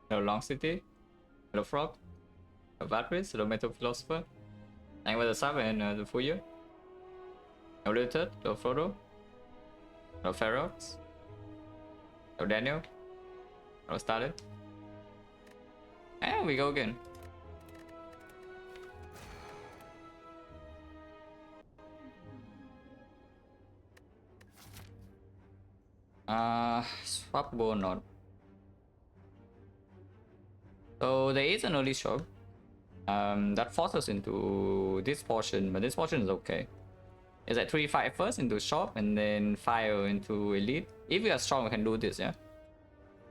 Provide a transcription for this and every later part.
Hello Long City. Hello Frog. Hello Vatris. Hello Metal Philosopher. Thank you for the sub and the full year. Hello Limited. Hello Frodo. Hello Ferox. Hello Daniel. Hello Stalin. And we go again. Swappable or not. So there is an early shop that forces into this portion, but this portion is okay. It's like 3-5 first into shop and then fire into elite. If we are strong, we can do this, yeah.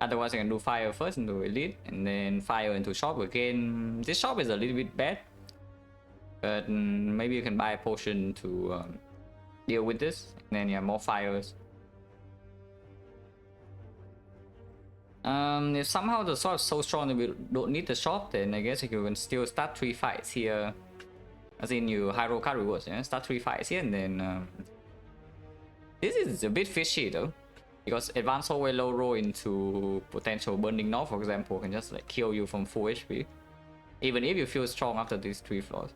Otherwise, I can do fire first into elite and then fire into shop again. This shop is a little bit bad, but maybe you can buy a potion to deal with this. And then yeah, more fires. If somehow the sword is so strong that we don't need the shop, then I guess you can still start 3 fights here. As in you high roll card rewards, yeah? Start 3 fights here and then this is a bit fishy though. Because advanced hallway low roll into potential burning north, for example, can just like kill you from full HP. Even if you feel strong after these 3 floors.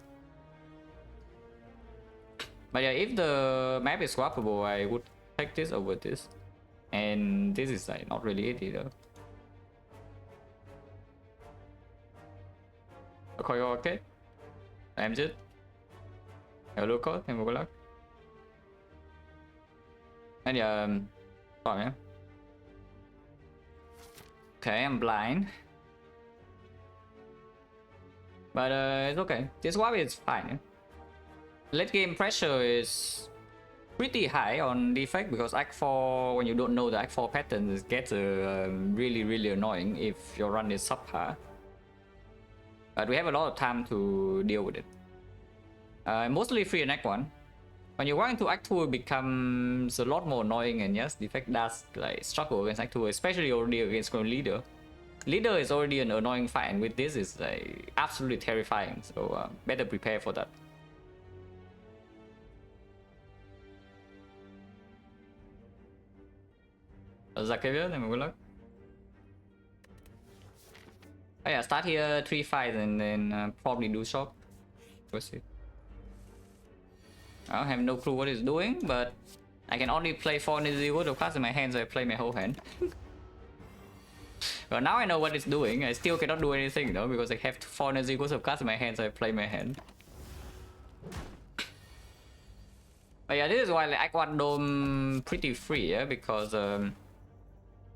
But yeah, if the map is swappable, I would take this over this. And this is like not really it either. Okay, okay. I'm just. Hello, code. Thank you, good luck. And yeah, oh, yeah. Okay, I'm blind. But it's okay. This swap is fine. Yeah? Late game pressure is pretty high on Defect because Act 4, when you don't know the Act 4 pattern, it gets really annoying if your run is subpar. But we have a lot of time to deal with it. Mostly free in Act 1. When you walk into Act 2, it becomes a lot more annoying, and yes, Defect does like struggle against Act 2, especially already against Leader. Leader is already an annoying fight, and with this is like absolutely terrifying, so better prepare for that. Zakaria, then good luck. Oh yeah, start here 3 fights and then probably do shop. We'll see. I have no clue what it's doing, but I can only play 4 energy worth of cards in my hand, so I play my whole hand. But now I know what it's doing. I still cannot do anything though, because I have 4 energy worth of cards in my hand, so I play my hand. But yeah, this is why like, Act 1 Dome pretty free, yeah, because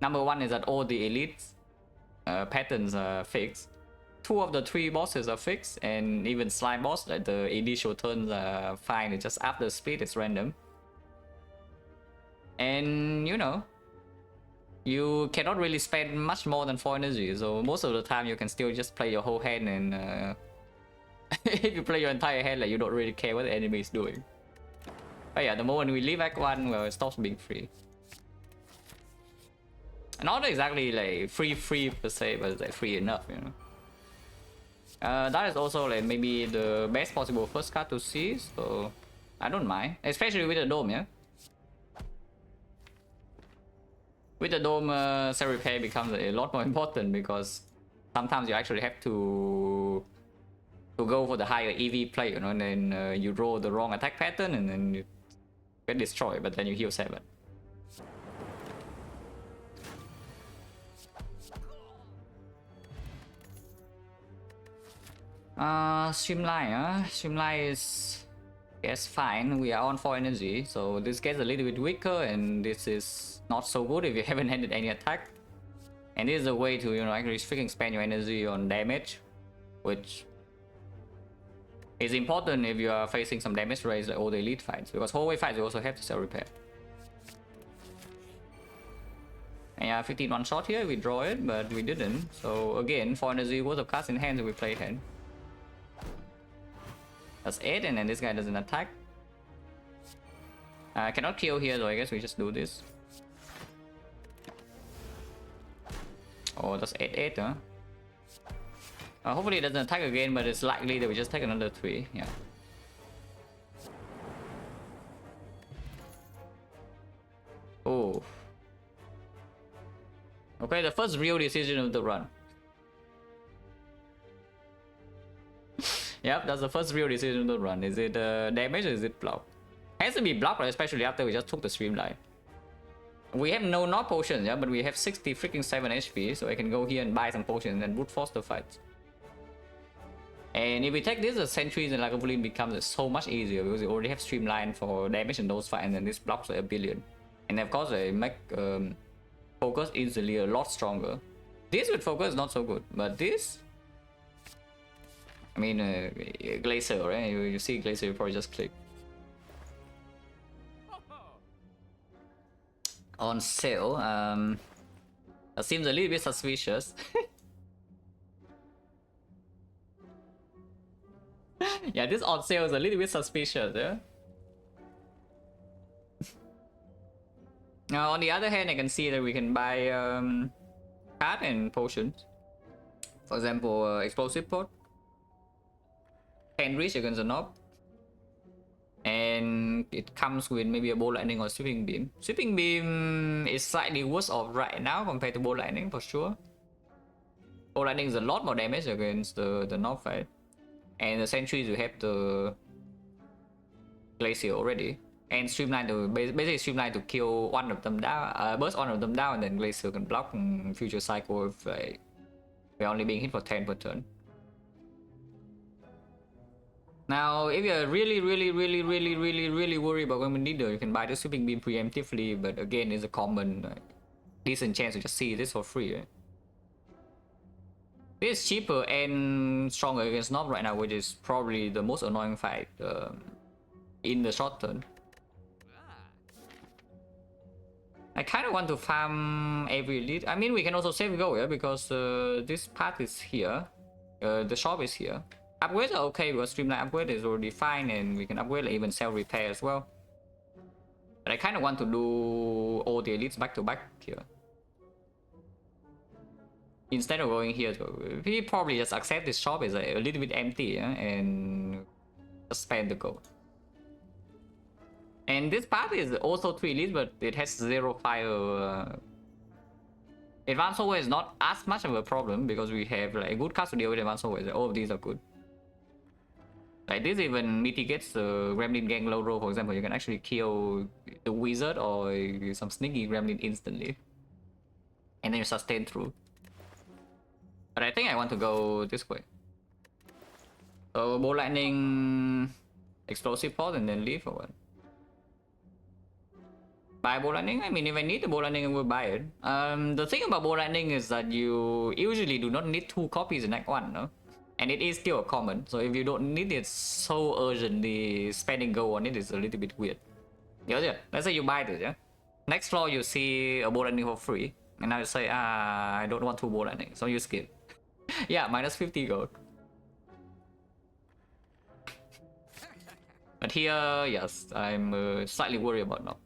number 1 is that all the elites patterns are fixed. 2 of the 3 bosses are fixed, and even slime boss, like the initial turns are fine. It's just after speed, it's random. And you know, you cannot really spend much more than 4 energy, so most of the time you can still just play your whole hand, and if you play your entire hand, like you don't really care what the enemy is doing. But yeah, the moment we leave Act 1, well, it stops being free. Not exactly like free per se, but it's like free enough, you know. That is also like maybe the best possible first card to see, so I don't mind, especially with the dome, yeah. With the dome, set repair becomes a lot more important because sometimes you actually have to go for the higher EV play, you know, and then you roll the wrong attack pattern and then you get destroyed, but then you heal 7. Streamline, Streamline is, yes, fine. We are on 4 energy, so this gets a little bit weaker, and this is not so good if you haven't handed any attack. And this is a way to, you know, actually freaking spend your energy on damage, which is important if you are facing some damage raise like all the elite fights, because hallway fights you also have to sell repair. And yeah, 15 one shot here, we draw it, but we didn't. So again, 4 energy worth of cards in hand, so we play hand. That's 8, and then this guy doesn't attack. Cannot kill here though, I guess we just do this. Oh, that's 8-8, huh? Hopefully it doesn't attack again, but it's likely that we just take another 3, yeah. Oh. Okay, the first real decision of the run. Yep, that's the first real decision to run. Is it damage or is it block? Has to be blocked, right? Especially after we just took the streamline. We have no not potions, yeah, but we have 60 freaking 7 HP, so I can go here and buy some potions and then brute force the fight. And if we take this, the sentries and Lagavulin becomes so much easier because we already have streamline for damage in those fights, and then this blocks like a billion. And of course, they make focus easily a lot stronger. This with focus is not so good, but this, I mean, Glacier, right? You see Glacier, you probably just click. On sale, that seems a little bit suspicious. Yeah, this on sale is a little bit suspicious, yeah? Now, on the other hand, I can see that we can buy card and potions. For example, explosive pot. 10 reach against a knob. And it comes with maybe a bow lightning or sweeping beam. Sweeping beam is slightly worse off right now compared to bow lightning for sure. Bow lightning is a lot more damage against the knob fight. And the sentries, we have the Glacier already. And streamline to basically streamline to kill one of them down, burst one of them down, and then Glacier can block future cycle if we're only being hit for 10 per turn. Now, if you're really worried about when we need it, you can buy the sweeping beam preemptively, but again, it's a common decent chance to just see this for free. Right? This is cheaper and stronger against Knob right now, which is probably the most annoying fight in the short term. I kind of want to farm every elite. I mean, we can also save go, yeah, because this path is here. The shop is here. Upgrades are okay, because streamline upgrade is already fine, and we can upgrade like, even self repair as well. But I kind of want to do all the elites back to back here. Instead of going here, we probably just accept this shop is a little bit empty, yeah, and just spend the gold. And this path is also 3 elites, but it has 0 fire. Advanced Hallway is not as much of a problem because we have like a good cast to deal with Advanced Hallway. All of these are good. Like this even mitigates the Gremlin Gang low roll, for example. You can actually kill the wizard or some sneaky Gremlin instantly. And then you sustain through. But I think I want to go this way. So bow lightning, explosive pod, and then leave or what? Buy bow lightning? I mean, if I need the bow lightning, I will buy it. The thing about bow lightning is that you usually do not need 2 copies in Act 1, no? And it is still a common, so if you don't need it so urgently, spending gold on it is a little bit weird. Yeah, let's say you buy this, yeah? Next floor you see a bow lightning for free, and now you say, I don't want 2 bow lightning, so you skip. Yeah, minus 50 gold. But here, yes, I'm slightly worried about now.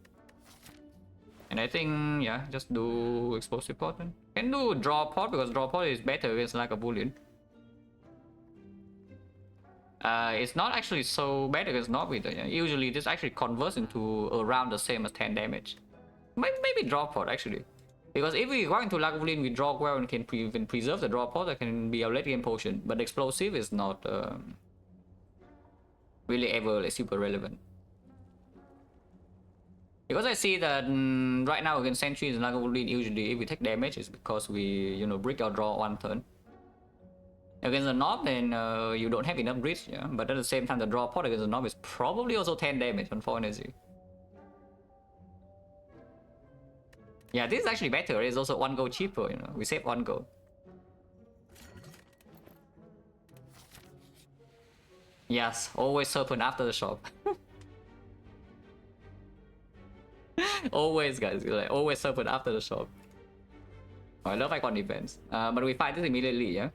And I think, yeah, just do explosive pot. Can do draw pot because draw pot is better against like a bullion. It's not actually so bad against Knob either. Yeah? Usually this actually converts into around the same as 10 damage. Maybe draw pot actually. Because if we go into Lagavulin, we draw well and can even preserve the draw pot, that can be a late game potion. But explosive is not really ever like, super relevant. Because I see that right now against sentries and Lagavulin, usually if we take damage, it's because we, brick or draw 1 turn. Against the knob, then you don't have enough reach, yeah. But at the same time, the draw pot against the knob is probably also 10 damage on 4 energy. Yeah, this is actually better. It's also 1 gold cheaper, We save 1 gold. Yes, always serpent after the shop. Always, guys. Like, always serpent after the shop. Oh, I love icon defense. But we fight this immediately, yeah?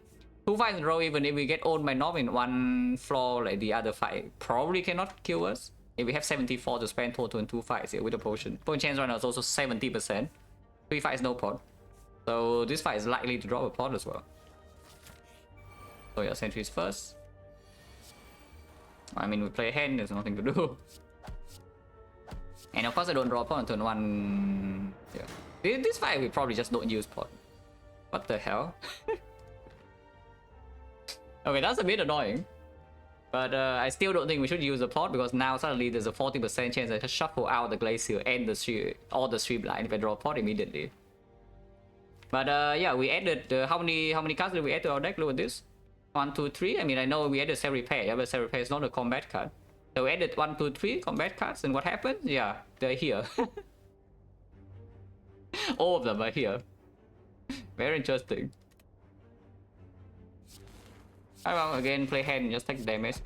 2 fights in a row, even if we get owned by Knob in 1 floor, like the other fight probably cannot kill us. If we have 74 to spend total in 2 fights here with a potion. Point chance right now is also 70%. 3 fights, no pot. So this fight is likely to drop a pot as well. So yeah, sentries first. I mean, we play hand, there's nothing to do. And of course I don't draw a pot on turn 1. Yeah. This fight we probably just don't use pot. What the hell? Okay, that's a bit annoying. But I still don't think we should use the plot because now suddenly there's a 40% chance I just shuffle out the Glacier and the all the streamline if I draw a plot immediately. But yeah, we added how many cards did we add to our deck? Look at this. 1, 2, 3. I mean, I know we added Cell Repair, yeah, but Cell Repair is not a combat card. So we added 1, 2, 3 combat cards, and what happened? Yeah, they're here. All of them are here. Very interesting. Oh, well, again, play hand and just take damage.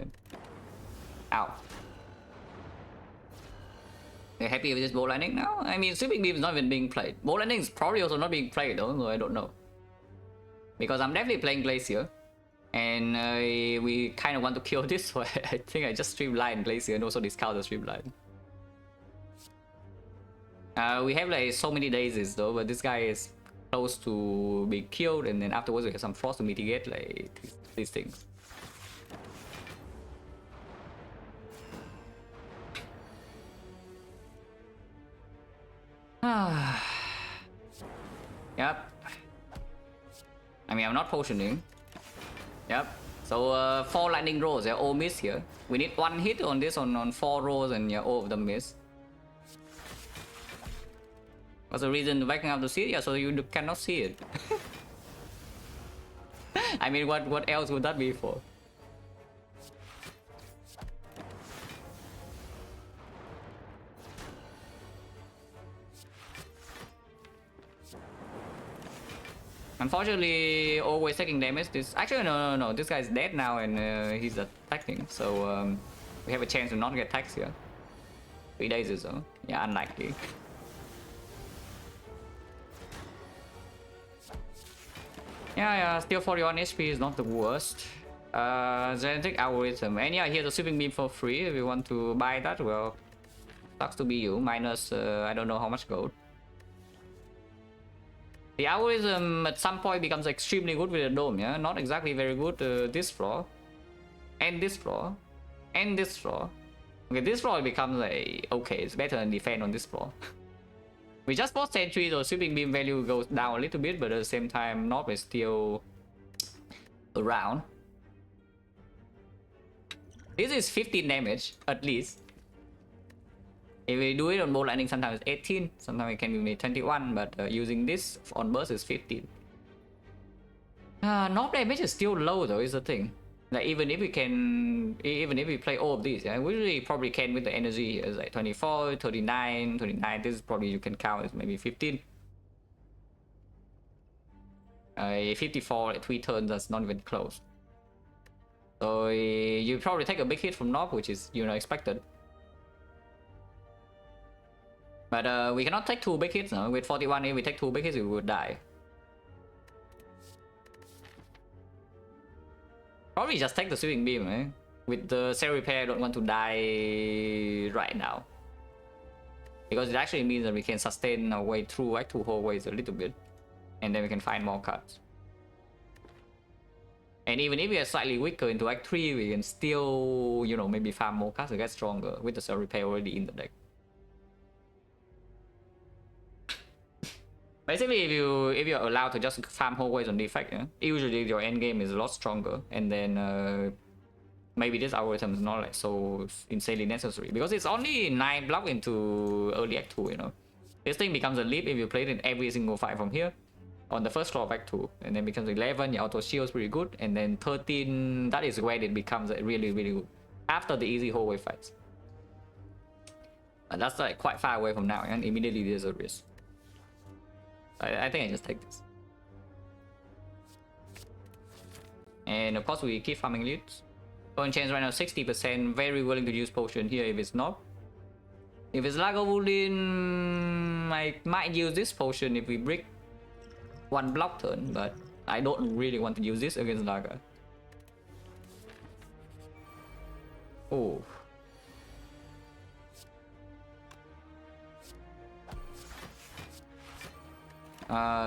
Ow. You're happy with this Bolt Lightning now? I mean, Sweeping Beam is not even being played. Bolt Lightning is probably also not being played though, so I don't know. Because I'm definitely playing Glacier. And we kind of want to kill this, so I think I just Streamline Glacier and also discard the Streamline. We have like so many daisies though, but this guy is close to being killed, and then afterwards we have some frost to mitigate like these things. Yep. I mean, I'm not potioning. Yep. So 4 lightning rolls, they're all miss here. We need 1 hit on this on 4 rolls, and yeah, all of them miss. What's the reason backing up the seed? Yeah, so you cannot see it. I mean, what else would that be for? Unfortunately, always taking damage. This actually no. This guy's dead now, and he's attacking. So we have a chance to not get taxed here. 3 days or so. Yeah, unlikely. Yeah, still 41 HP is not the worst. Genetic algorithm, and yeah, here's a sweeping beam for free. If you want to buy that, well, sucks to be you. Minus I don't know how much gold. The algorithm at some point becomes extremely good with the dome, yeah? Not exactly very good this floor. And this floor. And this floor. Okay, this floor becomes like, okay, it's better than defend on this floor. We just bought sentry, so sweeping beam value goes down a little bit, but at the same time, Knob is still around. This is 15 damage, at least. If we do it on Bolt Lightning, sometimes it's 18, sometimes it can be 21, but using this on burst is 15. Knob damage is still low though, is the thing. Like even if we play all of these, yeah, we really probably can with the energy here. It's like 24, 39, 29, this is probably you can count as maybe 15. 54 at 3 turns, that's not even close. So you probably take a big hit from Knob, which is, you know, expected. But we cannot take 2 big hits now. With 41, if we take 2 big hits, we would die. Probably just take the sweeping beam, eh? With the Cell Repair, I don't want to die right now. Because it actually means that we can sustain our way through Act 2 hallways a little bit. And then we can find more cards. And even if we are slightly weaker into Act 3, we can still, you know, maybe farm more cards to get stronger with the Cell Repair already in the deck. Basically, if you're allowed to just farm hallways on Defect, yeah, usually your end game is a lot stronger, and then maybe this algorithm is not like so insanely necessary because it's only 9 block into early Act 2, you know. This thing becomes a leap if you play it in every single fight from here on the first floor of Act 2, and then becomes 11, your auto shield is pretty good, and then 13, that is where it becomes really, really good after the easy hallway fights. And that's like quite far away from now, and immediately there's a risk. I think I just take this. And of course we keep farming leads. Current chance right now 60%, very willing to use potion here if it's not. If it's Lagavulin, I might use this potion if we break 1 block turn, but I don't really want to use this against Laga. Oh.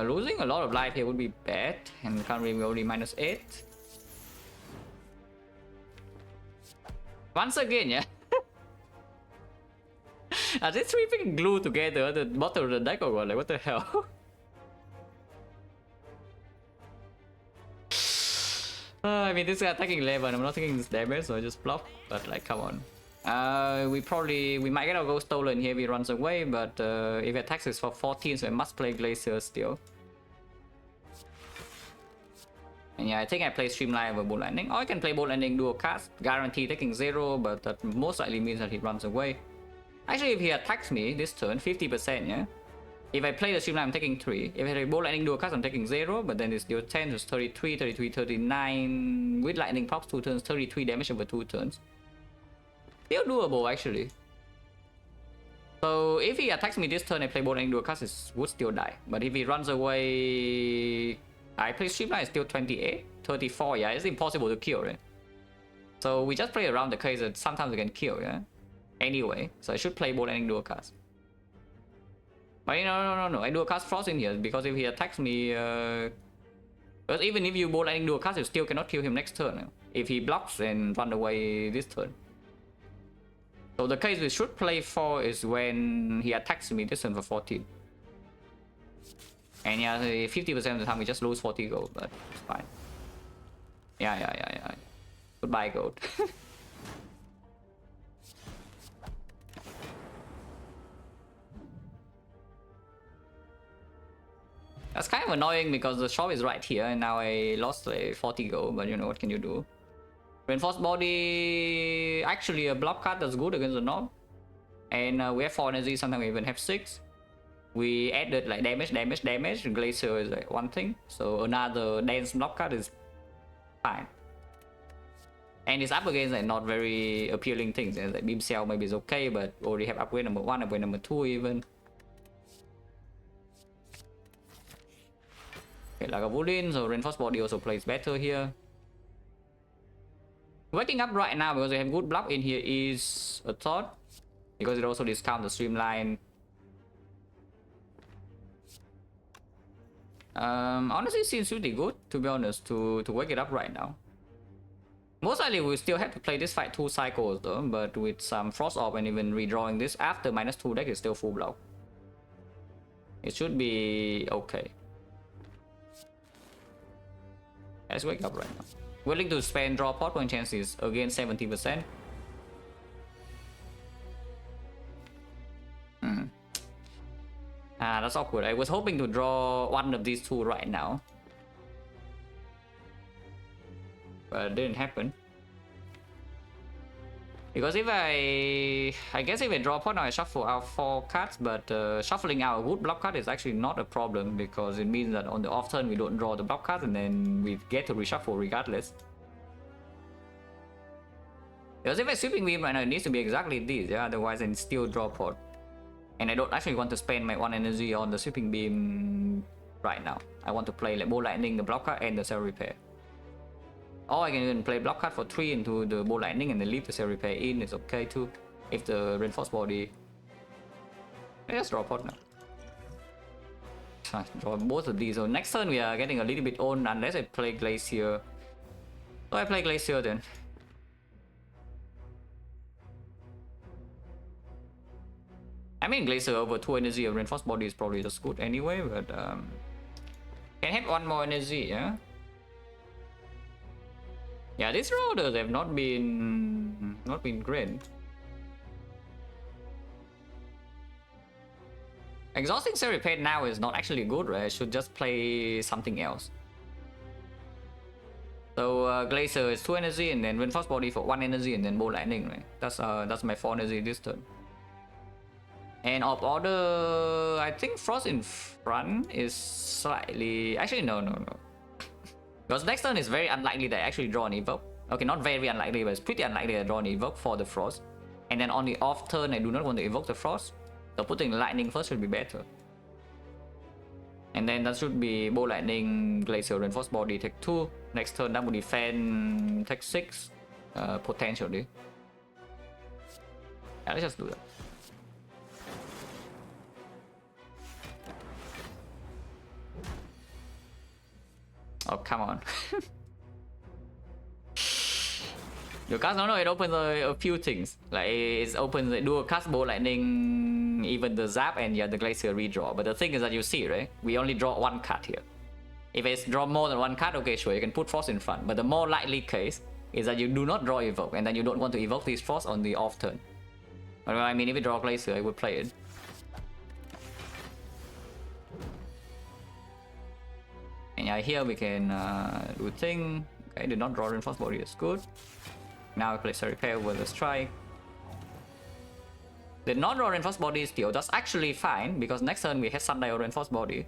Losing a lot of life here would be bad, and currently we're only -8. Once again, yeah. Are they 3 freaking glued together at the bottom of the deck or what? Like, what the hell? I mean, this guy attacking 11. I'm not taking this damage, so I just block. But like, come on. We might get our gold stolen here if he runs away, but if he attacks is for 14, so I must play Glacier still. And yeah, I think I play Streamline over Bolt Lightning. Or I can play Bolt Lightning dual cast, guarantee taking 0, but that most likely means that he runs away. Actually, if he attacks me this turn, 50%, yeah? If I play the Streamline, I'm taking 3. If I play Bolt Lightning dual cast, I'm taking 0, but then it's deal 10, so it's 33, 33, 39. With Lightning pops 2 turns, 33 damage over 2 turns. Still doable, actually. So if he attacks me this turn, I play Bolt Lightning dual cast, it would still die. But if he runs away, I play Streamline, still 28, 34, yeah, it's impossible to kill, right? So we just play around the case that sometimes we can kill, yeah? Anyway, so I should play Bolt Lightning dual cast. But no, I dual cast Frost in here, because if he attacks me, because even if you Bolt Lightning dual cast, you still cannot kill him next turn, if he blocks and run away this turn. So the case we should play for is when he attacks me this turn for 14. And yeah, 50% of the time we just lose 40 gold, but it's fine. Yeah. Goodbye gold. That's kind of annoying because the shop is right here and now I lost like 40 gold, but you know, what can you do? Reinforced body, actually a block card that's good against the knob. And we have 4 energy, sometimes we even have 6. We added like damage, Glacier is like one thing. So another dance block card is fine. And it's up against like not very appealing things. Like Beam Cell maybe is okay, but already have upgrade number 1, upgrade number 2 even. Okay, like a Wooden, so Reinforced Body also plays better here. Waking up right now because we have good block in here is a thought. Because it also discounts the Streamline. Honestly, it seems really good, to be honest, to wake it up right now. Most likely we still have to play this fight 2 cycles though, but with some Frost Orb and even redrawing this after -2 deck is still full block. It should be okay. Let's wake up right now. Willing to spend draw pot when chance is again 70%. That's awkward. I was hoping to draw one of these 2 right now. But it didn't happen. Because if I guess if I draw pot now I shuffle out 4 cards, but shuffling out a good block card is actually not a problem because it means that on the off turn we don't draw the block card and then we get to reshuffle regardless. Because if I Sweeping Beam right now it needs to be exactly this, yeah, otherwise I still draw pot. And I don't actually want to spend my 1 energy on the Sweeping Beam right now. I want to play like Bolt Lightning, the block card, and the Cell Repair. Or I can even play block card for 3 into the Bolt Lightning and then leave the Cell Repair in. It's okay too. If the Reinforced Body... I just draw pot now. Draw both of these. So next turn we are getting a little bit on unless I play Glacier. So I play Glacier then. I mean, Glacier over 2 energy of Reinforced Body is probably just good anyway, but can have 1 more energy, yeah? Yeah, these rollers have not been great. Exhausting Cell Repair now is not actually good, right? I should just play something else. So Glacier is 2 energy and then Reinforced Body for 1 energy and then Bolt Lightning, right? That's my 4 energy this turn. And of order, I think Frost in front is slightly... Actually, no. Because next turn is very unlikely that I actually draw an Evoke. Okay, not very unlikely, but it's pretty unlikely I draw an Evoke for the Frost. And then on the off turn, I do not want to evoke the Frost. So putting Lightning first should be better. And then that should be Bolt Lightning, Glacier, Reinforced Body, take 2. Next turn, that will defend, take 6. Potentially. Yeah, let's just do that. Oh, come on. The cast, no, it opens a few things. Like, it opens the dual cast, Bolt Lightning, even the Zap, and yeah, the Glacier redraw. But the thing is that you see, right? We only draw 1 card here. If it's draw more than one card, okay, sure, you can put Frost in front. But the more likely case is that you do not draw Evoke, and then you don't want to evoke these Frost on the off turn. But I mean, if you draw Glacier, I would play it. And yeah, here we can do a thing. Okay, did not draw Reinforced Body, that's good. Now we place a repair with a strike. Did not draw Reinforced Body still, that's actually fine, because next turn we have Sundial Reinforced Body.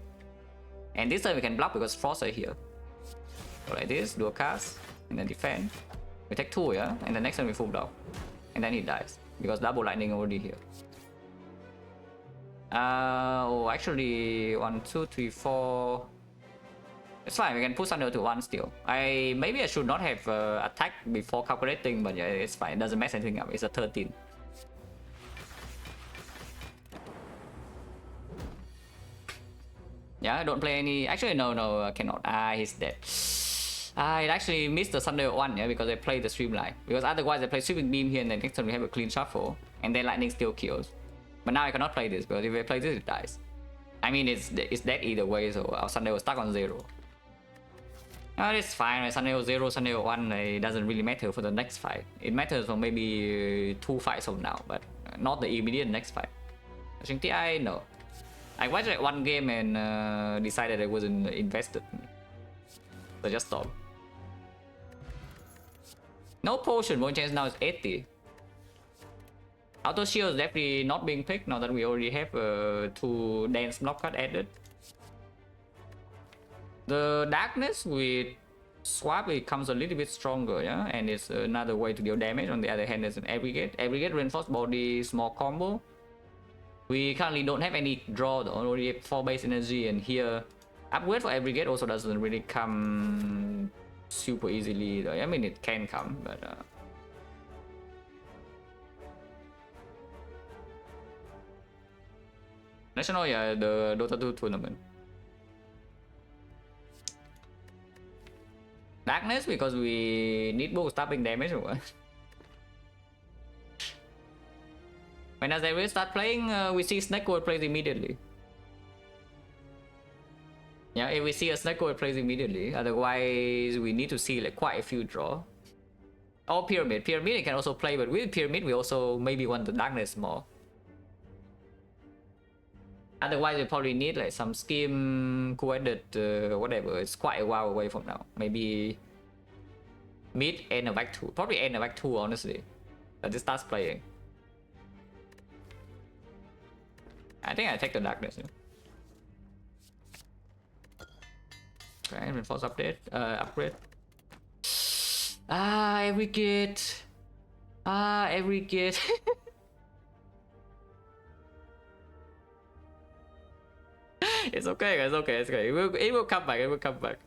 And this turn we can block because Frost are here. So like this, do a cast, and then defend. We take 2, yeah? And the next turn we full block. And then he dies, because double lightning already here. Oh, actually, 1, 2, 3, 4... It's fine, we can push under to 1 still. Maybe I should not have attacked before calculating, but yeah, it's fine. It doesn't mess anything up. It's a 13. Yeah, I don't play any... Actually, no, I cannot. He's dead. I actually missed the Sundial 1, yeah, because I played the Streamline. Because otherwise I play Sweeping Beam here and then next turn we have a clean shuffle. And then Lightning still kills. But now I cannot play this, because if I play this, it dies. I mean, it's dead either way, so our Sundial was stuck on 0. It's fine, Sundial 0, Sundial 1, it doesn't really matter for the next fight. It matters for maybe 2 fights from now, but not the immediate next fight. Shin TI, no. I watched like 1 game and decided I wasn't invested. So just stop. No potion, one chance now is 80. Auto shield is definitely not being picked now that we already have 2 dance block card added. The darkness with swap, it comes a little bit stronger, yeah, and it's another way to deal damage. On the other hand, there's an aggregate Reinforced Body, small combo. We currently don't have any draw though, only have 4 base energy, and here upgrade for aggregate also doesn't really come super easily though. I mean, it can come, but National, yeah, the Dota 2 tournament. Darkness because we need both stopping damage or what? When as they will start playing, we see Snake Coil plays immediately. Yeah, if we see a Snake Coil plays immediately, otherwise we need to see like quite a few draw. Or Pyramid. Pyramid it can also play, but with Pyramid we also maybe want the Darkness more. Otherwise we probably need like some scheme, co-edit, whatever. It's quite a while away from now. Maybe mid end of Act 2. Probably end of Act 2 honestly. That it starts playing. I think I take the Darkness. Yeah. Okay, Reinforce update, upgrade. Aggregate. Aggregate. It's okay, it's okay, it's okay. It will come back, it will come back.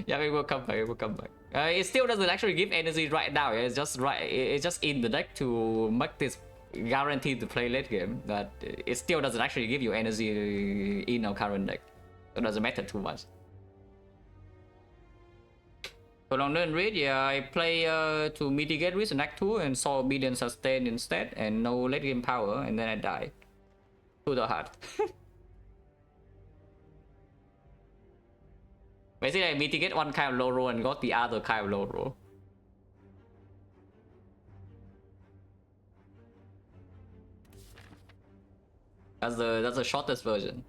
Yeah, it will come back, it will come back. It still doesn't actually give energy right now. Yeah? It's just it's just in the deck to make this guaranteed to play late game. But it still doesn't actually give you energy in our current deck. So it doesn't matter too much. So long turn read, yeah, I play to mitigate risk in Act 2 and saw Obedience sustain instead and no late game power, and then I die. To the heart. Basically, I mitigate one kind of low roll and got the other kind of low roll. That's the shortest version.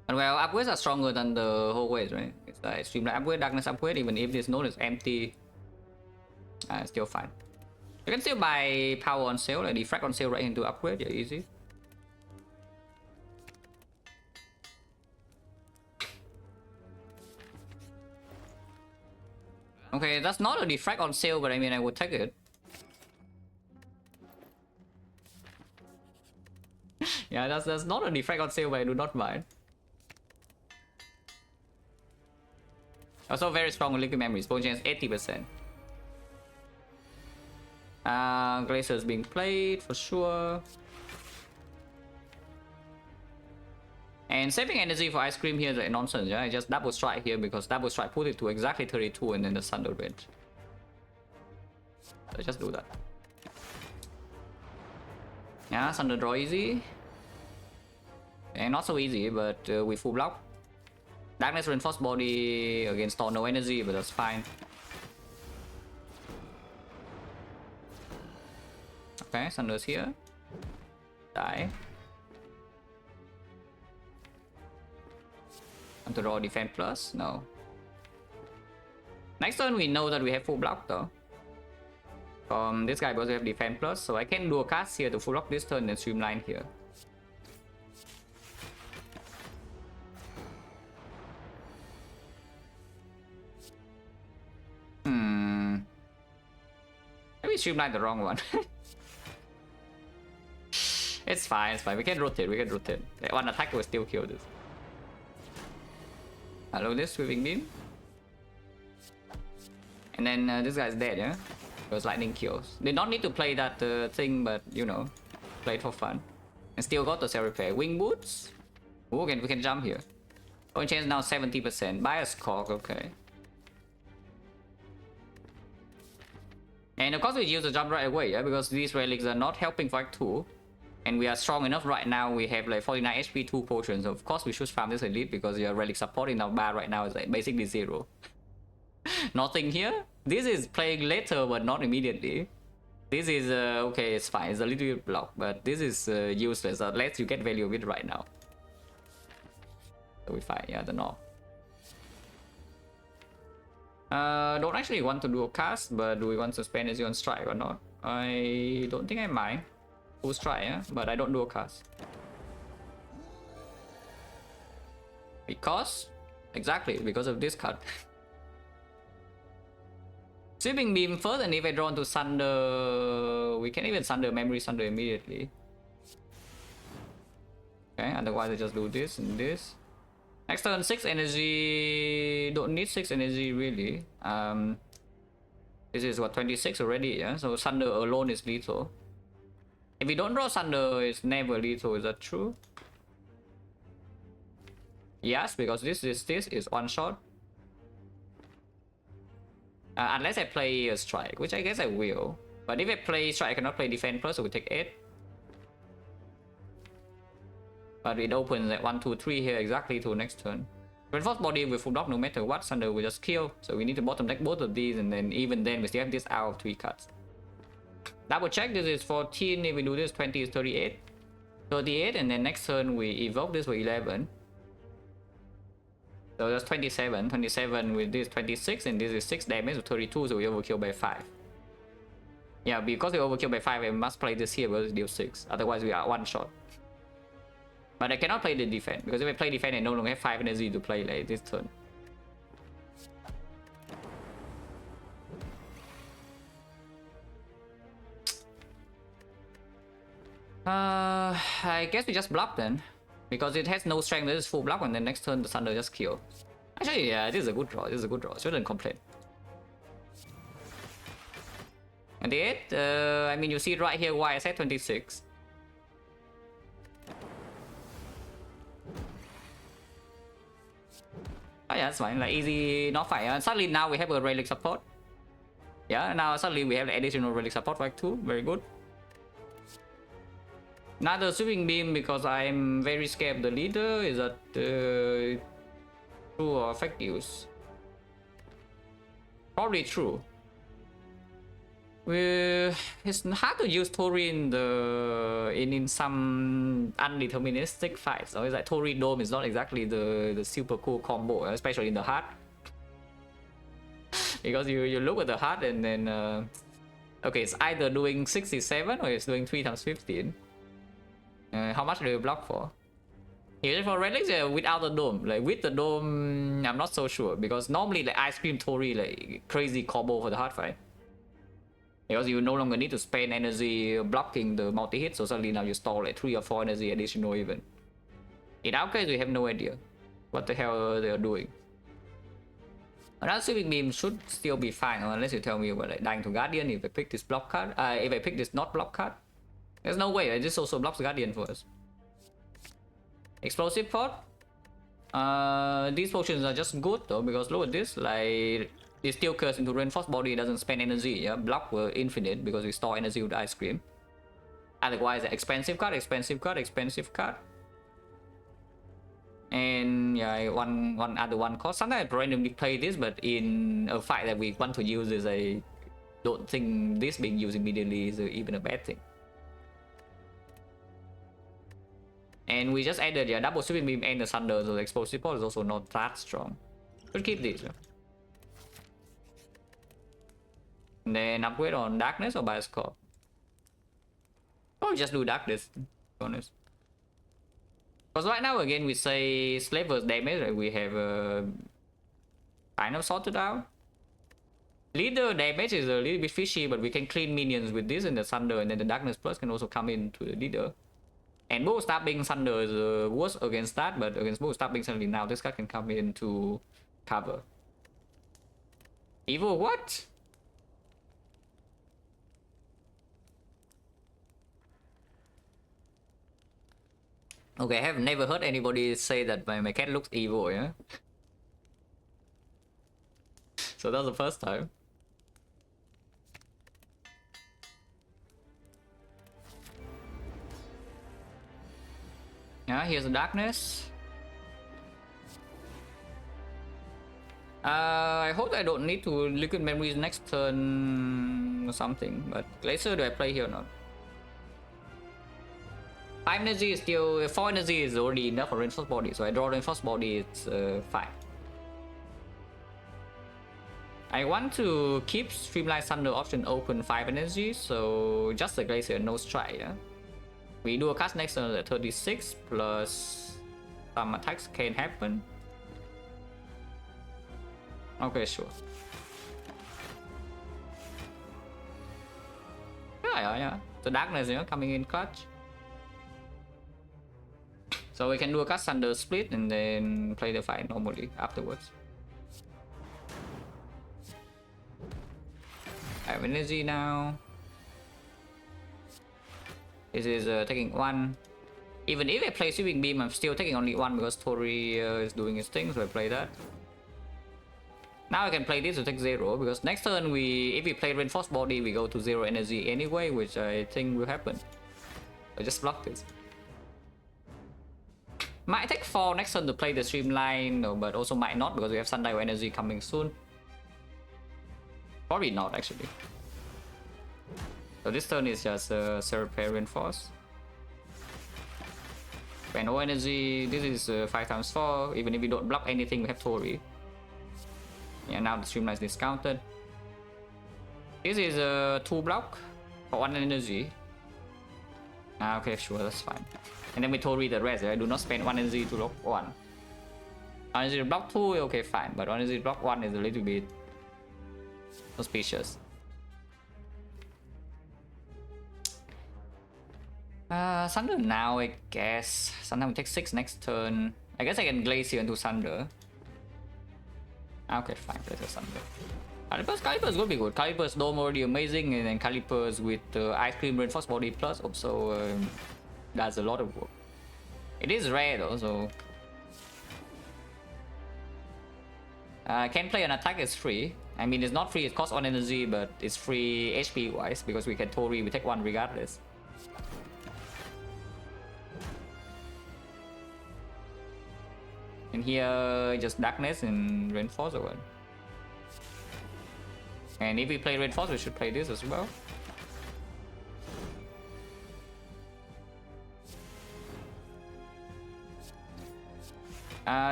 And well, upgrades are stronger than the whole ways, right? It's like Streamline upgrade, Darkness upgrade, even if this node is empty, it's still fine. You can still buy power on sale, like Defect on sale right into upgrade, yeah, easy. Okay, that's not a Defect on sale, but I mean, I would take it. Yeah, that's not a Defect on sale, but I do not mind. Also very strong liquid memories, bone chance 80%. Glacier's being played for sure. And saving energy for ice cream here is like nonsense, yeah? I just double strike here because double strike put it to exactly 32 and then the Thunder range. So just do that. Yeah, Thunder draw easy. And not so easy, but we full block. Darkness reinforced body against Thor, no energy, but that's fine. Okay, Thunder's here. Die. Want to draw defend plus? No. Next turn we know that we have full block though. This guy also have defend plus, so I can do a cast here to full block this turn and streamline here. Maybe streamline the wrong one. It's fine, it's fine. We can rotate, we can rotate. One attack will still kill this. Hello, this sweeping beam. And then this guy's dead, yeah? Because lightning kills. They don't need to play that thing, but you know, play it for fun. And still got the cell repair. Wing boots. Ooh, okay, we can jump here. Point change now 70%. Bias cork, okay. And of course we use the jump right away, yeah, because these relics are not helping for Act 2. And we are strong enough right now, we have like 49 HP, 2 potions. Of course we should farm this elite because your relic support in our bar right now is like basically 0. Nothing here. This is playing later but not immediately. This is, okay, it's fine, it's a little bit blocked, but this is useless unless you get value of it right now. So we fight, yeah, the north. Don't actually want to do a cast, but do we want to spend energy on strike or not? I don't think I mind. Full strike, yeah? But I don't do a cast. Because? Exactly, because of this card. Sweeping beam first, and if I draw into Sunder, we can even Sunder Memory Sunder immediately. Okay, otherwise I just do this and this. Next turn 6 energy. Don't need 6 energy really. This is what, 26 already, yeah? So Sunder alone is lethal. If we don't draw Sunder, it's never lethal, is that true? Yes, because this is one shot. Unless I play a strike, which I guess I will. But if I play strike, I cannot play defend plus, so we take 8. But it opens at 1, 2, 3 here exactly to next turn. Reinforced body with full block no matter what, Thunder will just kill. So we need to bottom deck both of these, and then even then we still have this out of 3 cards. Double check, this is 14, if we do this 20 is 38. 38, and then next turn we evoke this for 11. So that's 27. 27 with this 26, and this is 6 damage with 32, so we overkill by 5. Yeah, because we overkill by 5, I must play this here because it deals 6. Otherwise we are one shot. But I cannot play the defense, because if I play defense I no longer have 5 energy to play like this turn. I guess we just block then. Because it has no strength, this is full block, and then next turn the Thunder just kill. Actually, yeah, this is a good draw, this is a good draw, shouldn't complain. And the 8, I mean, you see right here why I said 26. Oh yeah, that's fine, like easy, not fight. And suddenly now we have a relic support. Yeah, now suddenly we have the additional relic support for Act 2, very good. Another sweeping beam because I'm very scared of the leader. Is that true or fake news? Probably true. It's hard to use Tori in some undeterministic fights. So it's like Tori Dome is not exactly the super cool combo, especially in the heart. Because you look at the heart and then okay, it's either doing 67 or it's doing 3 times 15. How much do you block for? Here for relics, without the dome. Like with the dome, I'm not so sure, because normally like Ice Cream Tori like crazy combo for the hard fight. Because you no longer need to spend energy blocking the multi-hit, so suddenly now you store like 3 or 4 energy additional even. In our case, we have no idea what the hell they are doing. Another sweeping beam should still be fine, unless you tell me about like dying to Guardian if I pick this block card. If I pick this not block card. There's no way, this also blocks Guardian for us. Explosive pot. These potions are just good though, because look at this, like it still curse into reinforced body, it doesn't spend energy, yeah? Block were infinite because we store energy with ice cream. Otherwise, expensive card, expensive card, expensive card. And yeah, one other one cost. Sometimes I randomly play this, but in a fight that we want to use this, I don't think this being used immediately is even a bad thing. And we just added double sweeping beam and the thunder, so the explosive support is also not that strong. Should keep this. And then upgrade on darkness or bioscope. Or just do darkness, to be honest. Because right now again we say slavers damage, right? We have kind of sorted out. Leader damage is a little bit fishy, but we can clean minions with this and the thunder, and then the darkness plus can also come into the leader. And bow stabbing thunder is worse against that, but against bow stabbing suddenly now this card can come in to cover. Evil what? Okay, I have never heard anybody say that my cat looks evil, yeah? So that's the first time. Yeah, here's the darkness. I hope I don't need to liquid memories next turn or something, but laser do I play here or not? 5 energy is still 4 energy is already enough for reinforced body, so I draw reinforced body, it's 5. I want to keep Streamline Thunder option open 5 energy, so just the Glacier, no strike. Yeah? We do a cast next turn at 36 plus some attacks can happen. Okay, sure. Yeah. The darkness, coming in clutch. So we can do a cast Thunder split and then play the fight normally afterwards. I have energy now. This is taking 1. Even if I play Sweeping Beam, I'm still taking only 1 because Tori is doing his thing, so I play that. Now I can play this to take 0 because next turn if we play Reinforced Body, we go to 0 energy anyway, which I think will happen. I just block this. Might take 4 next turn to play the Streamline, but also might not because we have Sundial energy coming soon. Probably not actually. So this turn is just Repair Reinforce. When no energy, this is 5 times 4. Even if we don't block anything, we have Tori. Yeah, now the Streamline is discounted. This is 2 block for 1 energy. Okay, sure, that's fine. And then we Tori the rest. I do not spend 1 energy to block 1. 1 energy to block 2, okay, fine. But 1 energy to block 1 is a little bit suspicious. Thunder now, I guess. Sometimes we take 6 next turn. I guess I can Glacier into Thunder. Okay, fine. There's a Thunder. Calipers would be good. Calipers Dome already amazing, and then Calipers with Ice Cream Reinforced Body Plus also does a lot of work. It is rare though, so can play an attack is free. I mean, it's not free, it costs 1 energy, but it's free HP wise because we can Tori, we take 1 regardless. And here, just darkness and reinforce or what? And if we play reinforce, we should play this as well.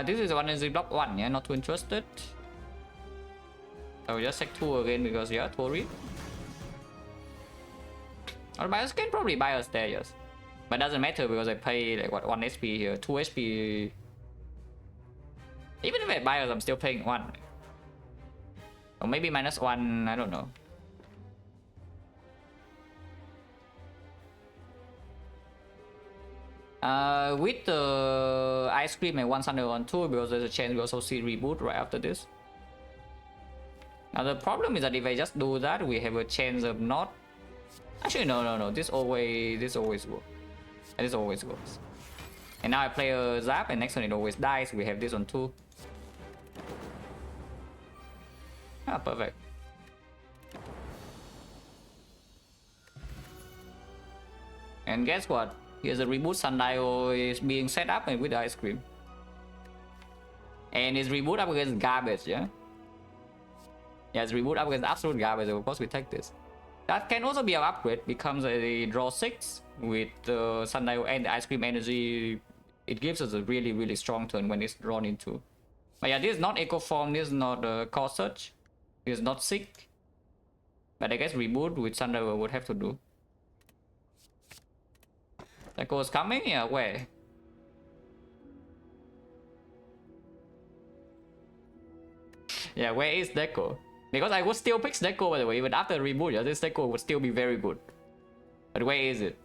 This is 1 energy block 1, yeah, not too interested. So we just take 2 again because yeah, Tori. Or Bios can probably buy us there, yes. But it doesn't matter because I pay like what 1 HP here, 2 HP. Even if I buy us, I'm still paying 1. Or maybe -1, I don't know. With the Ice Cream and 1 Thunder on 2 because there's a chance we also see reboot right after this. Now the problem is that if I just do that, we have a chance of not. Actually, no. This always works. This always works. And now I play a Zap, and next turn it always dies. We have this on 2. Ah, perfect. And guess what? Here's a reboot sundial is being set up and with the ice cream. And it's reboot up against garbage, yeah? Yeah, it's reboot up against absolute garbage, of course we take this. That can also be our upgrade, becomes a draw 6 with the sundial and the ice cream energy. It gives us a really, really strong turn when it's drawn into. But yeah, this is not Echo Form, this is not Core Search, this is not Sick. But I guess reboot with sundial would have to do. Echo is coming? Yeah, where? Yeah, where is Deco? Because I would still pick Deco by the way, even after reboot, yeah, this Deco would still be very good. But where is it?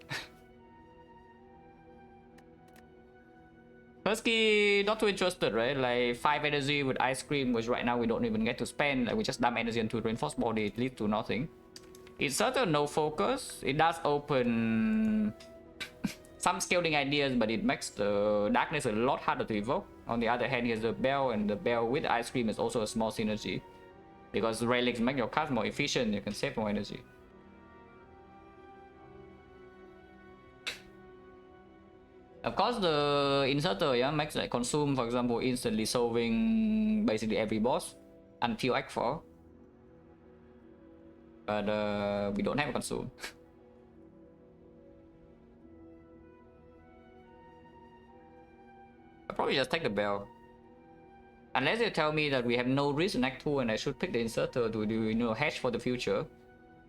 Husky, not too interested, right? Like 5 energy with ice cream, which right now we don't even get to spend. Like we just dump energy into reinforced body, it leads to nothing. It's sort of no focus. It does open some scaling ideas, but it makes the darkness a lot harder to evoke. On the other hand, here's the bell, and the bell with ice cream is also a small synergy. Because relics make your cast more efficient, you can save more energy. Of course, the inserter, yeah, makes like consume, for example, instantly solving basically every boss until Act 4. But we don't have a consume. I'll probably just take the bell. Unless you tell me that we have no risk in Act 2 and I should pick the inserter to do, you know, hedge for the future.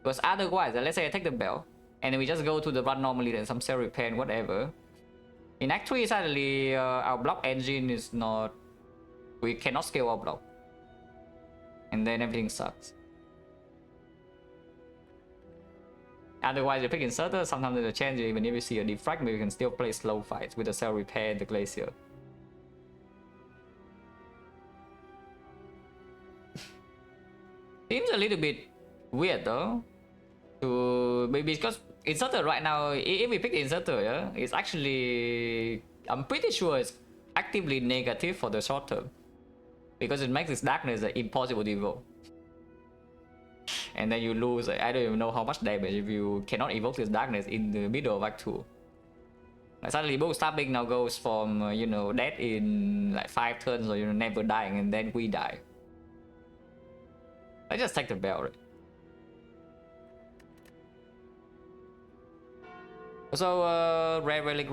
Because otherwise, let's say I take the bell and then we just go to the run normally, then some cell repair and whatever. In Act 3, suddenly our block engine is not... We cannot scale our block. And then everything sucks. Otherwise, you pick inserter, sometimes there's a chance even if you see a defect, maybe you can still play slow fights with the cell repair and the glacier. Seems a little bit weird though. Because inserter right now, if we pick the inserter, yeah, it's actually, I'm pretty sure it's actively negative for the short term. Because it makes this darkness impossible to evoke. And then you lose, I don't even know how much damage if you cannot evoke this darkness in the middle of Act 2. Like suddenly both stabbing now goes from, you know, dead in like 5 turns or, you know, never dying, and then we die. I just take the bell, right? So, rare relic,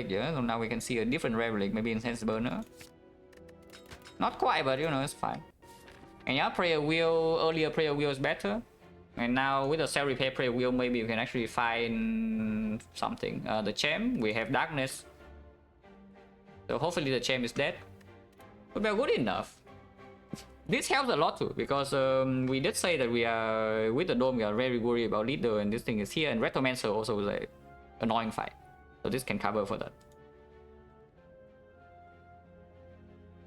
yeah. So now we can see a different rare relic, maybe Intense Burner. Not quite, but you know, it's fine. And yeah, Prayer Wheel, earlier Prayer Wheel is better. And now with the Cell Repair Prayer Wheel, maybe you can actually find something. The Gem, we have Darkness. So hopefully the Gem is dead. But we're good enough. This helps a lot too, because we did say that we are, with the Dome, we are very worried about Leader, and this thing is here, and Retromancer also is like annoying fight. So this can cover for that.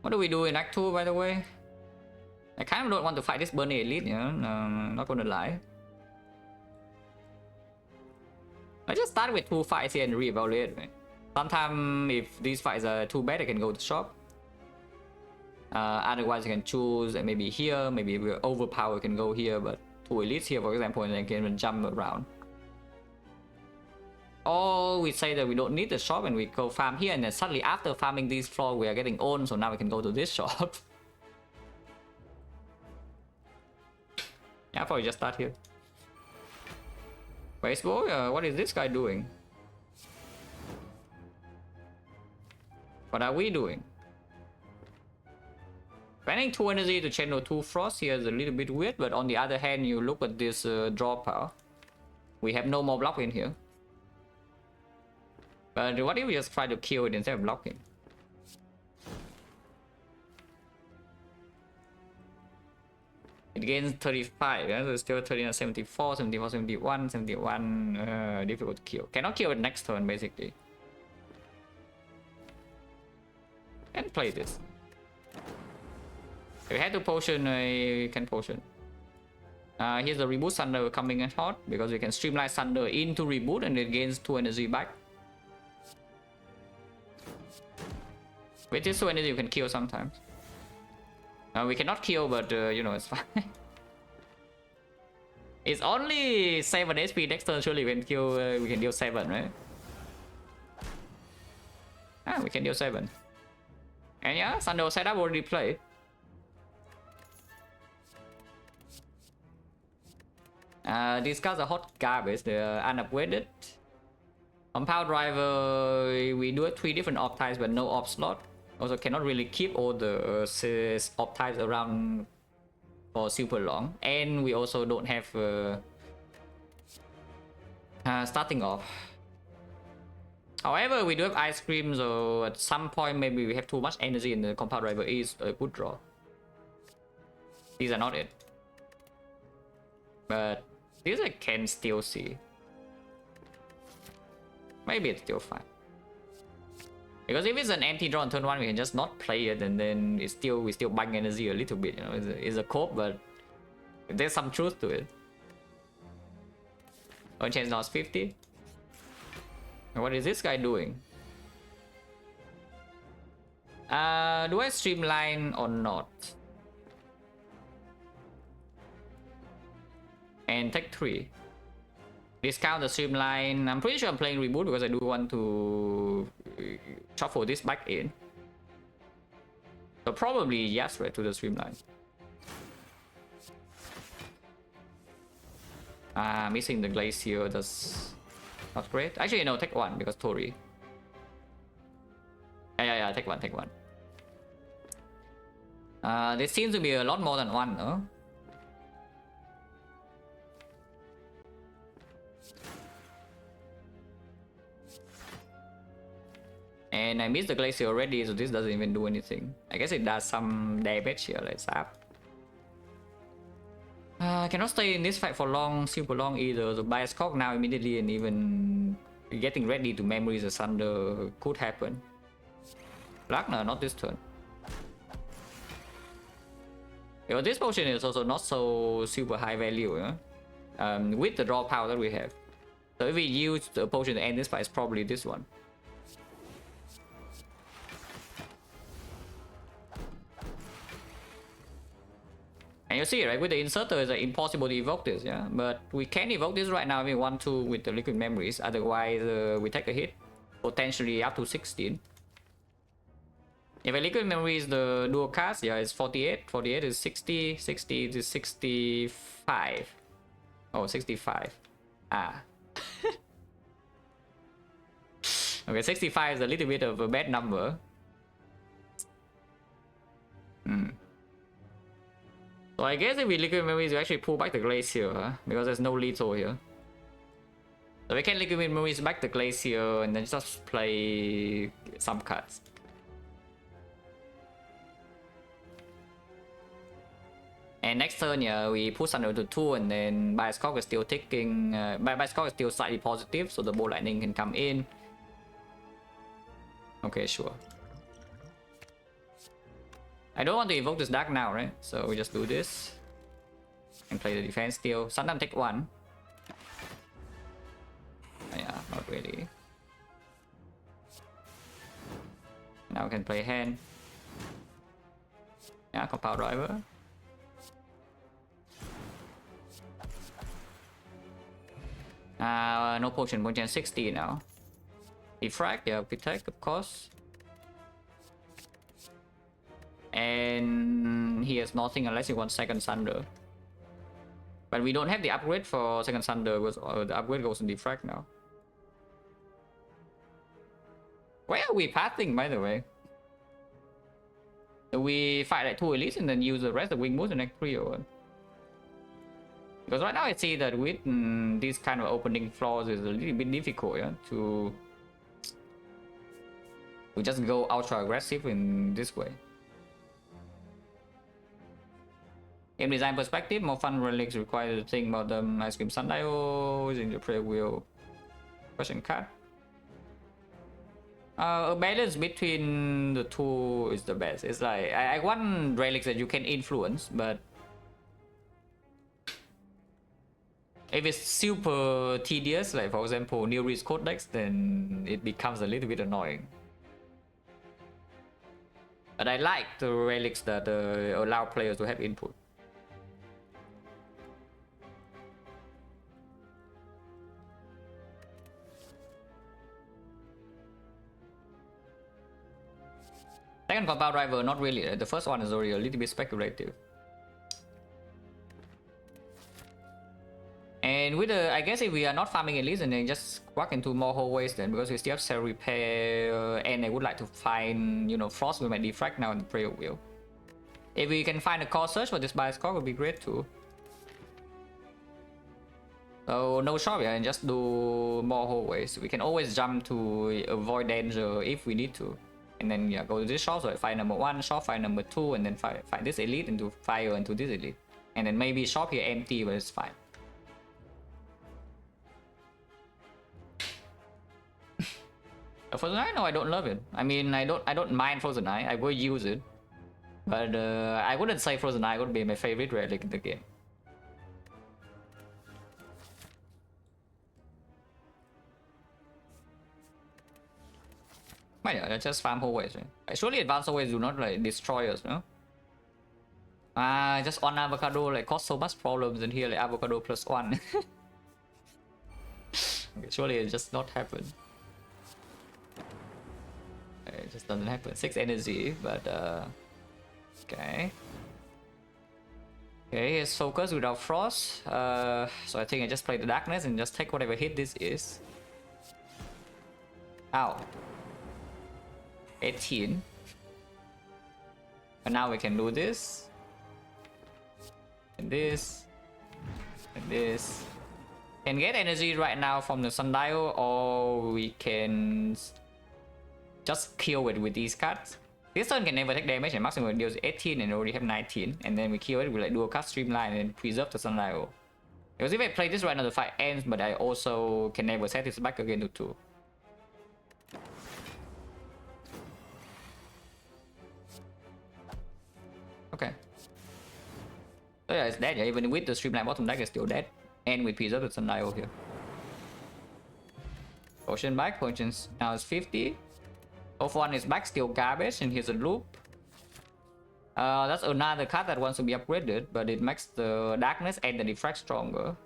What do we do in Act 2, by the way? I kind of don't want to fight this Burning Elite, you know, not gonna lie. I just start with 2 fights here and re-evaluate, right? Sometimes if these fights are too bad, I can go to shop. Otherwise you can choose, and maybe here, maybe if we're overpowered, we can go here, but 2 elites here, for example, and then can jump around. Or we say that we don't need the shop and we go farm here, and then suddenly after farming these floors we are getting owned, so now we can go to this shop. Yeah, I'll probably just start here. Baseball, what is this guy doing? What are we doing? Spending 2 energy to channel 2 frost here is a little bit weird, but on the other hand, you look at this draw power. We have no more block in here. But what if we just try to kill it instead of blocking? It gains 35, yeah? So it's still 39, 74, 74, 71, 71, difficult to kill. Cannot kill it next turn, basically. And play this. If we had to potion, we can potion. Here's the Reboot Thunder coming in hot, because we can streamline Thunder into Reboot and it gains 2 energy back. With this 2 energy you can kill sometimes. We cannot kill, but you know, it's fine. It's only 7 HP next turn, surely we can kill, we can deal 7, right? Ah, we can deal 7. And yeah, Sando setup already played. These cards are hot garbage, they're unupgraded. On Power Driver, we do have 3 different op types but no op slot. Also cannot really keep all the op types around for super long. And we also don't have starting off. However, we do have ice cream, so at some point maybe we have too much energy in the Compound Driver is a good draw. These are not it. But these I can still see. Maybe it's still fine. Because if it's an empty draw on turn 1, we can just not play it, and then we still bang energy a little bit, you know. It's a cope, but there's some truth to it. One chance lost 50. And what is this guy doing? Do I streamline or not? And take 3. Discount the streamline. I'm pretty sure I'm playing reboot because I do want to shuffle this back in. So probably yes, right, to the streamline. Missing the glacier, that's not great. Actually, no, take 1 because Tori. Yeah, take 1, take 1. There seems to be a lot more than 1, no? And I missed the glacier already, so this doesn't even do anything. I guess it does some damage here, let's zap. I cannot stay in this fight for long, super long either. So buy a Skog now immediately, and even getting ready to Memories Asunder could happen. Ragnar, not this turn. Because this potion is also not so super high value, yeah? With the draw power that we have. So if we use the potion to end this fight, it's probably this one. And you see, right, with the inserter, it's impossible to evoke this, yeah? But we can evoke this right now if we want to with the Liquid Memories, otherwise we take a hit, potentially up to 16. If a Liquid Memory is the dual cast, yeah, it's 48, 48 is 60, 60 is 65. Oh, 65. Ah. Okay, 65 is a little bit of a bad number. So I guess if we Liquid Memories, we actually pull back the Glacier, huh? Because there's no lethal here. So we can Liquid Memories back the Glacier and then just play some cards. And next turn, yeah, we push Thunder to 2, and then Bioscope is still ticking. Bioscope is still slightly positive, so the Bolt Lightning can come in. Okay, sure. I don't want to evoke this Dark now, right? So we just do this. And play the defense still. Sometimes take 1. Yeah, not really. Now we can play hand. Yeah, Compound Driver. No potion, potion 60 now. Defrag, yeah, Protect, of course. And he has nothing unless he wants Second Thunder. But we don't have the upgrade for Second Thunder, because the upgrade goes in Defrag now. Where are we pathing, by the way? Do we fight like 2 elites and then use the rest of Wing Moves in next 3 or what? Because right now I see that with these kind of opening floors is a little bit difficult, yeah, to just go ultra aggressive in this way. In design perspective, more fun relics require to think about them. Ice Cream Sundial in the prayer wheel. Question card. A balance between the two is the best. It's like I want relics that you can influence, but if it's super tedious, like for example New Reach Codex, then it becomes a little bit annoying. But I like the relics that allow players to have input. Second compound driver, not really. The first one is already a little bit speculative. And with the, I guess if we are not farming elites, then just walk into more hallways then, because we still have cell repair, and I would like to find, you know, frost with my defect now in the prayer wheel. If we can find a core search for this bioscore, would be great too. So no shop, yeah, and just do more hallways. We can always jump to avoid danger if we need to. And then yeah, go to this shop, so find number 1, shop find number 2, and then find this elite into fire into this elite. And then maybe shop here empty, but it's fine. Frozen Eye? No, I don't love it. I mean, I don't mind Frozen Eye. I will use it, but I wouldn't say Frozen Eye would be my favorite relic in the game. But yeah, that's just farm hallways. Right? Surely advanced hallways do not like destroy us, no? Just on avocado like cause so much problems in here, like avocado +1. Okay, surely it just not happen. It just doesn't happen. 6 energy, but okay. Okay, here's focus without frost. So I think I just play the darkness and just take whatever hit this is. Ow. 18. And now we can do this. And this. And this. Can get energy right now from the sundial, or we can just kill it with these cards. This turn can never take damage, and maximum deals 18 and already have 19. And then we kill it with like dual card streamline and preserve the sundial. Because if I play this right now, the fight ends, but I also can never set this back again to 2. Okay. So yeah, it's dead. Yeah, even with the streamline bottom deck, it's still dead. And we preserve the sundial here. Potion back, potions now is 50. Off one is back, still garbage, and here's a loop. That's another card that wants to be upgraded, but it makes the darkness and the defect stronger.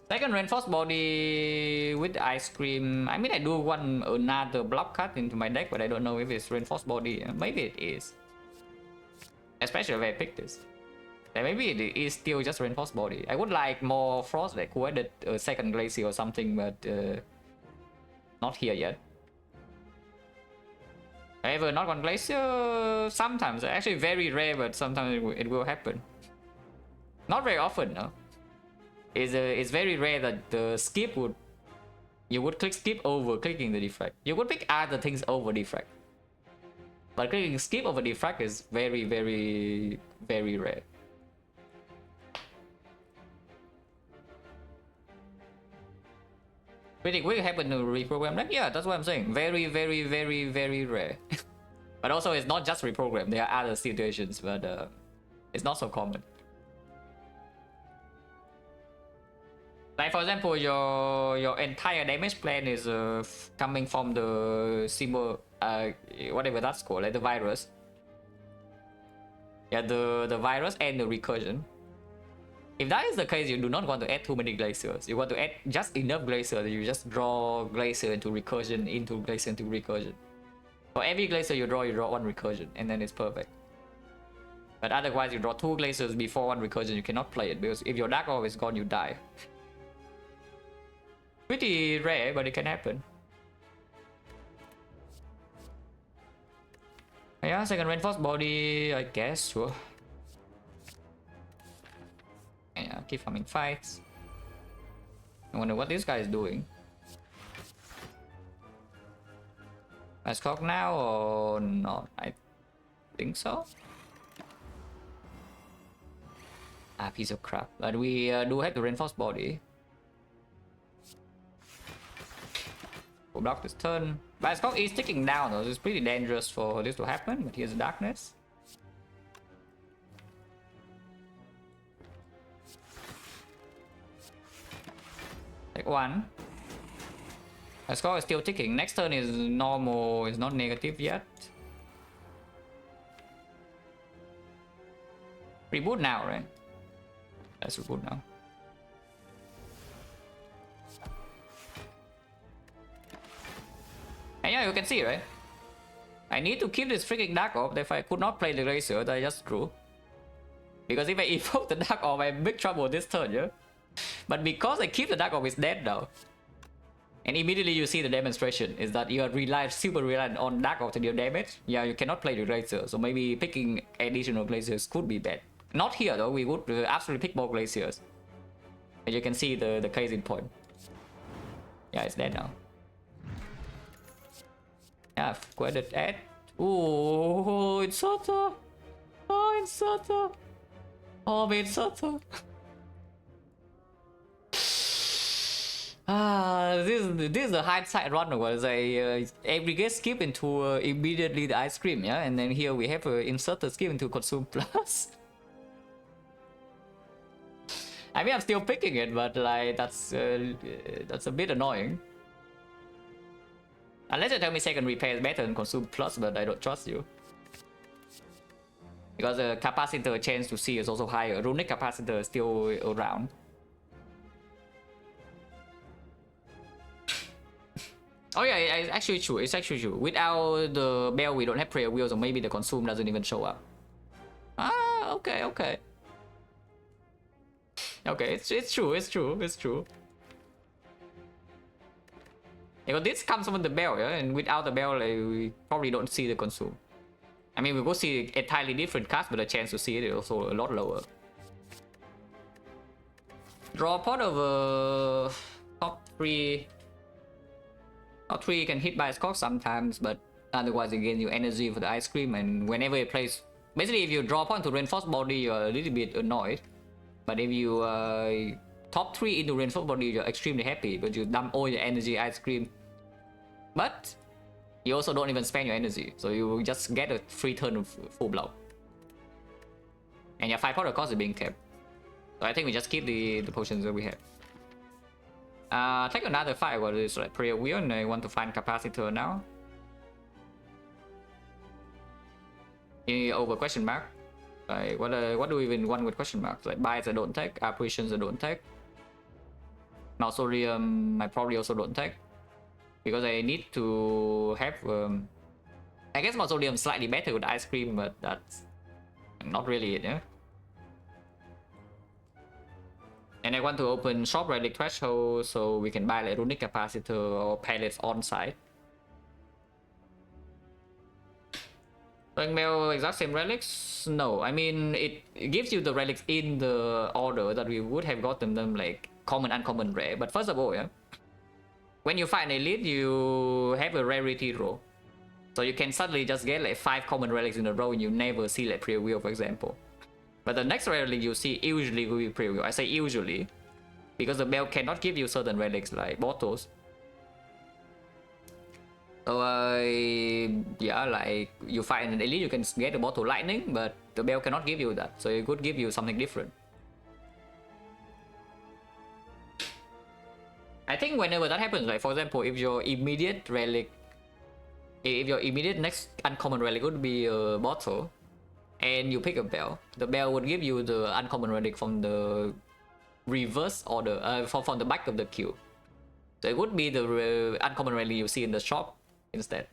Second reinforced body with ice cream. I mean, I do want another block card into my deck, but I don't know if it's reinforced body. Maybe it is. Especially if I pick this. Then maybe it is still just reinforced body. I would like more frost, like who added a second glacier or something, but not here yet. However, not one glacier sometimes. Actually very rare, but sometimes it will happen. Not very often, no. It's very rare that the skip would... You would click skip over clicking the defect. You would pick other things over defect. But clicking skip over defect is very, very, very rare. Pretty quick happen to reprogram that? Yeah, that's what I'm saying. Very, very, very, very rare. But also it's not just reprogram. There are other situations, but it's not so common. Like for example, your entire damage plan is coming from the symbol, whatever that's called, like the virus. Yeah, the virus and the recursion. If that is the case, you do not want to add too many glaciers. You want to add just enough glacier that you just draw glacier into recursion, into glacier into recursion. For every glacier you draw 1 recursion, and then it's perfect. But otherwise, you draw 2 glaciers before 1 recursion, you cannot play it, because if your dark orb is gone, you die. Pretty rare, but it can happen. Yeah, second reinforced body, I guess, sure. Yeah, keep farming fights. I wonder what this guy is doing. Let's cock now or not? I think so. Ah, piece of crap. But we do have the reinforced body. We'll block this turn. Bioscope is ticking down though. It's pretty dangerous for this to happen, but here's the darkness. Take 1. Bioscope is still ticking. Next turn is normal, it's not negative yet. Reboot now, right? Let's reboot now. Yeah, you can see, right? I need to keep this freaking Dark Orb. If I could not play the Glacier, I just drew. Because if I evoke the Dark Orb, I'm in big trouble this turn, yeah? But because I keep the Dark Orb, it's dead now. And immediately you see the demonstration is that you are super reliant on Dark Orb to deal damage. Yeah, you cannot play the Glacier, so maybe picking additional Glaciers could be bad. Not here though, we would absolutely pick more Glaciers. And you can see the case in point. Yeah, it's dead now. Yeah, quite an ad. Oh, Inserter. Oh, Inserter. Oh, Inserter. This is the hindsight run was a aggregate skip into immediately the ice cream, yeah, and then here we have Inserter skip into consume plus. I mean, I'm still picking it, but like that's a bit annoying. Unless you tell me second repair is better than consume plus, but I don't trust you. Because the capacitor chance to see is also higher. Runic capacitor is still around. Oh yeah, it's actually true. It's actually true. Without the bell, we don't have prayer wheels, or maybe the consume doesn't even show up. Ah, okay, okay. Okay, it's true. It's true. It's true. Because this comes from the bell, yeah, and without the bell, like, we probably don't see the consume. I mean, we will see entirely different cards, but the chance to see it is also a lot lower. Draw part of top 3. Top 3 can hit by Scott sometimes, but otherwise it gains you energy for the ice cream, and whenever it plays... Basically, if you draw point to reinforced body, you're a little bit annoyed. But if you top 3 into reinforced body, you're extremely happy, but you dump all your energy ice cream. But you also don't even spend your energy, so you just get a free turn of full blow. And your 5 powder cost is being kept. So I think we just keep the potions that we have. Take another 5, what is like prayer wheel, and I want to find capacitor now. Over question mark. Like what do we even want with question marks? Like buys I don't take, apparitions I don't take. Mausoleum I probably also don't take. Because I need to have I guess Mausoleum slightly better with ice cream, but that's not really it, yeah. And I want to open shop relic threshold so we can buy like runic capacitor or pallets on site. Mail exact same relics? No, I mean it gives you the relics in the order that we would have gotten them, like common, uncommon, rare. But first of all, yeah, when you find elite, you have a rarity row, so you can suddenly just get like 5 common relics in a row, and you never see like prayer wheel, for example. But the next relic you see usually will be prayer wheel. I say usually because the bell cannot give you certain relics like bottles. So yeah, like you find an elite, you can get a bottle lightning, but the bell cannot give you that, so it could give you something different. I think whenever that happens, like for example, if your immediate relic, if your immediate next uncommon relic would be a bottle, and you pick a bell, the bell would give you the uncommon relic from the reverse order, from the back of the queue. So it would be the uncommon relic you see in the shop instead,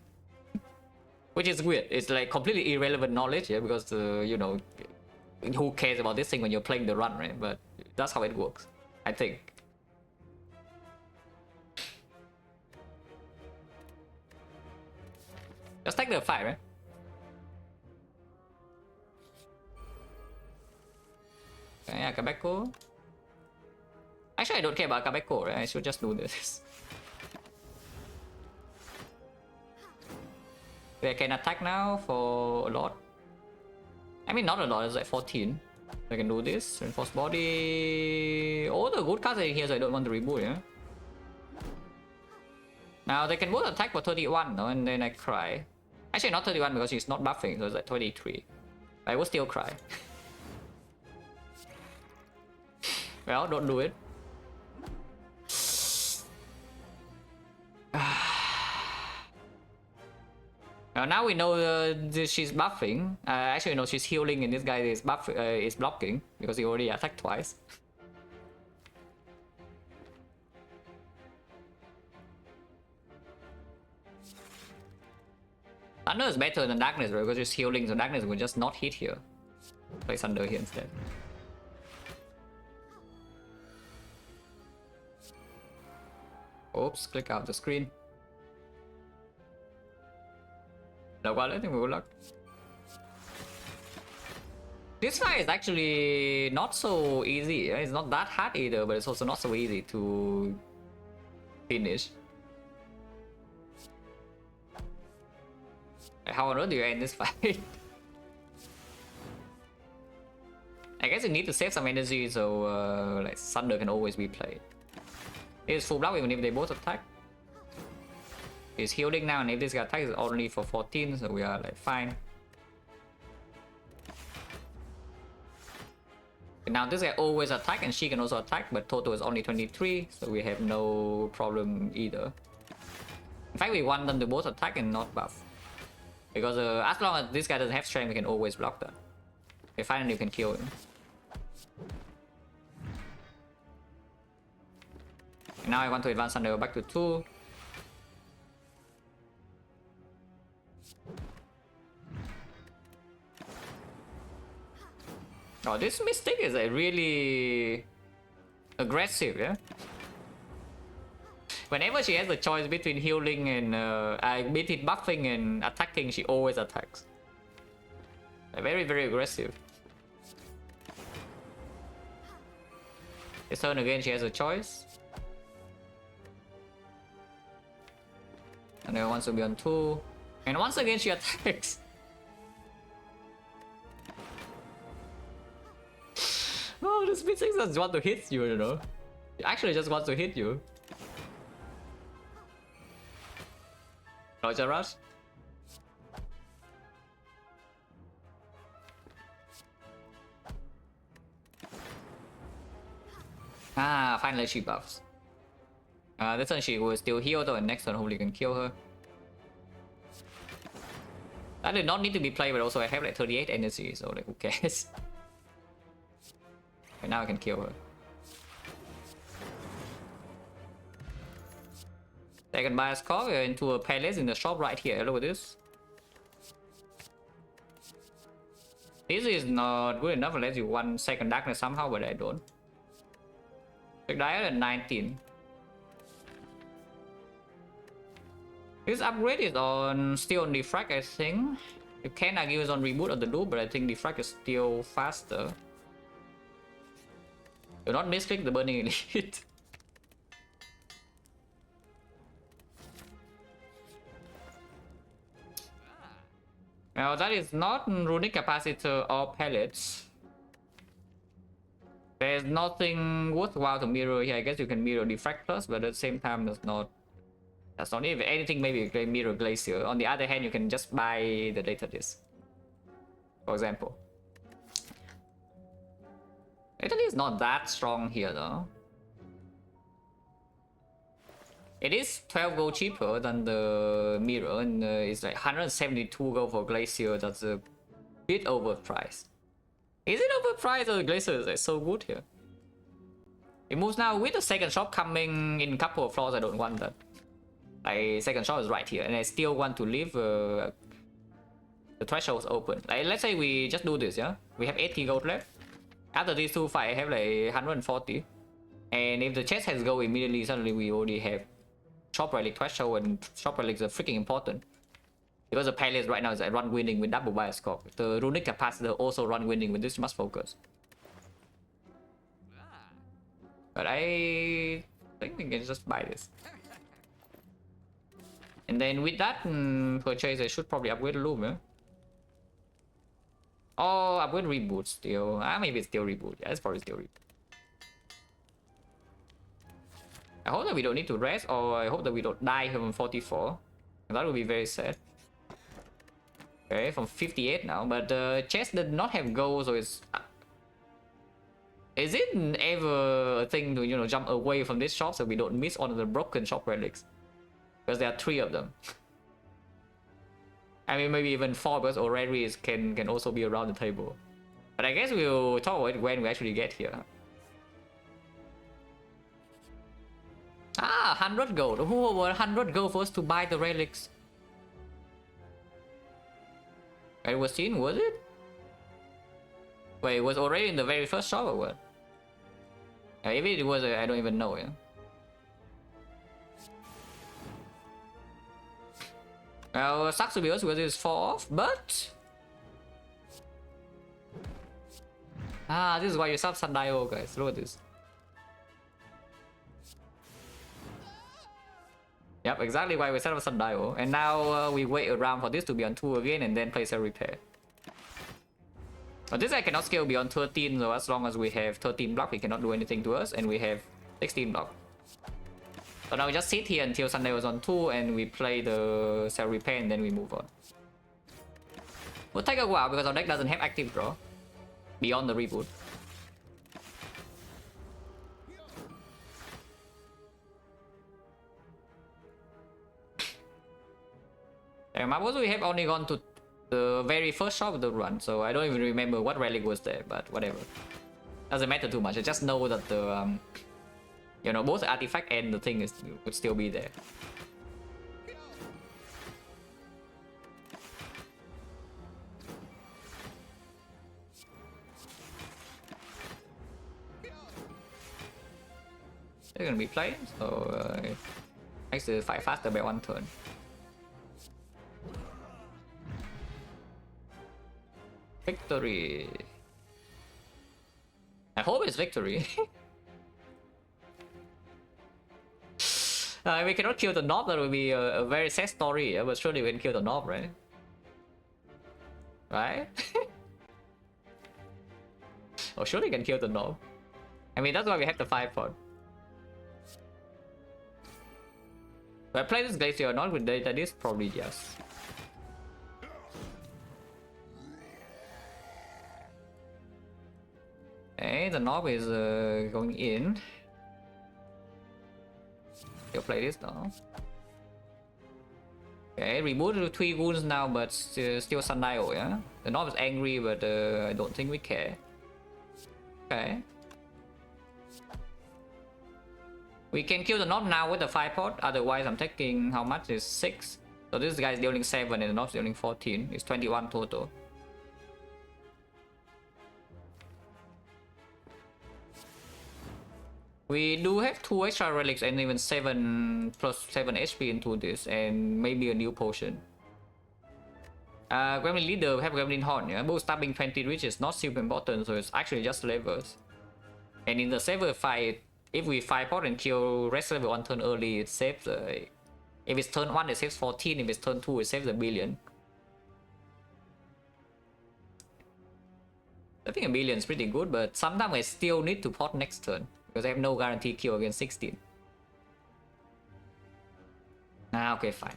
which is weird. It's like completely irrelevant knowledge, yeah, because you know, who cares about this thing when you're playing the run, right? But that's how it works, I think. Just take the 5, right? Yeah, Quebeco. Actually, I don't care about Quebeco, right? I should just do this. I can attack now for a lot. I mean, not a lot, it's like 14. I can do this. Reinforced body. All the good cards are in here, so I don't want to reboot, yeah? Now, they can both attack for 31, no? And then I cry. Actually, not 31 because she's not buffing, so it's like 23. I will still cry. Well, don't do it. Now we know she's buffing. Actually, no, she's healing, and this guy is is blocking because he already attacked twice. Thunder is better than Darkness, right? Because it's healing, so Darkness will just not hit here. Play Thunder here instead. Oops, click out the screen. No, well, I think we will luck. This fight is actually not so easy. It's not that hard either, but it's also not so easy to finish. How on earth do you end this fight? I guess you need to save some energy so like Thunder can always be played. It's full block even if they both attack. It's healing now, and if this guy attacks, it's only for 14, so we are like fine. Now this guy always attack and she can also attack, but total is only 23, so we have no problem either. In fact, we want them to both attack and not buff. Because as long as this guy doesn't have strength, we can always block that. Okay, finally you can kill him. And now I want to advance Thunder back to 2. Oh, this Mystic is a really aggressive, yeah? Whenever she has a choice between healing and between buffing and attacking, she always attacks. Very, very aggressive. This turn again, she has a choice. And then wants to be on 2. And once again, she attacks. Oh, this Mystic just want to hit you, you know? She actually just wants to hit you. Roger Rush. Ah, finally she buffs. This turn she will still heal though, and next turn hopefully you can kill her. That did not need to be played, but also I have like 38 energy, so like who cares? Okay, now I can kill her. Second bias call, we're into a palace in the shop right here. Look at this. This is not good enough unless you want second darkness somehow, but I don't. Check dial at 19. This upgrade is on still on Defect, I think. You can argue it's on reboot of the loop, but I think Defect is still faster. Do not misclick the burning elite. Now that is not runic capacitor or pellets. There's nothing worthwhile to mirror here. I guess you can mirror Defect Plus, but at the same time that's not if anything. Maybe you can mirror Glacier. On the other hand, you can just buy the data disc, for example. Italy is not that strong here though. It is 12 gold cheaper than the mirror, and it's like 172 gold for Glacier. That's a bit overpriced. Is it overpriced or Glacier is like so good here? It moves now with the second shop coming in a couple of floors. I don't want that. Like second shop is right here, and I still want to leave the threshold is open. Like let's say we just do this, yeah? We have 80 gold left. After these two fights, I have like 140. And if the chest has go immediately, suddenly we already have shop relic threshold, and shop relics are freaking important. Because the palace right now is like run winning with double bias scope. The runic capacitor also run winning with this must focus. But I think we can just buy this. And then with that purchase, I should probably upgrade the loom, yeah? Oh, upgrade reboot still. Maybe it's still reboot. Yeah, it's probably still reboot. I hope that we don't need to rest, or I hope that we don't die from 44. That would be very sad. Okay, from 58 now, but the chest did not have gold, so it's... Is it ever a thing to, you know, jump away from this shop so we don't miss all of the broken shop relics? Because there are 3 of them. I mean, maybe even 4, because Aurelius can also be around the table. But I guess we'll talk about it when we actually get here. Ah, 100 gold. Who were 100 gold for us to buy the relics? It was seen, was it? Wait, it was already in the very first shop or what? If it was, I don't even know, yeah. Well, sucks to be honest because it's 4 off, but... this is why you sub Sundial, guys. Look at this. Yep, exactly why we set up Sundial. And now we wait around for this to be on 2 again and then place a repair. But this I cannot scale beyond 13, so as long as we have 13 block, he cannot do anything to us, and we have 16 block. So now we just sit here until Sundial is on 2 and we play the cell repair and then we move on. Will take a while because our deck doesn't have active draw beyond the reboot. And also we have only gone to the very first shop of the run, so I don't even remember what relic was there, but whatever. Doesn't matter too much. I just know that the you know, both the artifact and the thing would still be there. They're gonna be playing, so makes the fight faster by 1 turn. Victory. I hope it's victory. We cannot kill the knob, that would be a very sad story, yeah? But surely we can kill the knob, right? Right? Oh, surely we can kill the knob. I mean, that's why we have the 5-pot. Do I play this Glacier or not with data disc? Probably yes. Okay, the knob is going in. Still play this though. Okay, reboot to 3 wounds now, but still Sundial, yeah? The knob is angry, but I don't think we care. Okay. We can kill the knob now with the 5-pot, otherwise I'm taking how much is 6. So this guy is dealing 7 and the knob is dealing 14. It's 21 total. We do have 2 extra relics and even 7 plus 7 HP into this, and maybe a new potion. Gremlin leader have Gremlin Horn, yeah? Both stabbing 20 which is not super important, so it's actually just levels. And in the saver fight, if we 5-pot and kill rest level 1 turn early, it saves if it's turn 1 it saves 14, if it's turn 2 it saves a billion. I think a billion is pretty good, but sometimes I still need to pot next turn. Because I have no guarantee kill against 16. Okay, fine.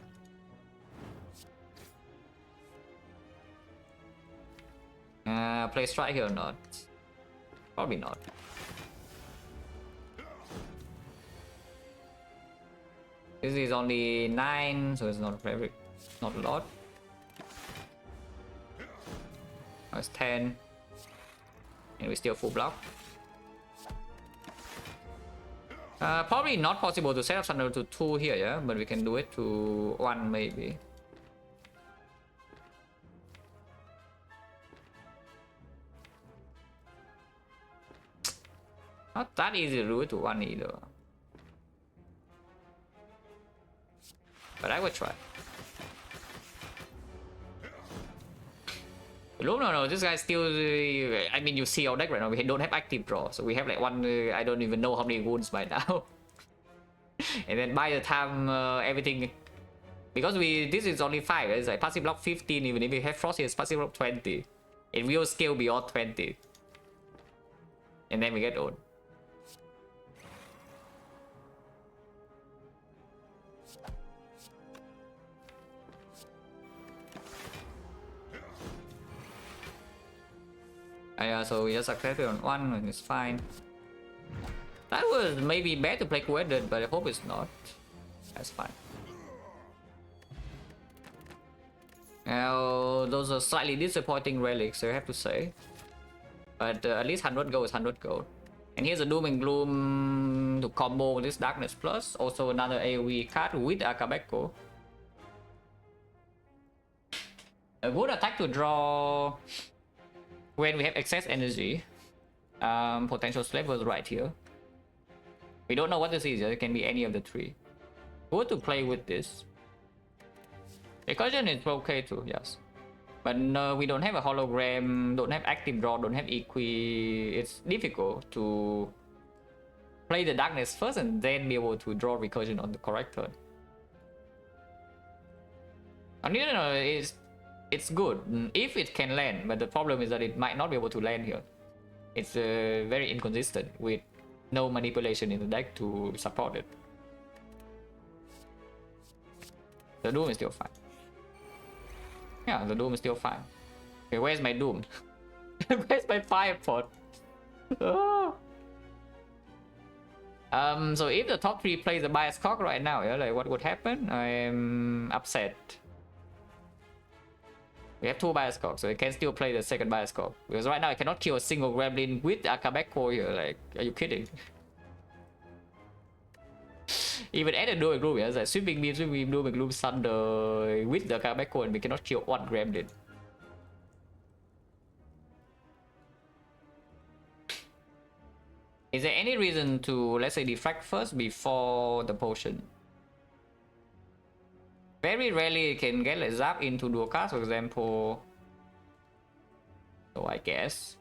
Play strike here or not? Probably not. This is only 9, so it's not very, not a lot. Oh, it's 10. And we still full block. Probably not possible to set up Sundial to 2 here, yeah? But we can do it to 1 maybe. Not that easy to do it to 1 either. But I will try. No, this guy's still... I mean, you see our deck right now, we don't have active draw. So we have like 1... I don't even know how many wounds by now. And then by the time everything... Because this is only 5, it's like passive block 15, even if we have Frost, it's passive block 20. It will scale beyond 20. And then we get old. Yeah, so we just successful on 1 and it's fine. That was maybe bad to play Quedded, but I hope it's not. That's fine. Now, those are slightly disappointing relics, I have to say. But at least 100 gold is 100 gold. And here's a Doom and Gloom to combo with this Darkness Plus. Also another AoE card with Akabeko. A good attack to draw when we have excess energy. Potential slave was right here. We don't know what this is. It can be any of the three. Good to play with this. Recursion is okay too, yes. But no, we don't have a hologram, don't have active draw, don't have equi. It's difficult to play the darkness first and then be able to draw recursion on the correct turn. On the other hand, it's good if it can land, but the problem is that it might not be able to land here. It's very inconsistent with no manipulation in the deck to support it. The Doom is still fine. Yeah, the Doom is still fine. Okay, where's my Doom? Where's my Firepot? Oh. So if the top 3 plays a bias cock right now, yeah, like what would happen? I'm upset. We have 2 bias cocks, so I can still play the second bias cock. Because right now I cannot kill a single gremlin with Akabeko here. Like, are you kidding? Even at the Doom Gloom, yeah, it's like sweeping beam, Doom and Gloom, Thunder with the Akabeko, and we cannot kill one gremlin. Is there any reason to, let's say, defect first before the potion? Very rarely can get a zap into dual cast, for example. So I guess.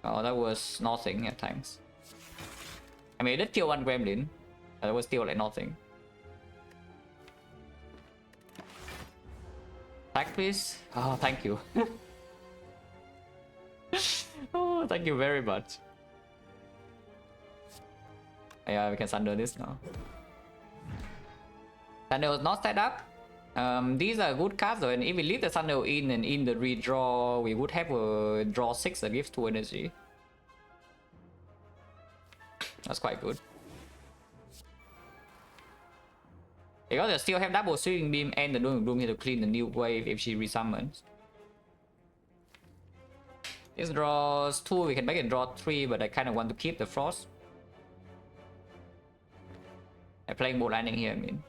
Oh, that was nothing at times. I mean, it did kill one gremlin, but it was still like nothing. Attack, please. Oh, thank you. Oh, thank you very much. Yeah, we can Thunder this now. Thunder was not set up. These are good cards though, and if we leave the Thunder in and in the redraw, we would have a draw 6 that gives 2 energy. That's quite good. Because they still have double sweeping beam and the Doom Gloom here to clean the new wave if she resummons. This draws 2, we can make it draw 3, but I kind of want to keep the Frost. I'm playing boat landing here, I mean.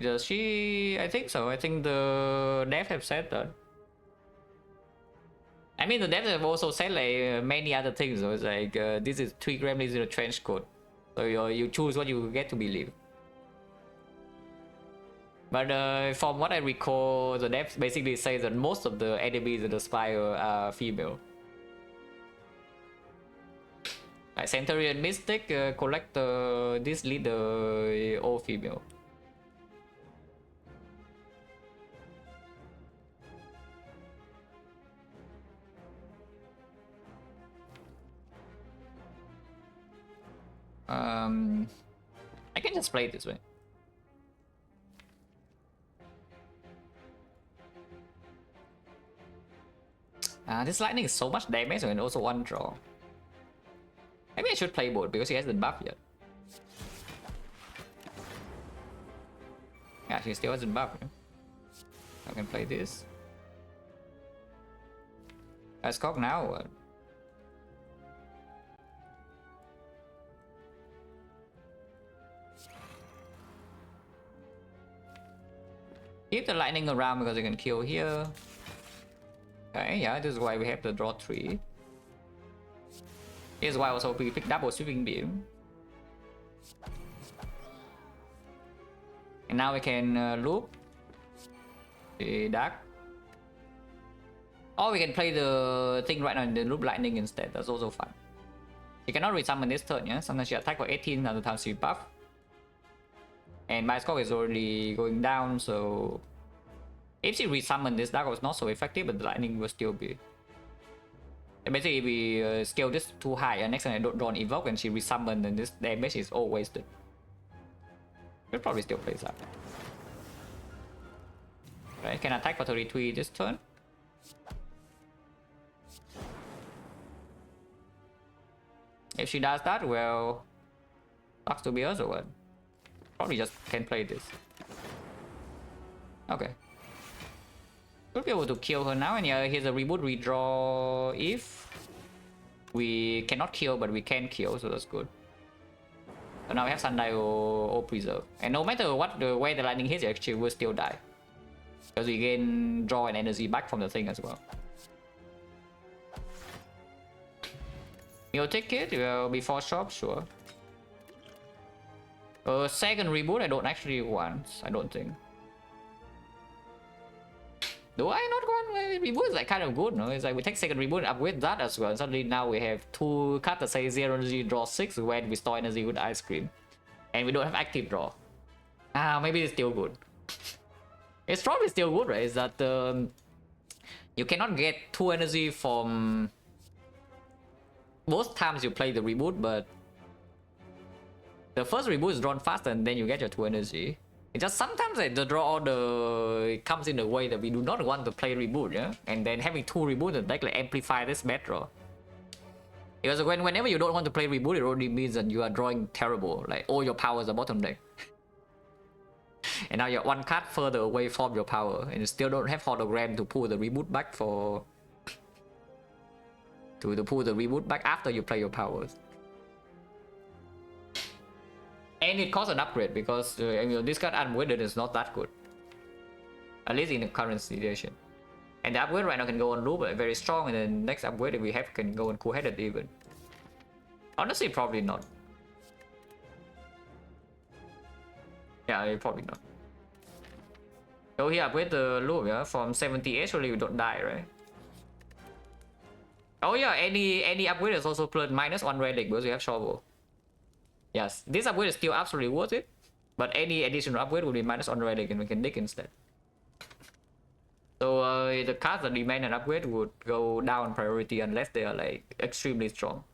Does she? I think so. I think the devs have said that. I mean, the devs have also said like many other things. So it's like this is 3 gremlins in a trench coat. So you choose what you get to believe. But from what I recall, the devs basically say that most of the enemies in the Spire are female. Like Centurion Mystic, Collector, this leader, all female. I can just play it this way. This lightning is so much damage and also 1 draw. Maybe I should play board because he hasn't buffed yet. Yeah, she still hasn't buffed. I can play this. Let's cock now. What? Keep the lightning around because you can kill here. Okay, yeah, this is why we have the draw 3. Here's why also we pick double sweeping beam. And now we can loop the dark. Or we can play the thing right now and then loop lightning instead. That's also fun. You cannot resummon this turn, yeah? Sometimes she attack for 18, other times she buff. And my score is already going down, so if she resummon this dark was not so effective, but the lightning will still be. And basically, if we scale this too high, and next time I don't draw an evoke and she resummon, then this damage is all wasted. We'll probably still play that. Right, can attack for 33 this turn. If she does that, well, sucks to be us or what? Probably just can play this. Okay. We'll be able to kill her now, and yeah, here's a reboot redraw if we cannot kill, but we can kill, so that's good. So now we have Sundial or Preserve, and no matter what the way the lightning hits, actually will still die because we gain draw and energy back from the thing as well. You'll take it before shop, sure. Second reboot, I don't actually want. I don't think. Do I not want reboot? Is like kind of good, no? It's like we take second reboot and upgrade that as well. And suddenly now we have two cards that say 0 energy, draw 6 when we store energy with ice cream. And we don't have active draw. Maybe it's still good. It's probably still good, right? Is that you cannot get 2 energy from most times you play the reboot, but the first reboot is drawn faster and then you get your 2 energy. It's just sometimes the draw order comes in a way that we do not want to play reboot, yeah? And then having 2 reboots and like amplify this bad draw. Because whenever you don't want to play reboot, it only means that you are drawing terrible, like all your powers are bottom deck. And now you're one card further away from your power, and you still don't have hologram to pull the reboot back for... to pull the reboot back after you play your powers. And it costs an upgrade because this card unweighted is not that good. At least in the current situation. And the upgrade right now can go on loop, very strong, and then next upgrade that we have can go on cool-headed even. Honestly, probably not. Yeah, probably not. So here upgrade the loop, yeah, from 70 actually you don't die, right? Oh yeah, any upgrade is also plus -1 relic because we have shovel. Yes, this upgrade is still absolutely worth it, but any additional upgrade will be -1 relic and we can dig instead. So the cards that demand an upgrade would go down priority unless they are like extremely strong.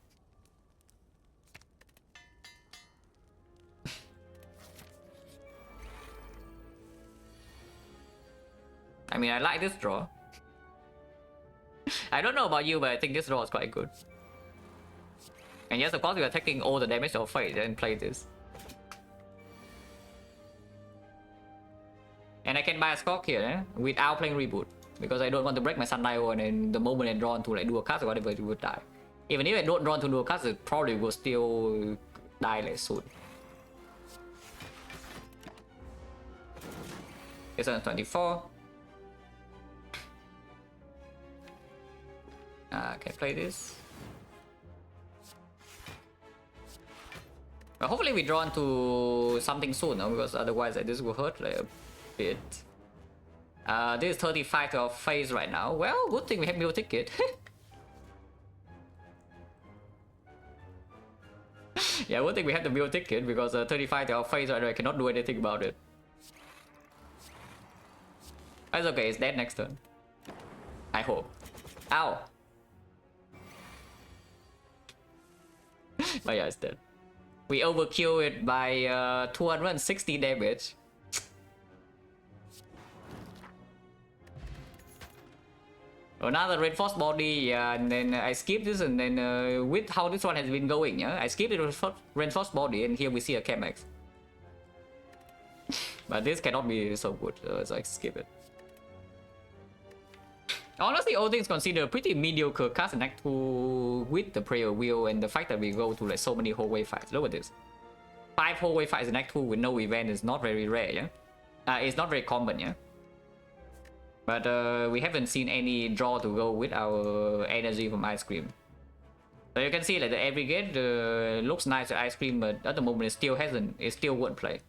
I mean, I like this draw. I don't know about you, but I think this draw is quite good. And yes, of course, we are taking all the damage of Fate and play this. And I can buy a Skulk here, without playing Reboot. Because I don't want to break my Sundial, and then the moment I draw to like do a cast or whatever, it would die. Even if I don't draw to do a cast, it probably will still die like soon. It's on 24. Can I play this? Well, hopefully we draw into something soon, no? Because otherwise this will hurt like a bit. This is 35 to our face right now. Well, good thing we have Meal Ticket. Yeah, good thing we have the Meal Ticket because 35 to our face right now, I cannot do anything about it. That's okay, it's dead next turn. I hope. Ow! But yeah, it's dead. We overkill it by 260 damage. Another reinforced body, yeah, and then I skip this, and then with how this one has been going, yeah, I skipped the reinforced body, and here we see a Chemex. But this cannot be so good, so I skip it. Honestly, all things considered, pretty mediocre cast in Act 2 with the Prayer Wheel and the fact that we go to like so many hallway fights. Look at this. 5 hallway fights in Act 2 with no event is not very rare, yeah? It's not very common, yeah? But we haven't seen any draw to go with our energy from Ice Cream. So you can see like the aggregate looks nice with Ice Cream, but at the moment it still won't play.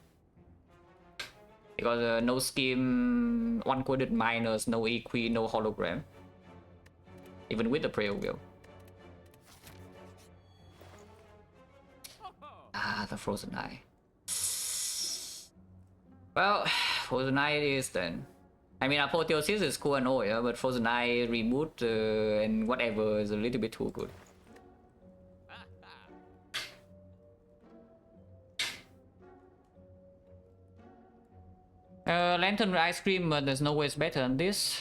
Because no scheme, one coded miners, no EQ, no hologram. Even with the Prayer Wheel. The Frozen Eye. Well, Frozen Eye it is then. I mean, Apotheosis is cool and all, yeah, but Frozen Eye reboot and whatever is a little bit too good. Lantern Ice Cream, but there's no way it's better than this.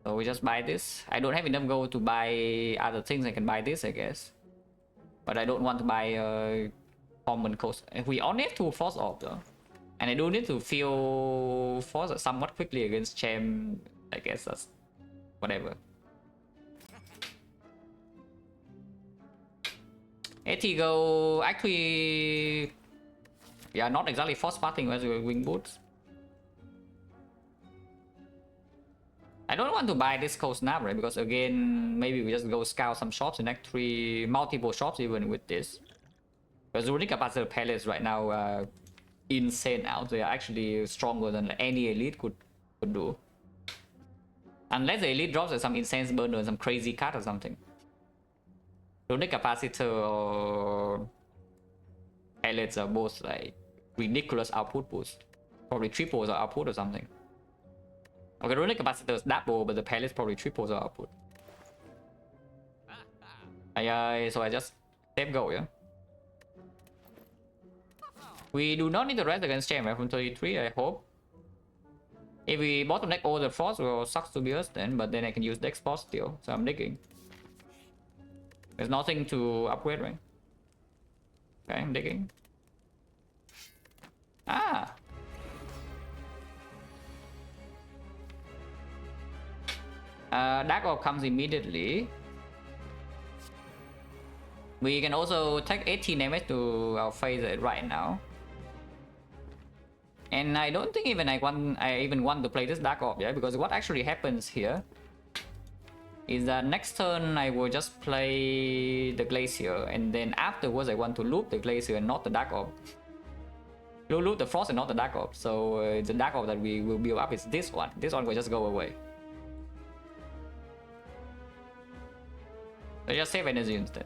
So we just buy this. I don't have enough gold to buy other things. I can buy this, I guess. But I don't want to buy common cost. We only have 2 Force Orb though. And I do need to feel Force somewhat quickly against Cham. I guess that's whatever. Etigo actually, yeah, not exactly force farting as wing boots. I don't want to buy this coast snap, right? Because again, maybe we just go scout some shops in Act 3, multiple shops even with this. Because runic capacitor pellets right now are insane out. They are actually stronger than any elite could do. Unless the elite drops some insane burner, some crazy cut or something. Runic capacitor or pellets are both like ridiculous output boost. Probably triples our output or something. Okay, runic capacitor is double, but the pellets probably triples our output. So I just save go, yeah? We do not need to rest against Chamber from 33, I hope. If we bottleneck all the frost, well, sucks to be us then, but then I can use Dex Force still, so I'm digging. There's nothing to upgrade, right? Okay, I'm digging. Ah! Dark Orb comes immediately. We can also take 18 damage to our face right now. And I don't think even I even want to play this Dark Orb, yeah, because what actually happens here is that next turn I will just play the Glacier, and then afterwards I want to loop the Glacier and not the Dark Orb. Loop the Frost and not the Dark Orb. So the Dark Orb that we will build up is this one. This one will just go away. So just save energy instead.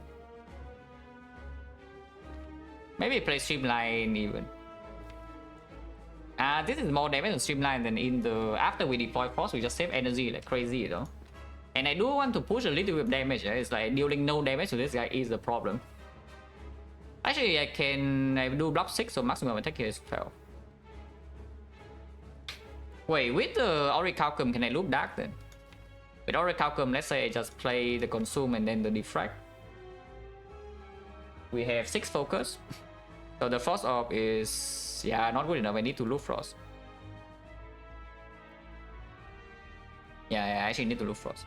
Maybe play Streamline even. This is more damage on Streamline than in the... After we deploy Frost, we just save energy like crazy, you know? And I do want to push a little bit of damage, it's like dealing no damage to this guy is the problem. Actually, I do block 6, so maximum attack here is 12. Wait, with the Orichalcum, can I loop Dark then? With Orichalcum, let's say I just play the Consume and then the Defect. We have 6 focus. So the Frost Orb is... yeah, not good enough. I need to loop Frost. Yeah, I actually need to loop Frost.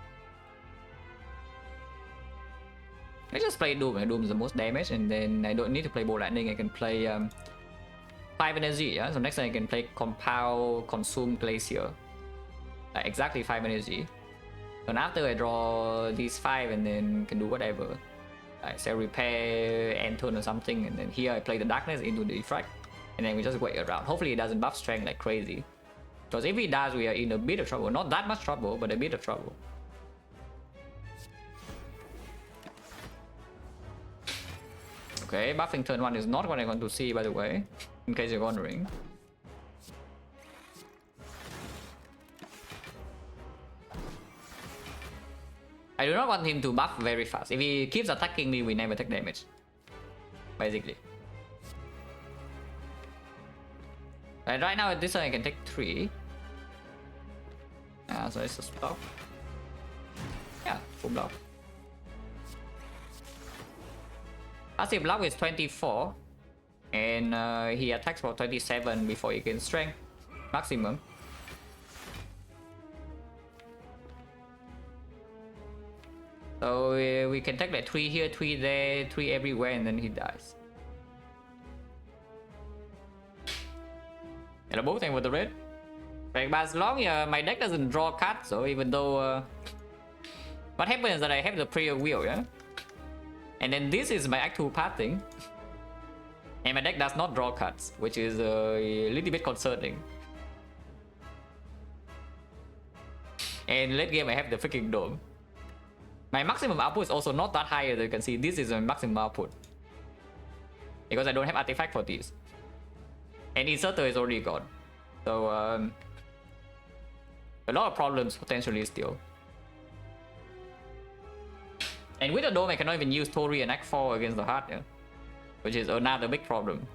I just play Doom. Doom is the most damage, and then I don't need to play Bolt Lightning. I can play 5 energy. Yeah, so next time I can play Compile, Consume, Glacier. Exactly 5 energy. And after I draw these 5, and then can do whatever. Like say repair, end turn or something, and then here I play the Darkness into the Defect, and then we just wait around. Hopefully it doesn't buff strength like crazy. Because if it does, we are in a bit of trouble. Not that much trouble, but a bit of trouble. Okay, buffing turn 1 is not what I want to see, by the way, in case you're wondering. I do not want him to buff very fast. If he keeps attacking me, we never take damage. Basically. Right now, at this one, I can take 3. So it's a stop. Yeah, full block. Passive block is 24. And he attacks for 27 before he gains strength. Maximum. So we can take like 3 here, 3 there, 3 everywhere, and then he dies. And both thing with the red. But as long as my deck doesn't draw cards, so even though what happens is that I have the prayer wheel, yeah? And then this is my Act 2 pathing. And my deck does not draw cards, which is a little bit concerning. And late game I have the freaking dome. My maximum output is also not that high, as you can see. This is my maximum output. Because I don't have artifact for these. And inserter is already gone. So a lot of problems potentially still. And with the dome I cannot even use Tori and Act 4 against the heart, yeah? Which is another big problem.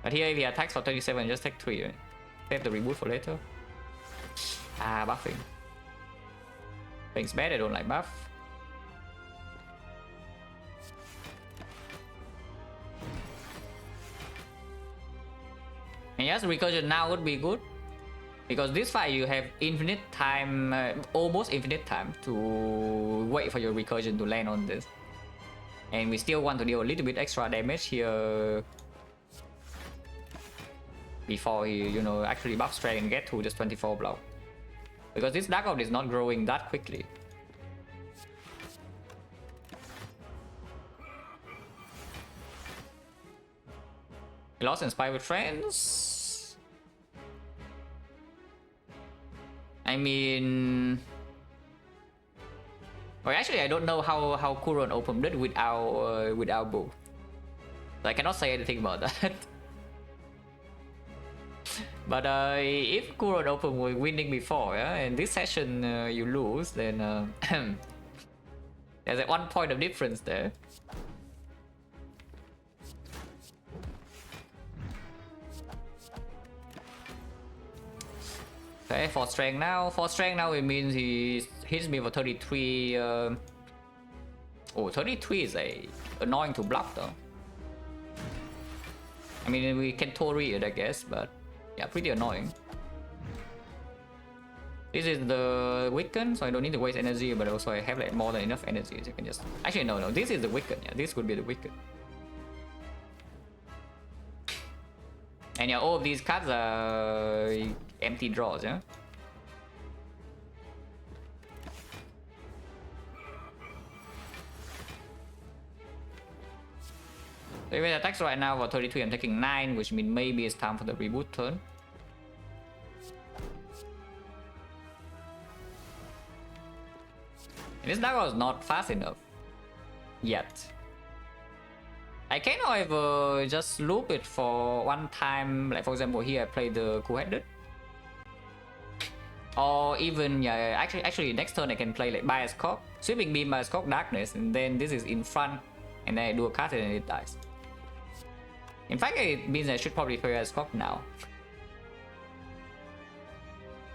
But here if he attacks for 37, just take 3, right? Save the reboot for later. Buffing. Things bad, I don't like buff. And yes, recursion now would be good. Because this fight you have infinite time, almost infinite time to wait for your recursion to land on this. And we still want to deal a little bit extra damage here before he, you know, actually buff strength and get to just 24 block. Because this Dark Ops is not growing that quickly. Lost Inspire with friends. I mean, well, actually, I don't know how Kuron opened it without bow. So I cannot say anything about that. But if Kuron open was winning before, yeah, and this session you lose, then there's like 1 point of difference there. Okay, for strength now. For strength now, it means he hits me for 33. Oh, 33 is annoying to block though. I mean, we can Tori it, I guess, but yeah, pretty annoying. This is the weaken, so I don't need to waste energy, but also I have like more than enough energy, so you can just... Actually, no, this is the weaken, yeah, this would be the weaken. And yeah, all of these cards are empty draws, yeah? So if it attacks right now for 33, I'm taking 9, which means maybe it's time for the reboot turn. And this Dark was not fast enough yet. I can, however, just loop it for 1 time. Like for example, here I play the Cool-Headed. Or even, yeah, actually next turn I can play like Bias Cock, Sweeping Beam, Bias Cock, Darkness, and then this is in front, and then I do a card and it dies. In fact, it means I should probably play Bias Cock now.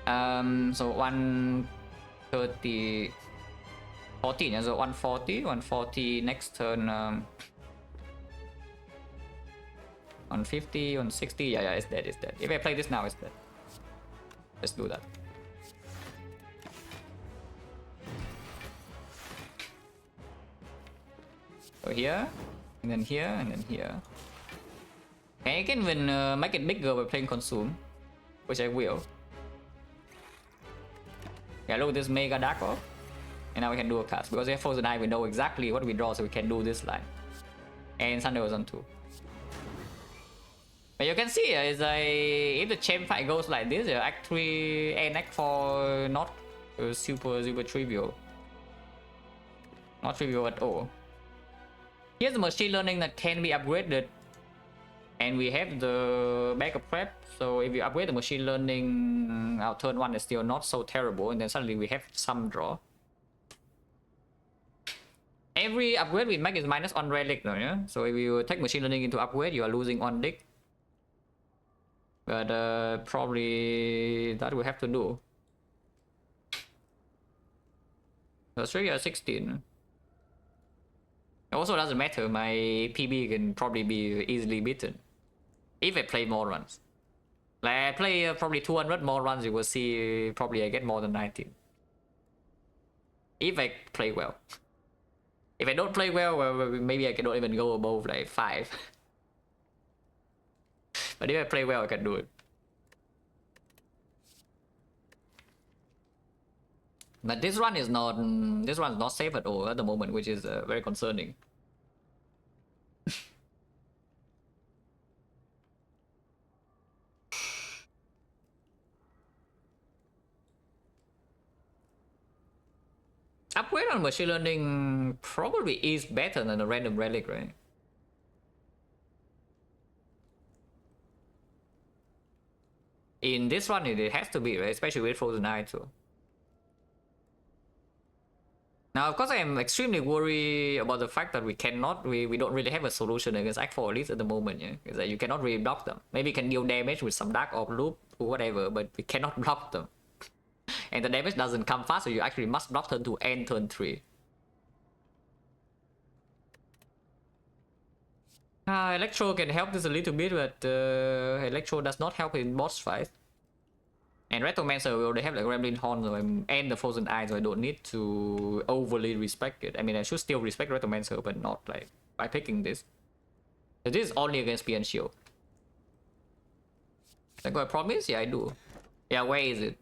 So 130, 14, yeah, so 140 next turn. 150, 160, yeah, it's dead, it's dead. If I play this now, it's dead. Let's do that. So here, and then here, and then here. Okay, I can even make it bigger by playing Consume, which I will. Yeah, look at this Mega Dark Ops. And now we can do a cast. Because we have Frozen Eye, we know exactly what we draw, so we can do this line. And Sunday was on 2. But you can see is if the chain fight goes like this, Act 3 and Act 4 not super trivial. Not trivial at all. Here's the machine learning that can be upgraded. And we have the backup prep. So if you upgrade the machine learning, our turn 1 is still not so terrible. And then suddenly we have some draw. Every upgrade we make is minus on relic though, yeah? So if you take machine learning into upgrade, you are losing on dick. But probably that we have to do. So Australia 16. It also doesn't matter, my PB can probably be easily beaten. If I play more runs. Like I play probably 200 more runs, you will see probably I get more than 19. If I play well. If I don't play well, maybe I cannot even go above like 5. But if I play well, I can do it. But this run is not safe at all at the moment, which is very concerning. Upgrade on machine learning probably is better than a random relic, right? In this run, it has to be, right? Especially with Frozen Eye too. Now, of course, I am extremely worried about the fact that we don't really have a solution against Act 4 at least at the moment, yeah? Because you cannot really block them. Maybe you can deal damage with some Dark Orb loop or whatever, but we cannot block them. And the damage doesn't come fast, so you actually must block turn 2 and turn 3. Electro can help this a little bit, but Electro does not help in boss fight. And Retromancer will already have like Gremlin Horn and the Frozen Eye, so I don't need to overly respect it. I mean, I should still respect Retromancer, but not like by picking this. So this is only against Spear and Shield. Like I promise? Yeah, I do. Yeah, where is it?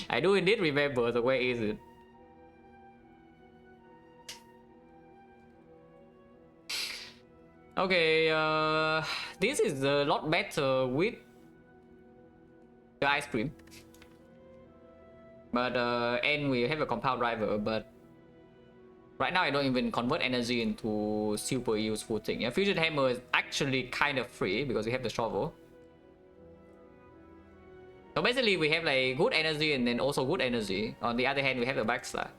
I do indeed remember, so where is it? Okay, this is a lot better with the ice cream. But and we have a compound driver, but right now I don't even convert energy into super useful thing. Yeah, Fusion Hammer is actually kind of free because we have the shovel. So basically we have like good energy and then also good energy. On the other hand, we have the Black Star.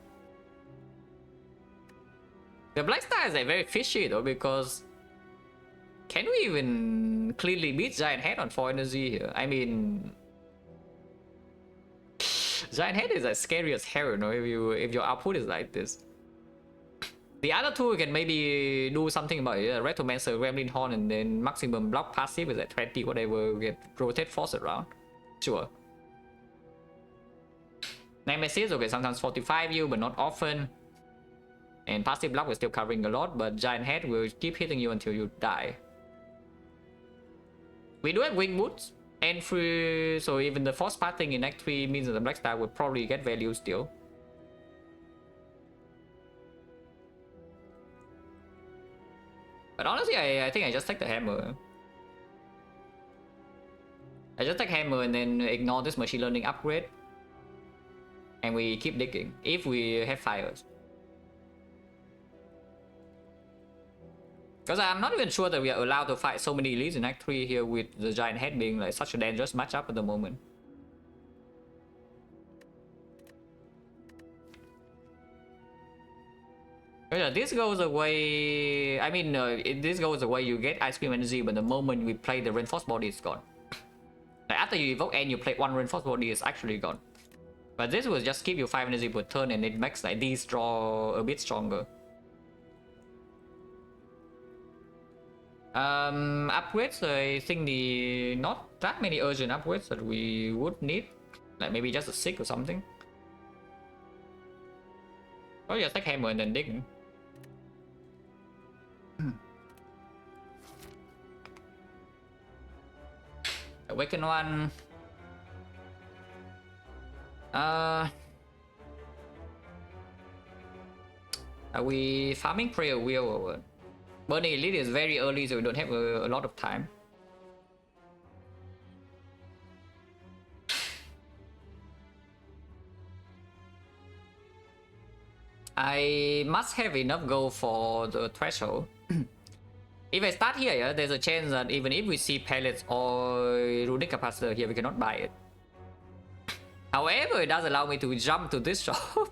The Black Star is like very fishy though, because can we even cleanly beat Giant Head on 4 energy here? I mean, Giant Head is like scary as hell, you know, if your output is like this. The other two we can maybe do something about it. Retromancer, Gremlin Horn, and then maximum block passive is at 20, whatever, we get rotate force around. Sure. Nemesis, okay, sometimes 45 you, but not often. And passive block is still covering a lot, but Giant Head will keep hitting you until you die. We do have Wing Boots, and free, so even the force pathing in Act 3 means that the Black Star will probably get value still. But honestly, I think I just take the hammer. I just take hammer and then ignore this machine learning upgrade. And we keep digging, if we have fires. Because I'm not even sure that we are allowed to fight so many elites in Act 3 here with the Giant Head being like such a dangerous matchup at the moment. This goes away. I mean, this goes away. You get Ice Cream Energy, but the moment we play the Reinforced Body, it's gone. Like after you evoke and you play one Reinforced Body, it's actually gone. But this will just give you 5 energy per turn, and it makes like these draw a bit stronger. Upgrades, I think not that many urgent upgrades that we would need. Like maybe just a 6 or something. Oh yeah, take hammer and then dig. Awaken one. Are we farming prayer wheel or what? Burning Elite is very early, so we don't have a lot of time. I must have enough gold for the threshold. If I start here, yeah, there's a chance that even if we see pellets or runic capacitor here, we cannot buy it. However, it does allow me to jump to this shop.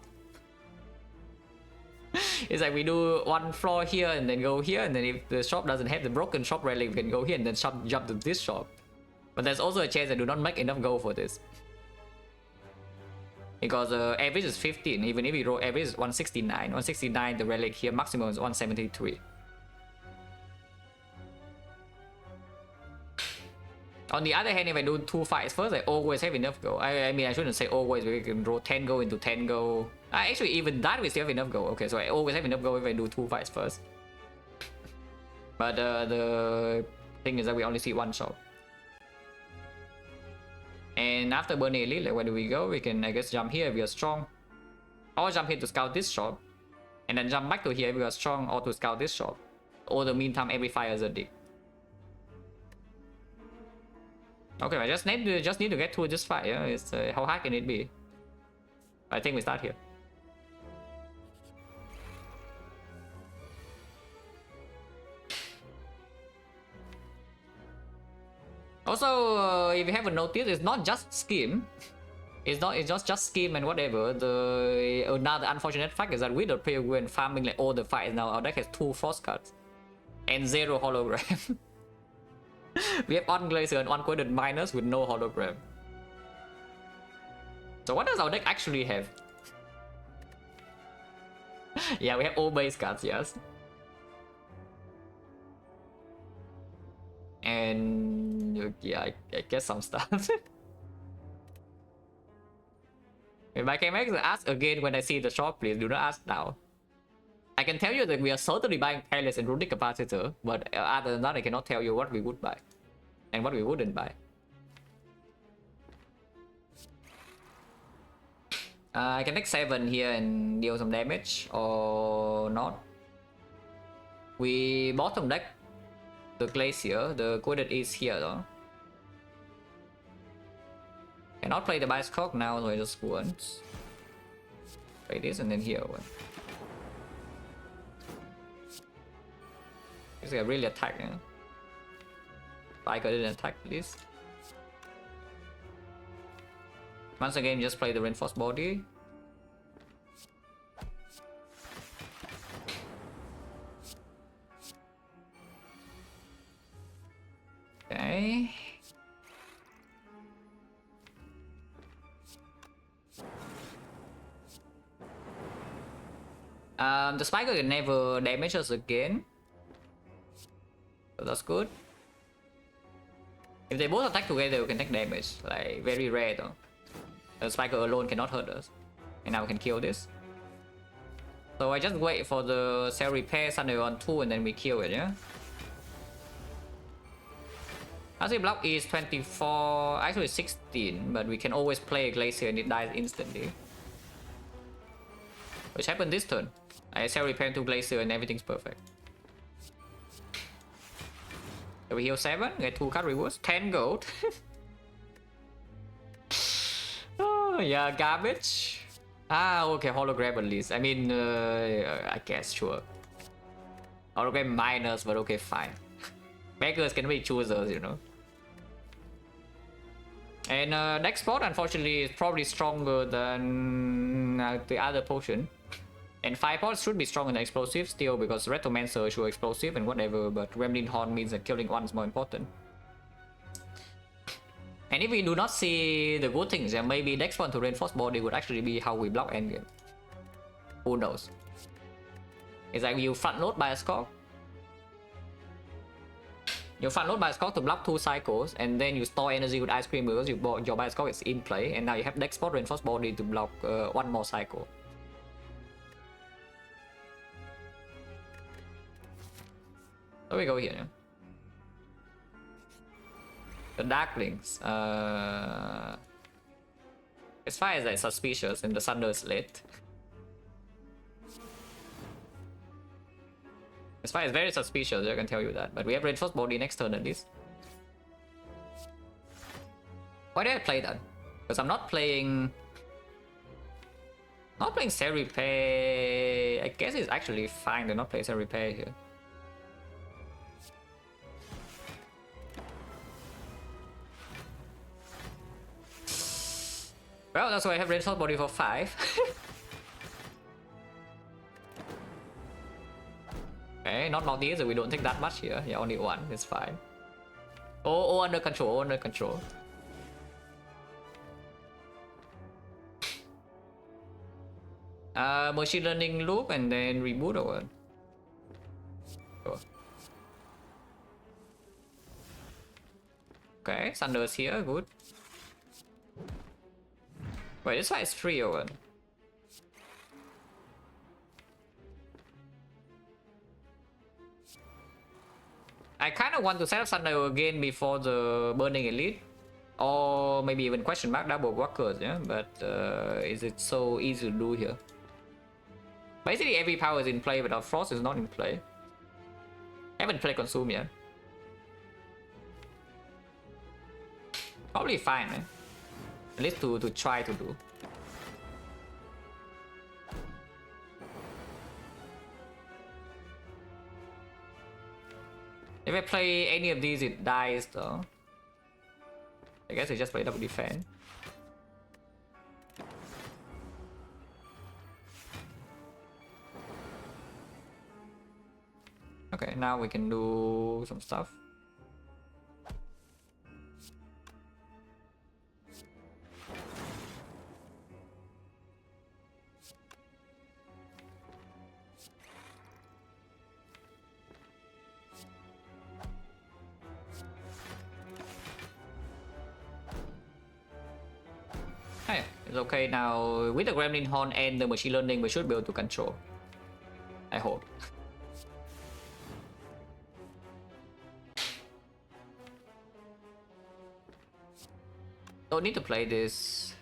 It's like we do one floor here and then go here, and then if the shop doesn't have the broken shop relic, we can go here and then jump to this shop. But there's also a chance I do not make enough gold for this. Because average is 15, even if we roll average is 169. 169, the relic here maximum is 173. On the other hand, if I do 2 fights first, I always have enough gold. I mean, I shouldn't say always, we can roll 10 gold into 10 gold. Actually, even that we still have enough gold. Okay, so I always have enough gold if I do 2 fights first. But the thing is that we only see one shop. And after burning elite, like where do we go? We can, I guess, jump here if we are strong. Or jump here to scout this shop. And then jump back to here if we are strong, or to scout this shop. Or the meantime, every fire is a dig. Okay, I just need to get through this fight. Yeah? It's how hard can it be? I think we start here. Also, if you haven't noticed, it's not just scheme. It's just scheme and whatever. The another unfortunate fact is that with the player when farming like all the fights now, our deck has 2 frost cards and 0 hologram. We have on glacier and unquoted miners with no hologram. So what does our deck actually have? Yeah, we have all base cards, yes. And yeah, I guess some stuff. If I can make the ask again when I see the shop, please do not ask now. I can tell you that we are certainly buying palace and runic capacitor, but other than that, I cannot tell you what we would buy and what we wouldn't buy. I can take 7 here and deal some damage or not. We bottom deck the glacier, the coded is here though. Cannot play the bioscope now, so I just once. Play this and then here one. This guy really attack, yeah. I didn't attack this. Once again, just play the reinforced body. Okay. The spiker can never damage us again. So that's good. If they both attack together, we can take damage. Like, very rare though. The spiker alone cannot hurt us. And now we can kill this. So I just wait for the cell repair Thunder on 2 and then we kill it, yeah? Passive block is 24, actually 16, but we can always play a Glacier and it dies instantly. Which happened this turn. I cell repair to Glacier and everything's perfect. So we heal 7, get 2 card rewards, 10 gold. Oh yeah, garbage. Ah, okay, hologram at least. I mean, I guess, sure. Hologram minus, but okay, fine. Beggars can be choosers, you know. And next spot, unfortunately, is probably stronger than the other potion. And 5 pots should be stronger than explosive still, because Retomancer should explosive and whatever, but Gremlin Horn means that killing one is more important. And if we do not see the good things, then maybe next one to reinforce body would actually be how we block endgame. Who knows? It's like you front load by a score. You front load by a score to block 2 cycles, and then you store energy with ice cream because your bioscope is in play, and now you have next spot reinforce body to block 1 more cycle. So we go here. Yeah? The Darklings. As far as it's suspicious and the Thunder is late. As far as very suspicious, I can tell you that. But we have reinforced body next turn at least. Why did I play that? Because I'm not playing... Not playing Cell Repair. I guess it's actually fine to not play Cell Repair here. Well, that's why I have reinforced body for 5. Okay, not Northeast, so we don't take that much here. Yeah, only 1, it's fine. Oh, under control, under control. Machine learning loop and then reboot over. Sure. Okay, Thunder's here, good. Wait, this fight is 3 over. I kind of want to set up Thunder again before the Burning Elite. Or maybe even question mark double walkers, yeah? But is it so easy to do here? Basically every power is in play, but our Frost is not in play. I haven't played Consume yet. Probably fine, eh? At least to try to do. If I play any of these, it dies though. I guess I just play double defense. Okay, now we can do some stuff. It's okay now. With the Gremlin Horn and the machine learning, we should be able to control. I hope. Don't need to play this.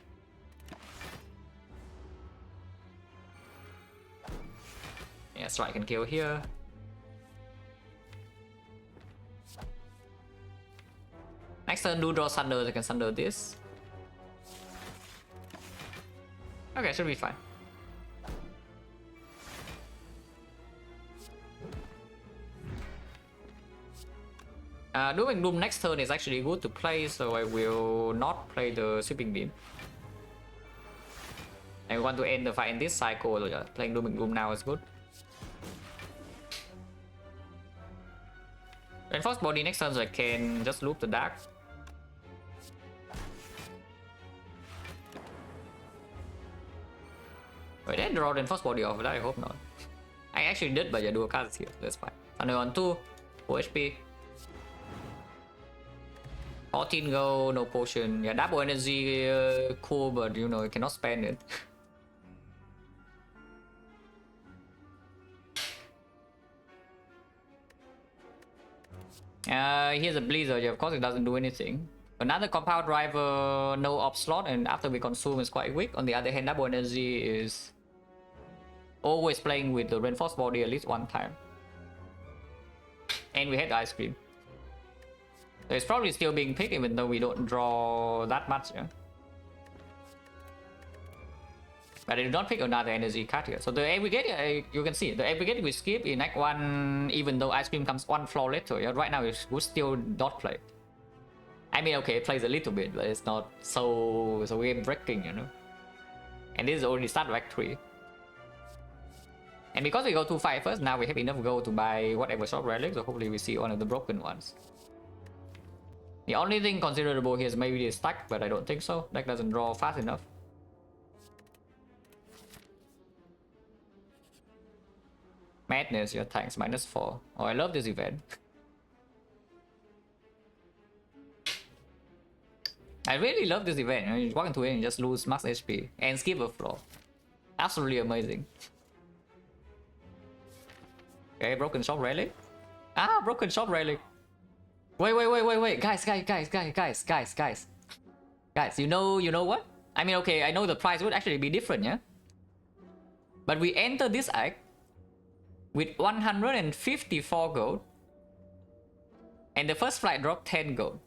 Yeah, strike and kill here. Next turn, do draw Thunder, so I can Thunder this. Okay, should be fine. Doing Doom next turn is actually good to play, so I will not play the Sweeping Beam. I want to end the fight in this cycle, so yeah, playing Doom now is good. Reinforced Body next turn, so I can just loop the Dark. Wait, I draw Reinforced Body off, but I hope not. I actually did, but I do a card here, that's fine. Thunder on 2, 4 HP. 14 gold, no potion. Yeah, double energy, cool, but you know, you cannot spend it. Here's a Blizzard, yeah, of course it doesn't do anything. Another Compound Driver, no op slot, and after we consume is quite weak. On the other hand, double energy is always playing with the Reinforced Body at least one time. And we had Ice Cream. So it's probably still being picked even though we don't draw that much, yeah. But I did not pick another energy card here. So the aggregate, you can see, the aggregate we skip in Act 1, even though Ice Cream comes one floor later, yeah, right now we still not play. I mean, okay, it plays a little bit, but it's not so game breaking, you know. And this is already start Act 3. And because we go to 5 first, now we have enough gold to buy whatever shop relic, so hopefully we see one of the broken ones. The only thing considerable here is maybe the stack, but I don't think so. Deck doesn't draw fast enough. Madness, your tanks -4. Oh, I love this event. I really love this event. You walk into it and just lose max HP and skip a floor. Absolutely amazing. Okay, broken shop relic. Ah, broken shop relic. Wait, guys, you know what? I mean, okay, I know the price would actually be different, yeah? But we enter this act with 154 gold, and the first flight dropped 10 gold.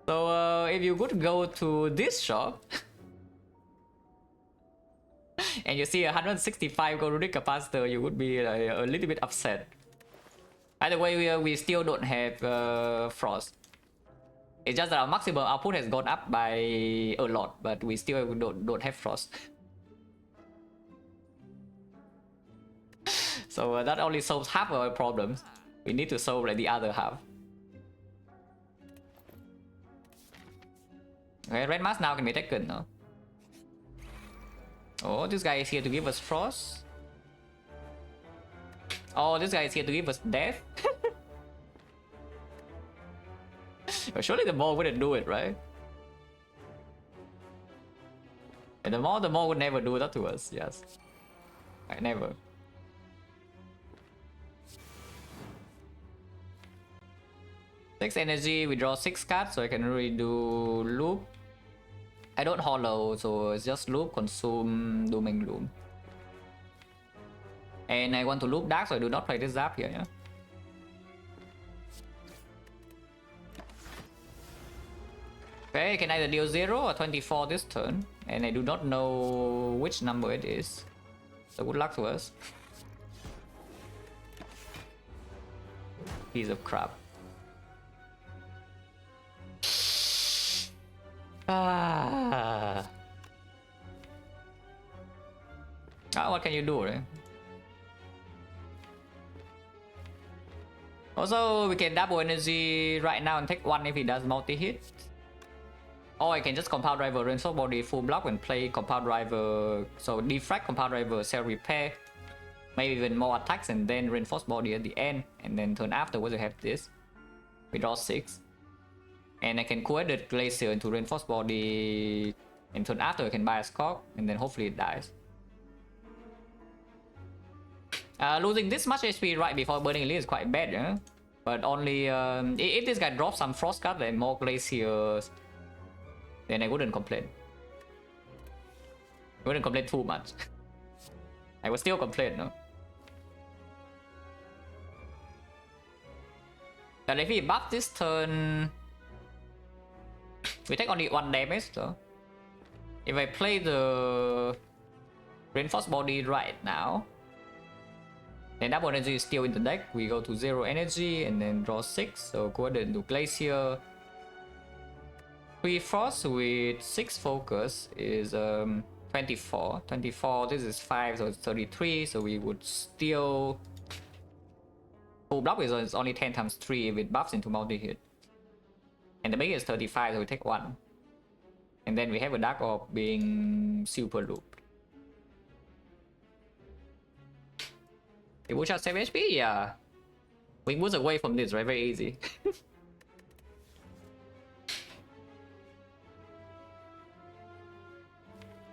So if you could go to this shop and you see 165 gold runic capacitor, you would be a little bit upset. Either way, we still don't have frost. It's just that our maximum output has gone up by a lot, but we still don't have frost. So that only solves half of our problems. We need to solve like the other half. Okay, red mask now can be taken, no? Oh, this guy is here to give us frost. Oh, this guy is here to give us death. But surely the Maul wouldn't do it, right? And the Maul would never do that to us, yes. I never. Six energy, we draw 6 cards, so I can really do loop. I don't hollow, so it's just loop, consume, doom and gloom. And I want to loop dark, so I do not play this zap here, yeah. Okay, I can either deal 0 or 24 this turn, and I do not know which number it is. So good luck to us. Piece of crap. What can you do, right? Also, we can double energy right now and take 1 if he does multi-hit. Or I can just Compound Driver, Reinforced Body, full block and play Compound Driver. So Defect, Compound Driver, Cell Repair. Maybe even more attacks and then Reinforced Body at the end. And then turn afterwards we have this. We draw 6. And I can coed the Glacier into Reinforced Body, and turn after I can buy a Scout, and then hopefully it dies. Losing this much HP right before Burning Elite is quite bad, yeah? But only if this guy drops some Frost Guard and more Glaciers, then I wouldn't complain. I wouldn't complain too much. I would still complain, no? And if we buff this turn, we take only 1 damage though. If I play the Reinforced Body right now, then double energy is still in the deck. We go to 0 energy and then draw 6. So go ahead and do Glacier. 3 Frost with 6 Focus is 24. 24, this is 5, so it's 33. So we would still... Full block is only 10 times 3 if it buffs into multi-hit. And the base is 35, so we take 1. And then we have a Dark Orb being super looped. It would just save HP? Yeah. We move away from this, right? Very easy.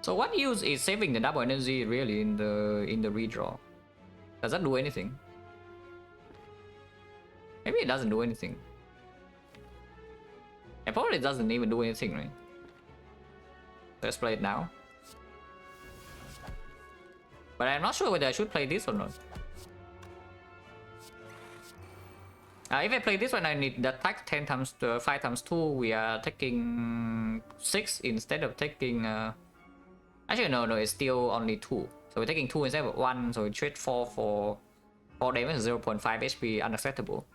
So what use is saving the double energy really in the redraw? Does that do anything? Maybe it doesn't do anything. It probably doesn't even do anything, right? Let's play it now. But I'm not sure whether I should play this or not. If I play this one, I need the attack 10 times 5 times 2. We are taking 6 instead of taking... Actually, no, it's still only 2. So we're taking 2 instead of 1. So we trade 4 for 4 damage, 0.5 HP, unacceptable.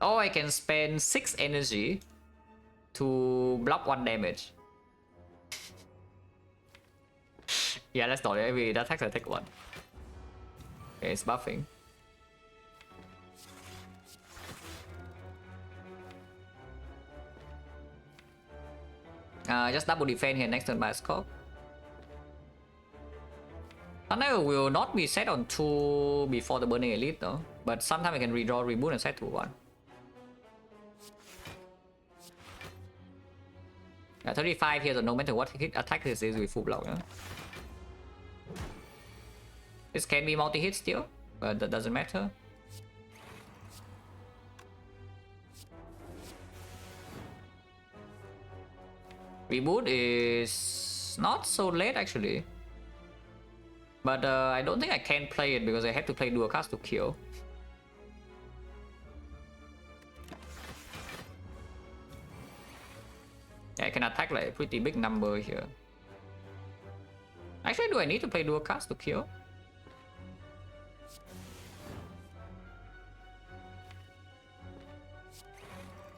Or I can spend 6 energy to block 1 damage. Yeah, let's not. Every attack I take 1. Okay, it's buffing. Just double defend here next turn by scope. Thunder will not be set on 2 before the Burning Elite though, but sometimes I can redraw, reboot and set to 1. 35 here, so no matter what hit attack this is with full block. Yeah? This can be multi-hit still, but that doesn't matter. Reboot is not so late actually. But I don't think I can play it because I have to play dual cast to kill. Yeah, I can attack like a pretty big number here. Actually, do I need to play dual cast to kill?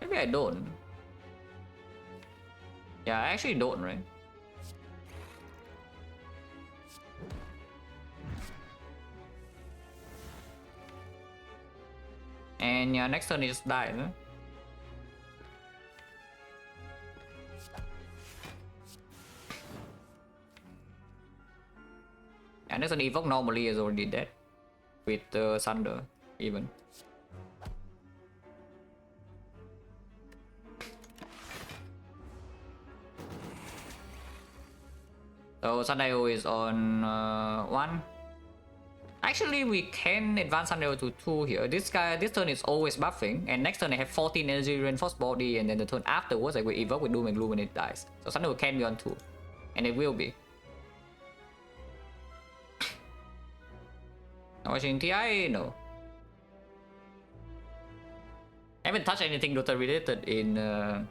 Maybe I don't. Yeah, I actually don't, right? And yeah, next turn he just dies, huh? And next turn evoke normally is already dead. With Thunder, even. So Sundial is on 1. Actually, we can advance Sundial to 2 here. This turn is always buffing, and next turn I have 14 energy reinforced body, and then the turn afterwards I will evoke with Doom and Gloom when it dies. So Sundial can be on 2, and it will be. Now watching TI, no. I haven't touched anything Dota related in the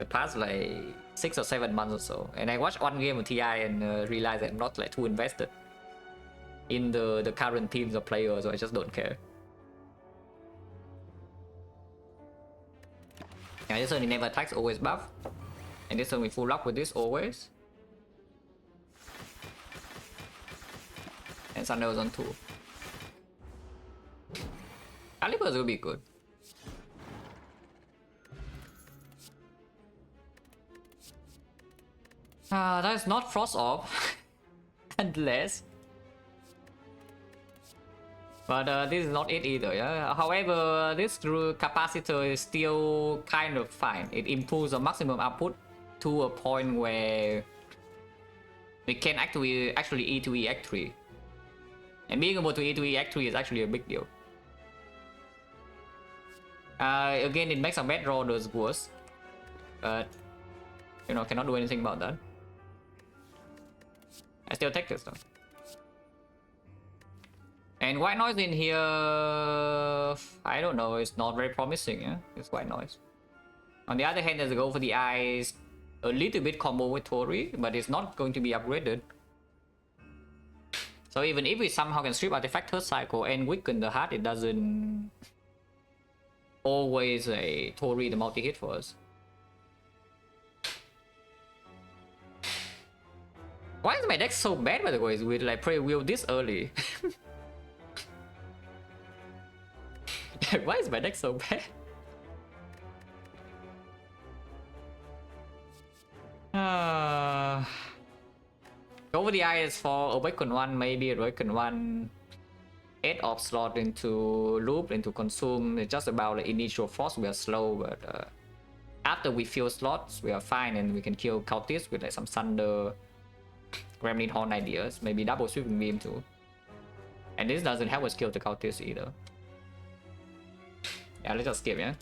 past like 6 or 7 months or so, and I watched one game of TI and realized I'm not like too invested in the current teams of players, so I just don't care. Yeah, this one he never attacks, always buff, and this one we full lock with this always. And Sundial is on 2. Calibers will be good. That is not Frost Orb. Unless... But this is not it either, yeah? However, this capacitor is still kind of fine. It improves the maximum output to a point where we can actually E2E X3. And being able to E2E X3 is actually a big deal. Again, it makes our bad rollers worse. But, you know, cannot do anything about that. I still take this though. And white noise in here, I don't know, it's not very promising, yeah? It's white noise. On the other hand, there's a go for the eyes, a little bit combo with Tori, but it's not going to be upgraded. So even if we somehow can strip artifact third cycle and weaken the heart, it doesn't always a Tori the multi-hit for us. Why is my deck so bad, by the way? With like Prey Wheel this early? Why is my deck so bad? Go over the eyes for Awaken 1, maybe Awaken 1. 8 of slot into loop, into consume. It's just about the initial frost, we are slow, but after we fill slots, we are fine and we can kill cultists with like some Thunder, Gremlin Horn ideas, maybe double sweeping beam too. And this doesn't help us kill the cultists either. Yeah, let's just skip, yeah.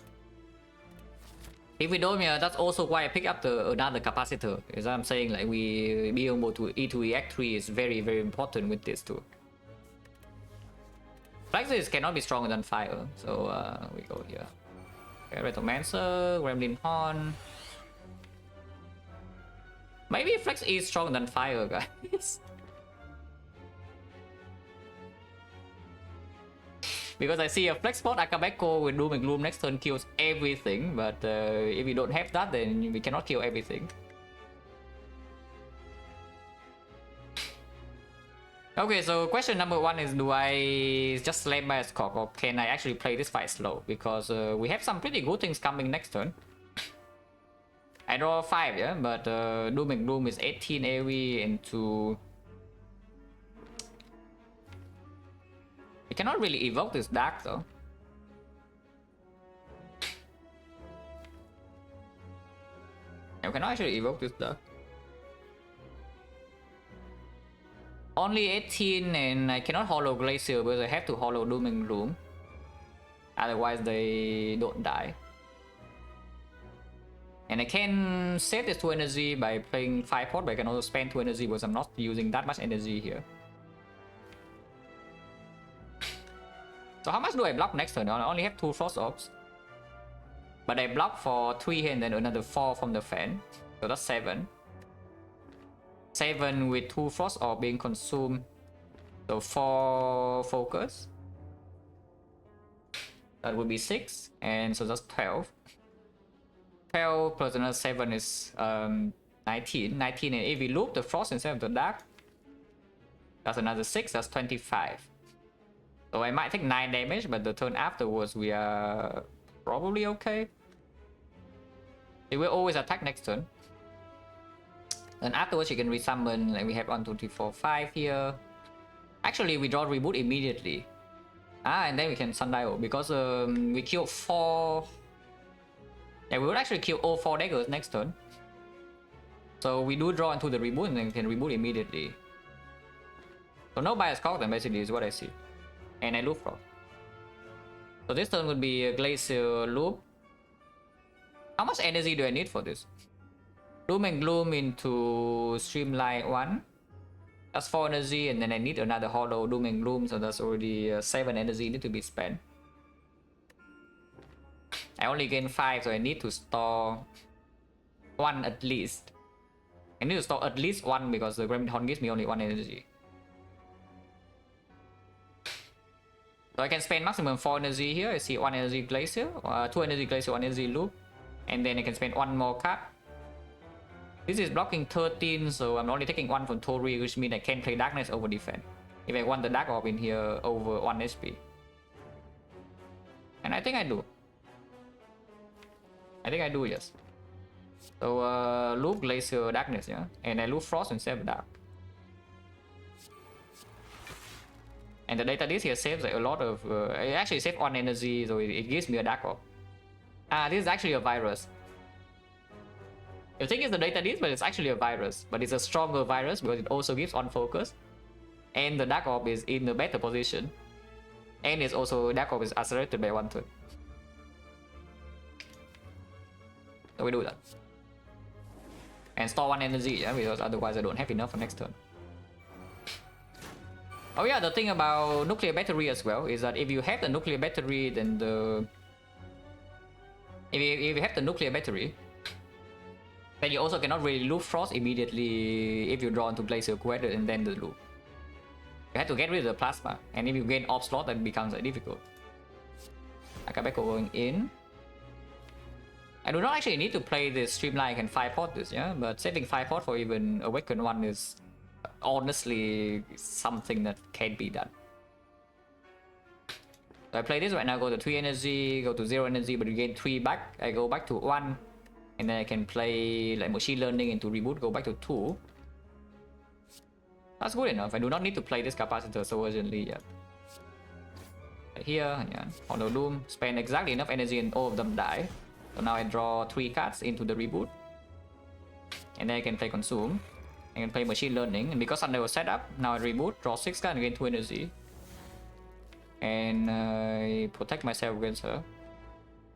If we don't, yeah, that's also why I pick up another capacitor. As I'm saying, like we be able to E2E X3 is very, very important with this too. Flexes cannot be stronger than fire, so we go here. Okay, Retomancer, Gremlin Horn. Maybe Flex is stronger than fire, guys. Because I see a Flex spot Akabeko with Doom and Gloom next turn kills everything, but if we don't have that, then we cannot kill everything. Okay, so question number 1 is, do I just slam my Scock or can I actually play this fight slow? Because we have some pretty good things coming next turn. I draw 5, yeah, but Doom and Gloom is 18 AoE into... We cannot really evoke this Dark though. Yeah, we cannot actually evoke this Dark. Only 18 and I cannot hollow Glacier because I have to hollow Doom and Gloom. Otherwise they don't die. And I can save this 2 energy by playing 5 pot, but I can also spend 2 energy because I'm not using that much energy here. So how much do I block next turn? I only have 2 Frost Orbs. But I block for 3 and then another 4 from the fan. So that's 7. 7 with 2 Frost Orb being consumed. So 4 focus. That would be 6. And so that's 12. 12 plus another 7 is 19. 19, and if we loop the Frost instead of the Dark, that's another 6, that's 25. So I might take 9 damage, but the turn afterwards we are probably okay. It will always attack next turn. And afterwards you can resummon, like we have 1, 2, 3, 4, 5 here. Actually we draw Reboot immediately. And then we can Sundial because we killed 4... Yeah, we would actually kill all 4 daggers next turn. So we do draw into the Reboot and then we can Reboot immediately. So no bias cock then basically is what I see. And I loop Frost. So this turn would be a Glacier loop. How much energy do I need for this? Doom and Gloom into Streamlight 1. That's 4 energy, and then I need another hollow Doom and Gloom, so that's already 7 energy need to be spent. I only gain 5, so I need to store 1 at least. I need to store at least 1 because the Gremlin Horn gives me only 1 energy. So I can spend maximum 4 energy here. I see 1 energy Glacier, 2 energy Glacier, 1 energy Loop. And then I can spend 1 more card. This is blocking 13, so I'm only taking 1 from Tori, which means I can play Darkness over Defend. If I want the Dark Orb in here over 1 HP. And I think I do. I think I do, yes. So loop Glacier Darkness, yeah? And I loop Frost instead of Dark. And the data disk here saves like a lot of, it actually saves on energy, so it gives me a dark orb. This is actually a virus. You think it's the data disk, but it's actually a virus. But it's a stronger virus because it also gives on focus. And the dark orb is in a better position. And it's also, dark orb is accelerated by 1 turn. So we do that. And store 1 energy, yeah, because otherwise I don't have enough for next turn. Oh yeah, the thing about nuclear battery as well is that if you have the nuclear battery, then if you have the nuclear battery, then you also cannot really loop frost immediately if you draw into glacier quest and then the loop. You have to get rid of the plasma, and if you gain off slot, then it becomes difficult. Akabeko going in. I do not actually need to play this streamline and 5-pot this, yeah, but saving 5-pot for even Awaken 1 is honestly something that can't be done. So I play this right now, go to 3 energy, go to 0 energy, but you gain 3 back. I go back to 1, and then I can play like machine learning into reboot, go back to 2. That's good enough. I do not need to play this capacitor so urgently yet. Right here, yeah, Hollow Doom, spend exactly enough energy and all of them die. So now I draw 3 cards into the reboot. And then I can play Consume. I can play Machine Learning. And because Thunder was set up, now I reboot, draw 6 cards and gain 2 energy. And I protect myself against her.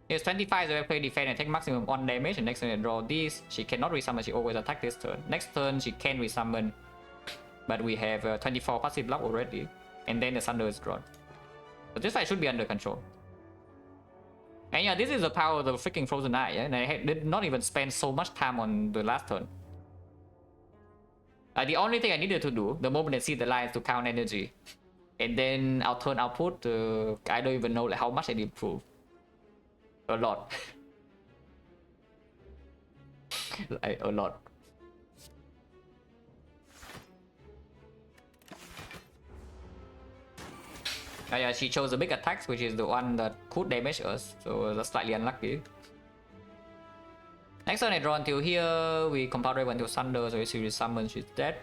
Here's 25, so I play Defend and take maximum 1 damage. And next turn I draw these. She cannot resummon, she always attack this turn. Next turn she can resummon. But we have 24 passive block already. And then the Thunder is drawn. So this fight should be under control. And yeah, this is the power of the freaking Frozen Eye, yeah? And I did not even spend so much time on the last turn. The only thing I needed to do, the moment I see the lines, to count energy. And then our turn output, I don't even know like how much I improved. A lot. Like, a lot. Yeah, she chose the big attacks, which is the one that could damage us, so that's slightly unlucky. Next turn I draw until here, we compound rave until Thunder, so if she resummons, she's dead.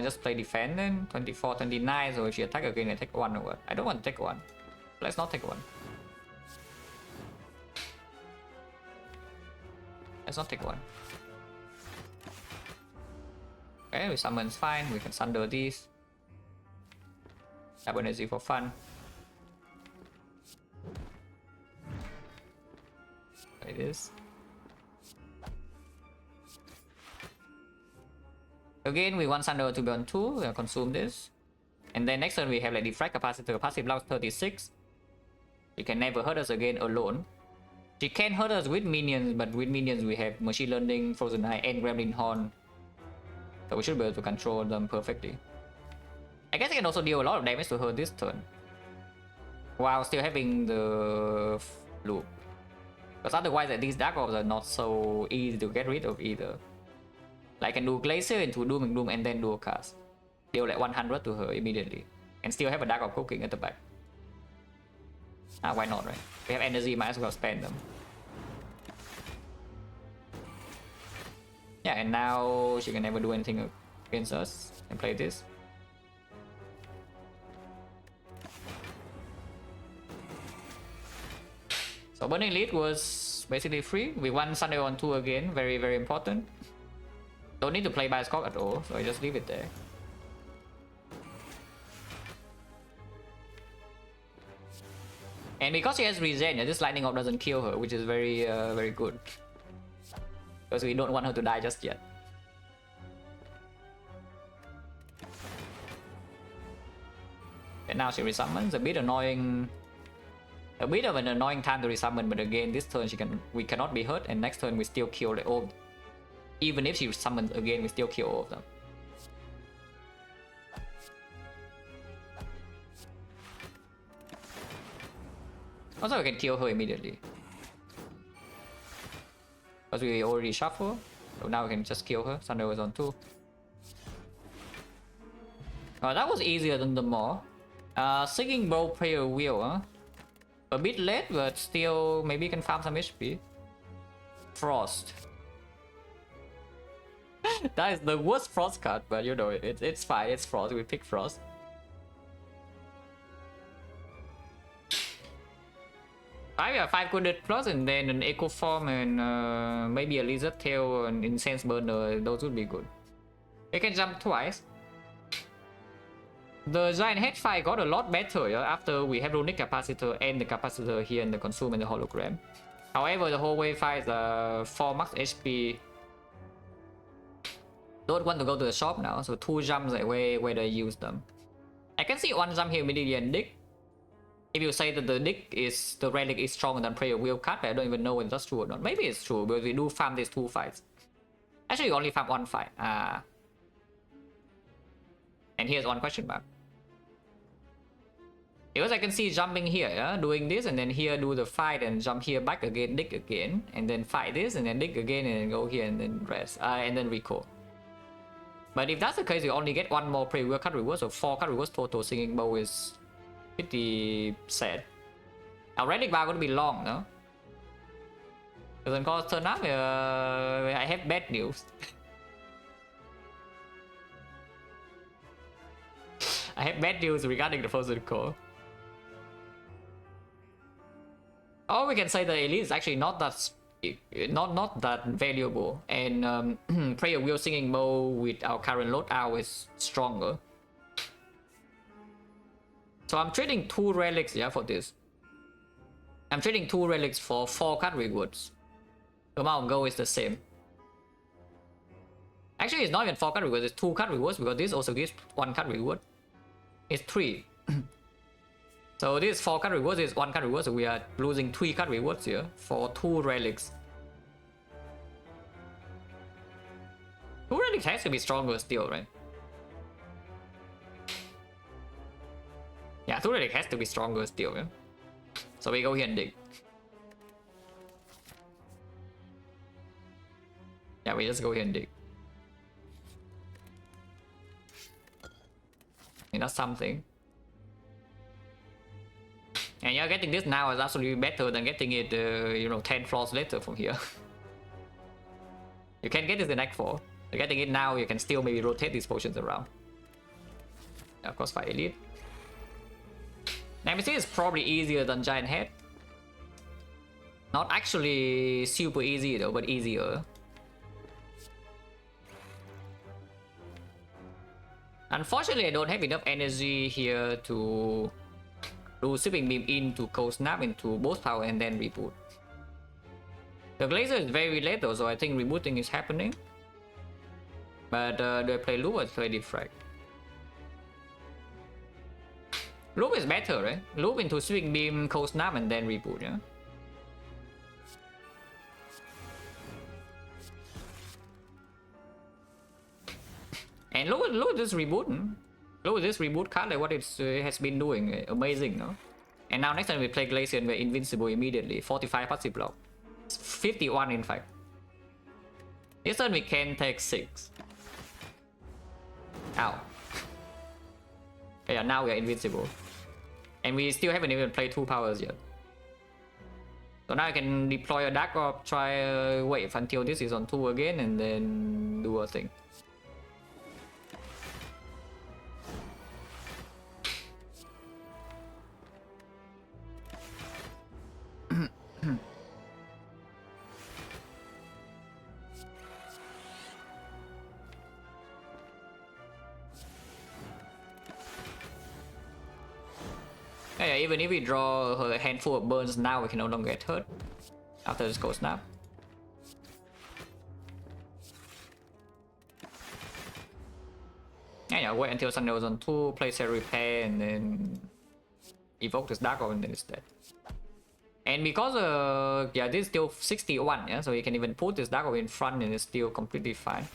Just play defend then, 24, 29, so if she attack again, I take 1 or what? I don't want to take 1. Let's not take 1. Let's not take 1. Okay, resummon's fine, we can Thunder these. Double energy for fun. Like this. Again, we want Thunder to be on 2, we'll consume this. And then next turn we have like Defect Capacitor, passive block 36. She can never hurt us again alone. She can hurt us with minions, but with minions we have Machine Learning, Frozen Eye, and Gremlin Horn. So we should be able to control them perfectly. I guess I can also deal a lot of damage to her this turn, while still having the loop. Because otherwise these Dark Orbs are not so easy to get rid of either. Like I can do Glacier into Doom and Gloom and then do a cast. Deal like 100 to her immediately. And still have a Dark Orb cooking at the back. Why not, right? We have energy, might as well spend them. Yeah, and now she can never do anything against us. And play this. So Burning Lead was basically free. We won Sunday on 2 again, very very important. Don't need to play Bioscope at all, so I just leave it there. And because she has regen, this Lightning Orb doesn't kill her, which is very very good. Because we don't want her to die just yet. And now she resummons, a bit annoying. A bit of an annoying time to resummon, but again, this turn we cannot be hurt, and next turn we still kill the all. Even if she summons again, we still kill all of them. Also, we can kill her immediately. Because we already shuffle, so now we can just kill her. Thunder was on 2. Oh, that was easier than the Maw. Singing Bowl player wheel, huh? A bit late, but still maybe you can farm some HP. Frost. That is the worst Frost card, but you know, it's fine, it's Frost, we pick Frost. Yeah, 500 plus and then an Echo Form and maybe a Lizard Tail and Incense Burner, those would be good. It can jump twice. The Giant Head fight got a lot better, yeah, after we have Runic Capacitor and the Capacitor here in the Consume and the Hologram. However, the whole wave fight is 4 max HP. Don't want to go to the shop now, so 2 jumps like where they use them. I can see 1 jump here immediately and dig. If you say that the dig is, the relic is stronger than Prayer Wheel card, but I don't even know whether that's true or not. Maybe it's true, because we do farm these 2 fights. Actually, you only farm 1 fight. And here's 1 question mark. Because I can see jumping here, yeah? Doing this, and then here do the fight, and jump here back again, dig again, and then fight this, and then dig again, and then go here, and then rest, and then recall. But if that's the case, you only get 1 more Prayer Wheel card reward, so 4 card rewards total. Singing Bow is pretty sad. Our relic bar gonna be long, no? Because on call turn up, I have bad news. I have bad news regarding the Frozen Core. Or we can say the Elite is actually not that valuable, and Prayer Wheel Singing Bow with our current loadout is stronger. So I'm trading 2 relics, yeah, for this. I'm trading 2 relics for 4 card rewards. The amount of gold is the same. Actually, it's not even 4 card rewards, it's 2 card rewards, because this also gives 1 card reward. It's 3. So this 4 card rewards, is 1 card reward, so we are losing 3 card rewards here for 2 relics. 2 relics has to be stronger still, right? Yeah, 2 relics has to be stronger still, yeah? So we go here and dig. Yeah, we just go here and dig. And that's something. And yeah, getting this now is absolutely better than getting it, you know, 10 floors later from here. You can get this in Act 4. So getting it now, you can still maybe rotate these potions around. Yeah, of course, Fire Elite. Nemesis is probably easier than Giant Head. Not actually super easy though, but easier. Unfortunately, I don't have enough energy here to do Sweeping Beam into Cold Snap into Burst Power and then reboot. The Glacier is very late though, so I think rebooting is happening. But do I play Loop or play Defect? Loop is better, right? Loop into Sweeping Beam, Cold Snap and then reboot, yeah? And look at this reboot. Look at this reboot card, like what it has been doing. Amazing, no? And now next time we play Glacier and we're invincible immediately. 45 passive block. 51 in fact. This turn we can take 6. Ow. Yeah, now we are invincible. And we still haven't even played 2 powers yet. So now I can deploy a Dark Orb, try a wave until this is on 2 again and then do a thing. Yeah, even if we draw a handful of burns now, we can no longer get hurt after this Cold Snap. Yeah, wait until Sun goes on 2, play Cell Repair, and then evoke this Dark Orb, and then it's dead. And because yeah, this is still 61, yeah, so you can even put this Dark Orb in front and it's still completely fine.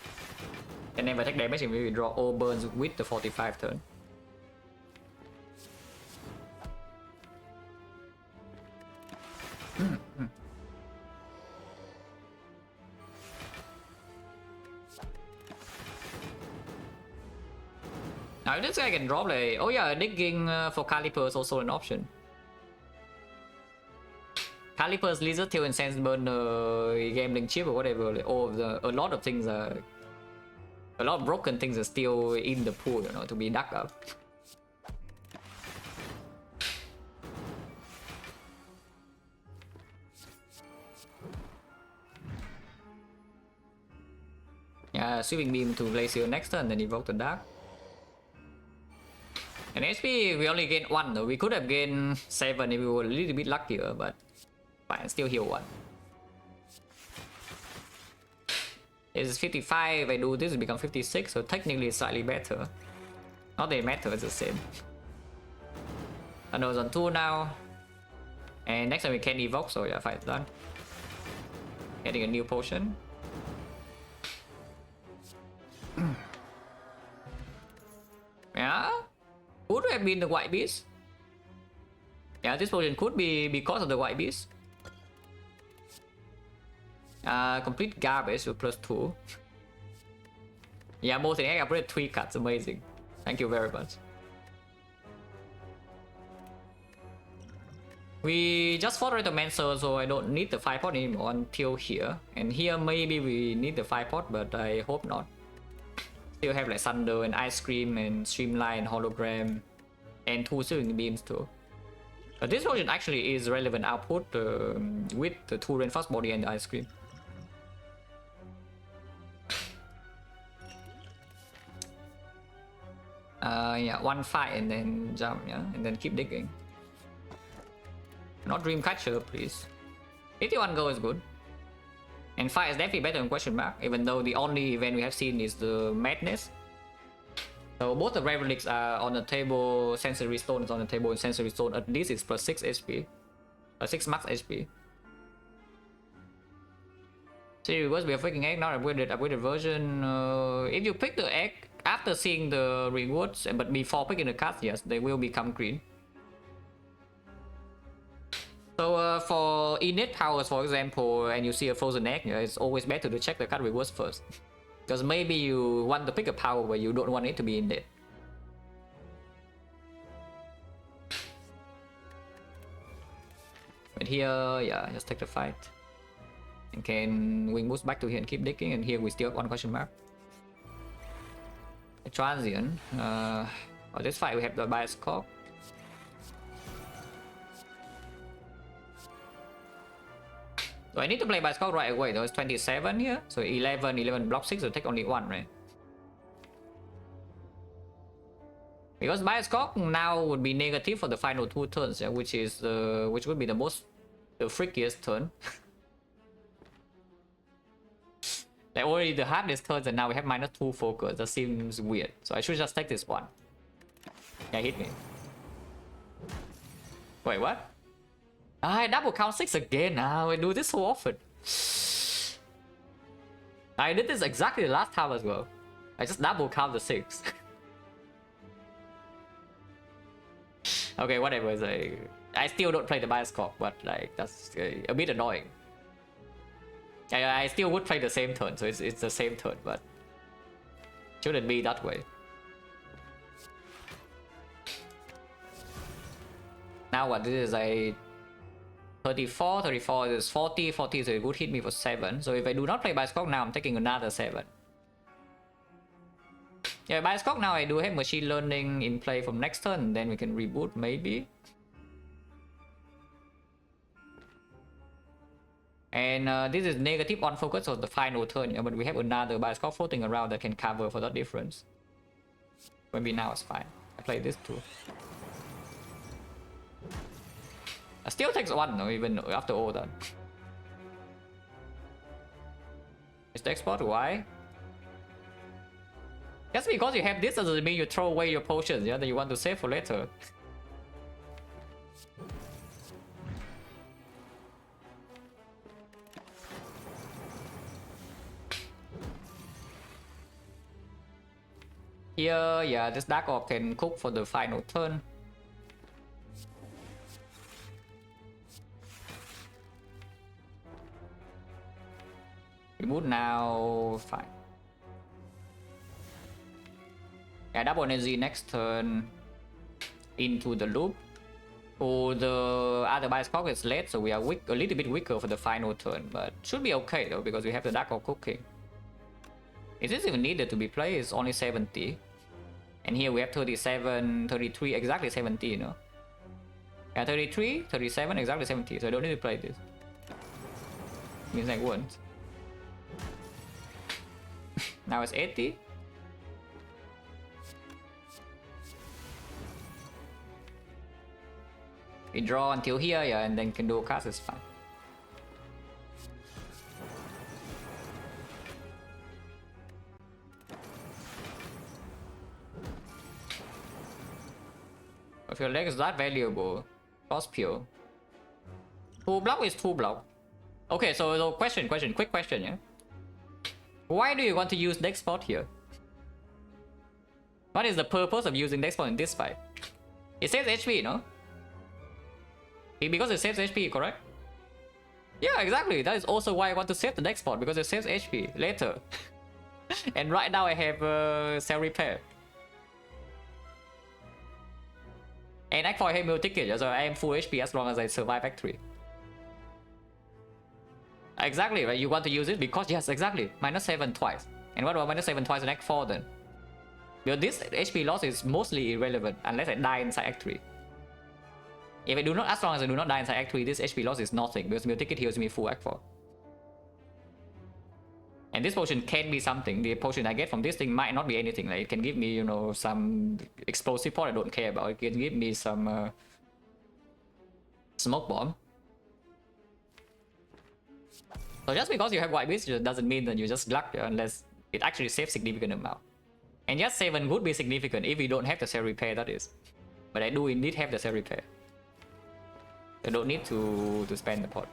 And never take damage if we draw all burns with the 45 turn. Now this guy can drop like, oh yeah, digging for Caliper is also an option. Caliper's Lizard Tail and Sense Burn, gambling chip or whatever, like, all of a lot of things are A lot of broken things are still in the pool, you know, to be dug up. Yeah, sweeping beam to Glacier next turn, then evoke the dark. And HP we only gain 1 though. We could have gained 7 if we were a little bit luckier, but fine, still heal 1. It's 55, if I do this it becomes 56, so technically it's slightly better. Not that it matters, it's the same. Thunder's on 2 now. And next time we can evoke, so yeah, fight's done. Getting a new potion. Yeah, could have been the white beast. Yeah, this potion could be because of the white beast. Complete garbage with +2. Yeah, more than I upgraded 3 cuts, amazing. Thank you very much. We just fought Mancer, so I don't need the 5 pot anymore until here. And here maybe we need the 5 pot, but I hope not. Still have like Thunder and Ice Cream and Streamline, Hologram, and 2 Sewing Beams too. But this version actually is relevant output with the 2 Reinforced Body and the Ice Cream. Yeah, 1 fight and then jump, yeah, and then keep digging. Not Dreamcatcher, please. 81 go is good. And fight is definitely better than question mark, even though the only event we have seen is the Madness. So both the Relics are on the table, Sensory Stone is on the table, and Sensory Stone at least is +6 HP. 6 max HP. See, reverse, we are freaking egg, not upgraded version. If you pick the egg after seeing the rewards, but before picking the cards, yes, they will become green. So for innate powers, for example, and you see a frozen egg, it's always better to check the card rewards first. Because maybe you want to pick a power where you don't want it to be innate. But here, yeah, just take the fight. And can wing boost back to here and keep digging, and here we still have 1 question mark. A transient. For this fight we have the bias cock. So I need to play by scout right away though. It's 27 here, so 11 block 6 will take only 1, right? Because bias cock now would be negative for the final 2 turns, yeah, which would be the freakiest turn. Like already the hardest turns, and now we have -2 focus. That seems weird. So I should just take this one. Yeah, hit me. Wait, what? I double count 6 again now. I do this so often. I did this exactly the last time as well. I just double count the 6. Okay, whatever. I still don't play the bias cock, but like that's a bit annoying. I still would play the same turn, so it's the same turn, but shouldn't be that way. Now what this is 34 is 40, so it would hit me for 7. So if I do not play bias cock now, I'm taking another 7. Yeah, bias cock now I do have machine learning in play from next turn, then we can reboot maybe. And this is negative on focus of the final turn, yeah, but we have another bias cock floating around that can cover for that difference. Maybe now it's fine. I play this too. It still takes 1 though, even after all that. Is the export? Why? Just because you have this doesn't mean you throw away your potions, yeah, that you want to save for later. Here, yeah, this Dark Orb can cook for the final turn. Reboot now, fine. Yeah, double energy next turn into the loop. Oh, the other bias cock is late, so we are weak, a little bit weaker for the final turn, but should be okay though because we have the Dark Orb cooking. Is this even needed to be played? It's only 70. And here we have 37, 33, exactly 70, you know? Yeah, 33, 37, exactly 70. So I don't need to play this. Means like once. Now it's 80. We draw until here, yeah, and then can do a cast, is fine. If your leg is that valuable, cost pure. 2 block is 2 block. Okay, so quick question, yeah? Why do you want to use deck spot here? What is the purpose of using deck spot in this fight? It saves HP, no? Because it saves HP, correct? Yeah, exactly. That is also why I want to save the deck spot, because it saves HP later. And right now I have cell repair. And Act 4 I have meal ticket, so I am full HP as long as I survive Act 3. Exactly, right? You want to use it because, yes, exactly. -7 twice. And what about -7 twice in Act 4 then? Because this HP loss is mostly irrelevant unless I die inside Act 3. If I do not, as long as I do not die inside Act 3, this HP loss is nothing because meal ticket heals me full Act 4. And this potion can be something. The potion I get from this thing might not be anything. Like it can give me, you know, some explosive pot I don't care about. It can give me some smoke bomb. So just because you have white beast doesn't mean that you just luck unless it actually saves significant amount. And yes, 7 would be significant if you don't have the cell repair, that is. But I do indeed have the cell repair. I don't need to spend the pot.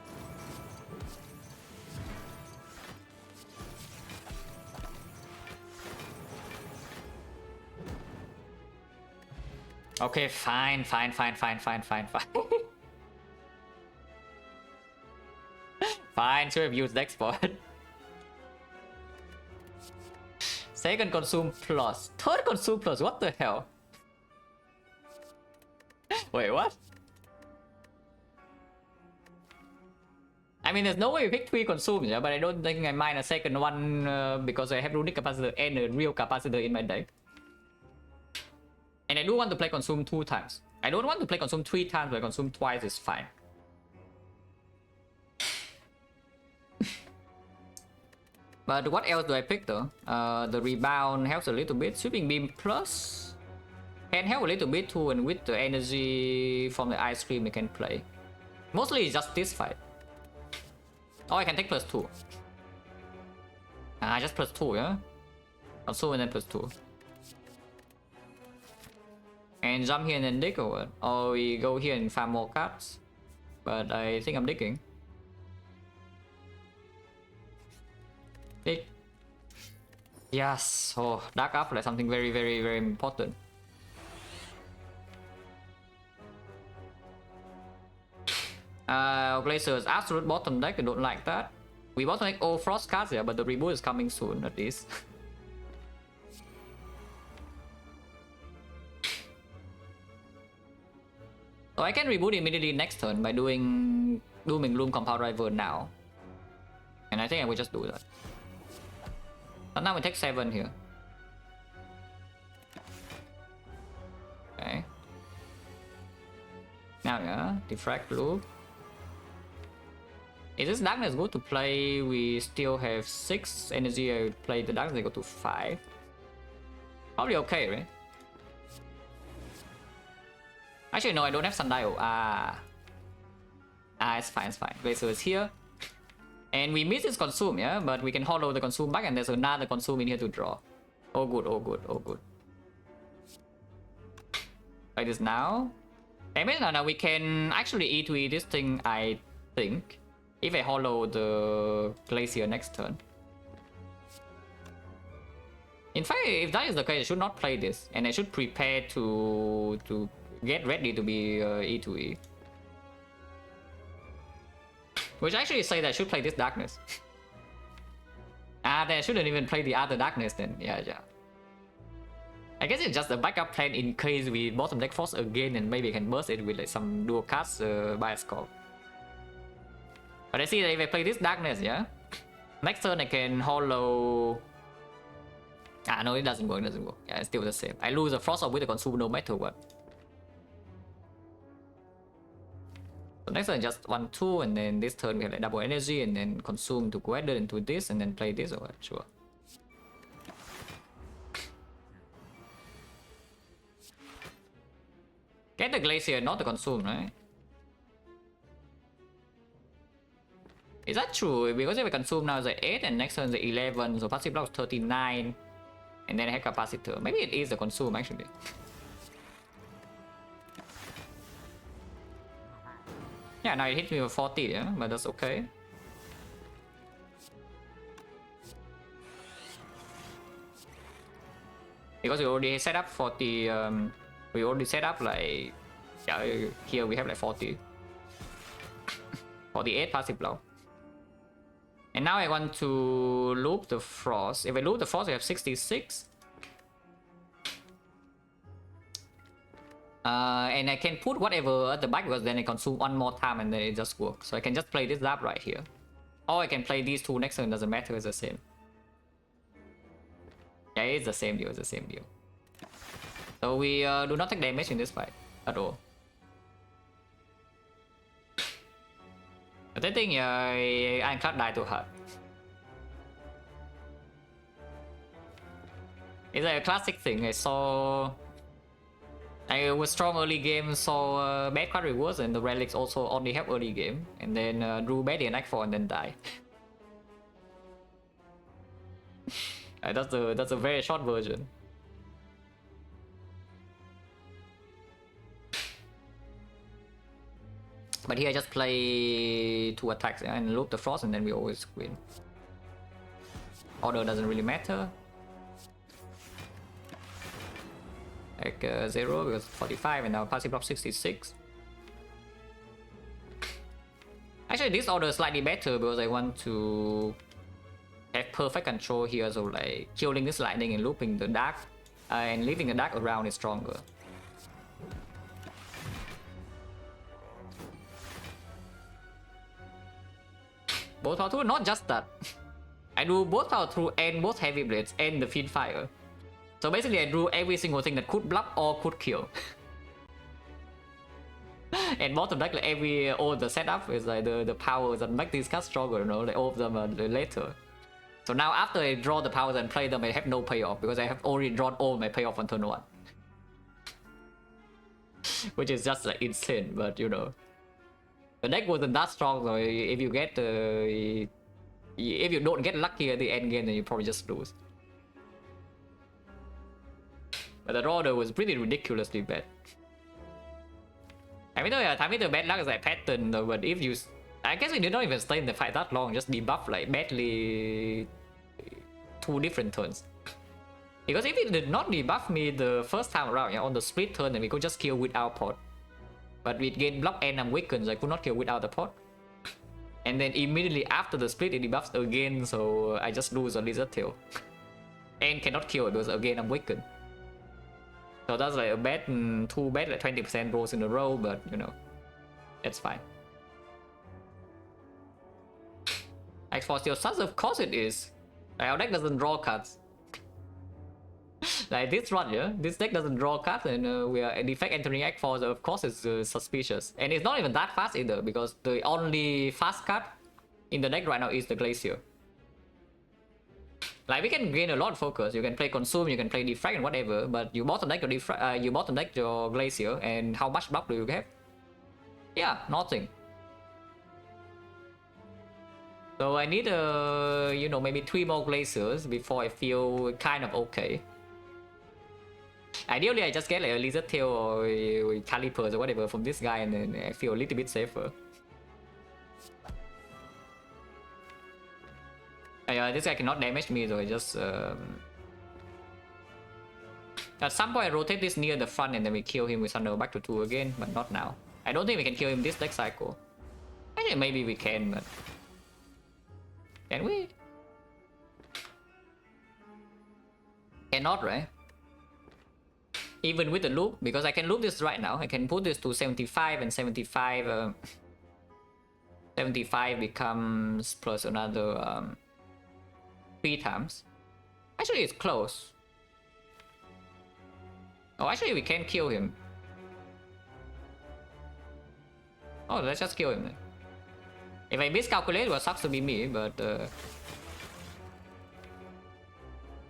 Okay, fine. Fine, should have used deck spot. Second consume plus. Third consume plus, what the hell? Wait, what? I mean, there's no way we pick 3 consumes, yeah, but I don't think I mind a second one because I have runic capacitor and a real capacitor in my deck. And I do want to play consume 2 times. I don't want to play consume 3 times, but consume twice is fine. But what else do I pick though? The rebound helps a little bit. Sweeping beam plus can help a little bit too, and with the energy from the ice cream I can play. Mostly it's just this fight. Oh, I can take +2. Just +2, yeah? Also and then +2. And jump here and then dig or what? Or we go here and farm more cards. But I think I'm digging. Dig. Yes. Oh, dark up like something very important. Glacier's absolute bottom deck, I don't like that. We bottom deck all frost cards, yeah, but the reboot is coming soon at least. So I can reboot immediately next turn by doing Doom and Gloom Compound Rival now. And I think I will just do that. But now we take 7 here. Okay. Now yeah, Defect Loop. Is this darkness good to play? We still have 6 energy. I play the darkness, I go to 5. Probably okay, right? Actually, no, I don't have Sundial. It's fine, it's fine. Glacier is here. And we miss his consume, yeah? But we can hollow the consume back and there's another consume in here to draw. Oh good, oh good, oh good. Like this now. Damage now we can actually E2E this thing, I think. If I hollow the Glacier next turn. In fact, if that is the case, I should not play this. And I should prepare to get ready to be E2E. Which actually say that I should play this darkness. Then I shouldn't even play the other darkness then. Yeah. I guess it's just a backup plan in case we bottom deck force again and maybe I can burst it with like some dual cards by a score. But I see that if I play this darkness, yeah, next turn I can hollow Ah, no, it doesn't work, Yeah, it's still the same. I lose a Frost Orb with the Consume no matter what. So next turn just 1-2, and then this turn we have like double energy, and then Consume to gather into this, and then play this, or what? Sure. Get the Glacier, not the Consume, right? Is that true? Because if we Consume now it's like 8, and next turn is 11, so passive block is 39, and then I have Capacitor. Maybe it is the Consume actually. Yeah, now it hits me with 40, yeah, but that's okay. Because we already set up 40, we already set up like, yeah, here we have like 40. 48 passive block. And now I want to loop the Frost. If I loop the Frost, we have 66. And I can put whatever at the back because then I consume one more time and then it just works. So I can just play this zap right here. Or I can play these two next turn, doesn't matter, it's the same. Yeah, it's the same deal, it's the same deal. So we do not take damage in this fight at all. But I think Ironclad died too hard. It's like a classic thing. I was strong early game, saw bad card rewards, and the relics also only have early game, and then drew bad in Act 4 and then die. That's a very short version. But here I just play 2 attacks and loop the Frost, and then we always win. Order doesn't really matter. Like 0 because 45, and now passive block 66. Actually, this order is slightly better because I want to have perfect control here, so like killing this lightning and looping the dark and leaving the dark around is stronger. Both power through, not just that. I do both power through and both heavy blades and the fiend fire. So basically I drew every single thing that could block or could kill. And bottom deck, like all the setup is like the powers that make these cards stronger, you know, like all of them are later. So now after I draw the powers and play them, I have no payoff because I have already drawn all my payoff on turn 1. Which is just like insane, but you know. The deck wasn't that strong, so if you get if you don't get lucky at the end game, then you probably just lose. But the order was pretty ridiculously bad. I mean, the bad luck is like pattern though, but if you... I guess we did not even stay in the fight that long, just debuff like badly 2 different turns. Because if it did not debuff me the first time around, yeah, on the split turn, then we could just kill without pot. But with gain block and I'm weakened, so I could not kill without the pot. And then immediately after the split, it debuffs again, so I just lose a Lizard Tail. And cannot kill it because again I'm weakened. So that's like a bad, 2 bad, like 20% rolls in a row, but you know, that's fine. X4 still sucks, of course it is. Like, our deck doesn't draw cards. Like this run, yeah, this deck doesn't draw cards, and we are Defect entering X4, so of course it's suspicious. And it's not even that fast either, because the only fast card in the deck right now is the Glacier. Like we can gain a lot of focus. You can play Consume, you can play Defect and whatever, but you bottom deck your Glacier, and how much block do you have? Yeah, nothing. So I need you know, maybe 3 more Glaciers before I feel kind of okay. Ideally, I just get like a Lizard Tail or Calipers or whatever from this guy, and then I feel a little bit safer. This guy cannot damage me, so I just... At some point I rotate this near the front and then we kill him with Thunder back to 2 again, but not now. I don't think we can kill him this deck cycle. I think maybe we can, but... Can we? Cannot, right? Even with the loop, because I can loop this right now. I can put this to 75 and 75... 75 becomes plus another... 3 times. Actually, it's close. Oh, actually, we can kill him. Oh, let's just kill him then. If I miscalculate, well, sucks to be me, but...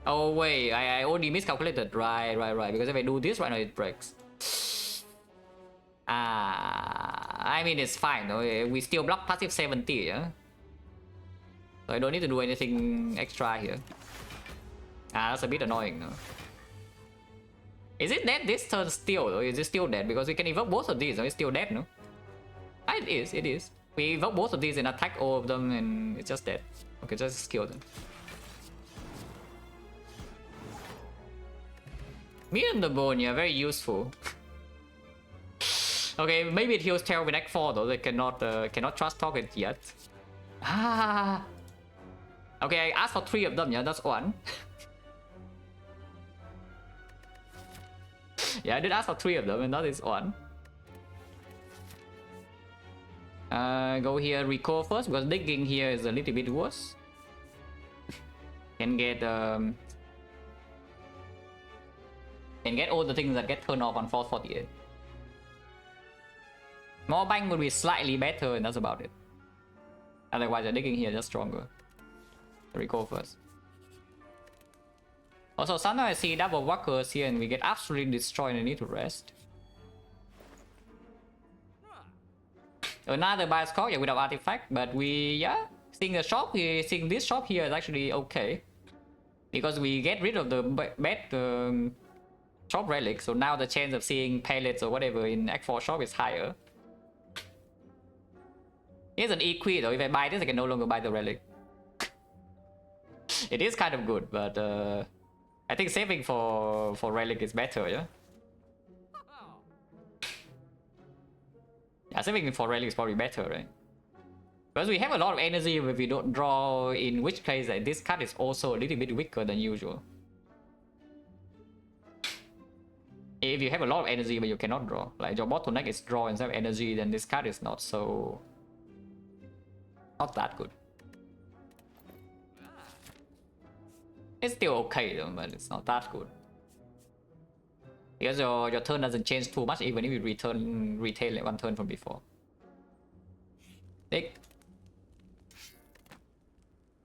Oh, wait, I only miscalculated. Right. Because if I do this right now, it breaks. I mean, it's fine, though. We still block passive 70, yeah? So I don't need to do anything extra here. That's a bit annoying, though. Is it dead this turn still, though? Is it still dead? Because we can evoke both of these, so it's still dead, no? It is. We evoke both of these and attack all of them, and it's just dead. Okay, just kill them. Meat on the bone, yeah, very useful. Okay, maybe it heals Terror with Act 4, though. They cannot trust target yet. Okay, I asked for 3 of them, yeah, that's 1. Yeah, I did ask for 3 of them, and that is 1. Go here, recall first, because digging here is a little bit worse. Can get all the things that get turned off on 448. More bang would be slightly better, and that's about it. Otherwise, the digging here is just stronger. Recall first. Also, sometimes I see double walkers here, and we get absolutely destroyed and need to rest. Another bias call, yeah, without artifact, but seeing the shop here, seeing this shop here is actually okay, because we get rid of the bad shop relic, so now the chance of seeing pallets or whatever in Act 4 shop is higher. Here's an EQ though. If I buy this, I can no longer buy the relic. It is kind of good, but I think saving for relic is better, yeah. Yeah, saving for relic is probably better, right? Because we have a lot of energy if we don't draw, in which case this card is also a little bit weaker than usual. If you have a lot of energy but you cannot draw, like your bottleneck is draw instead of energy, then this card is not that good. It's still okay though, but it's not that good. Because your turn doesn't change too much even if you retain like 1 turn from before. Dig.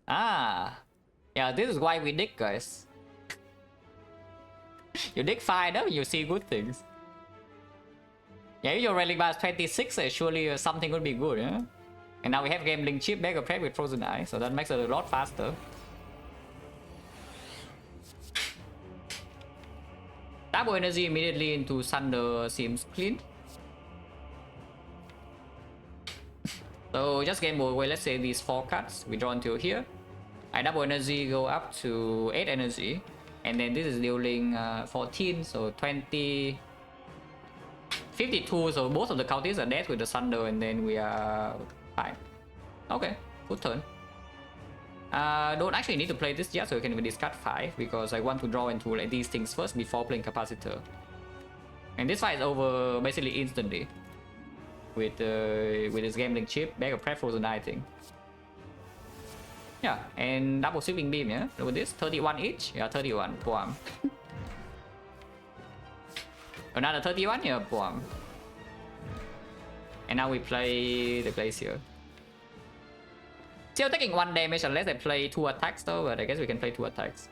Yeah, this is why we dig, guys. You dig fine up, you see good things. Yeah, if your relic bar is 26, surely something would be good, yeah? And now we have gambling chip mega prep with frozen eye, so that makes it a lot faster. Double energy immediately into Thunder seems clean. So just game away, let's say these 4 cards, we draw until here. I double energy go up to 8 energy. And then this is dealing 14, so 20, 52, so both of the counties are dead with the Thunder, and then we are fine. Okay, good turn. Don't actually need to play this yet, so we can even discard 5, because I want to draw into like these things first before playing Capacitor. And this fight is over basically instantly. With this gambling chip, bag of prep frozen eye thing. Yeah, and double sweeping beam, yeah? Look at this, 31 each. Yeah, 31, boom. Another 31, yeah, boom. And now we play the Glacier. Still taking 1 damage unless I play 2 attacks though, but I guess we can play 2 attacks.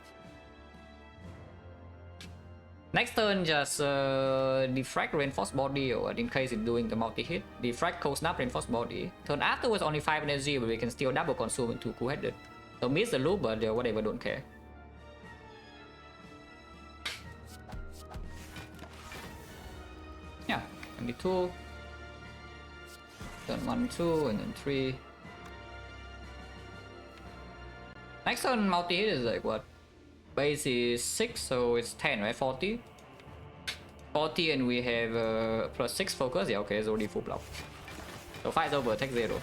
Next turn, just Defect Reinforced Body, or in case it's doing the multi-hit. Defect Cold Snap Reinforced Body. Turn afterwards only 5 energy, but we can still double consume into Cool-Headed. So miss the loop, but whatever, don't care. Yeah, 22. Turn 1, 2, and then 3. Next turn multi-hit is like what? Base is 6, so it's 10, right? 40. 40, and we have plus 6 focus. Yeah, okay, it's already full block. So fight over, take 0.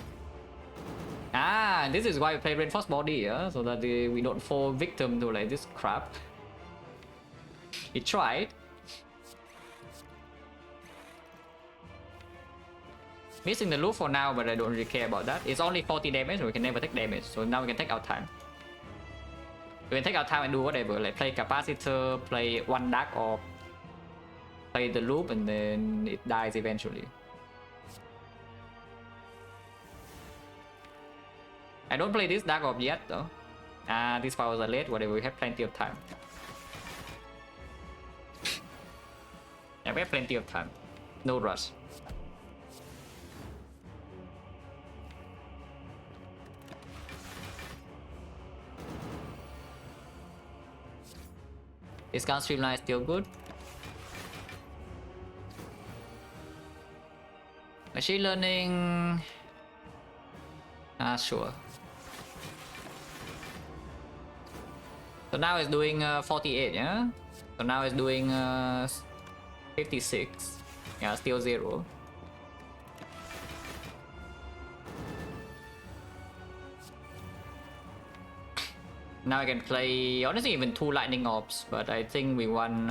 This is why we play Reinforced Body, yeah? So that we don't fall victim to like this crap. He tried. Missing the loop for now, but I don't really care about that. It's only 40 damage, so we can never take damage. So now we can take our time. We can take our time and do whatever, like play Capacitor, play 1 Dark Orb. play the loop and then it dies eventually. I don't play this Dark Orb yet though. These powers are late, whatever, we have plenty of time. Yeah, we have plenty of time. No rush. Discount streamline is still good. Machine learning. Sure. So now it's doing 48, yeah? So now it's doing 56. Yeah, still 0. Now I can play, honestly, even 2 lightning orbs, but I think we want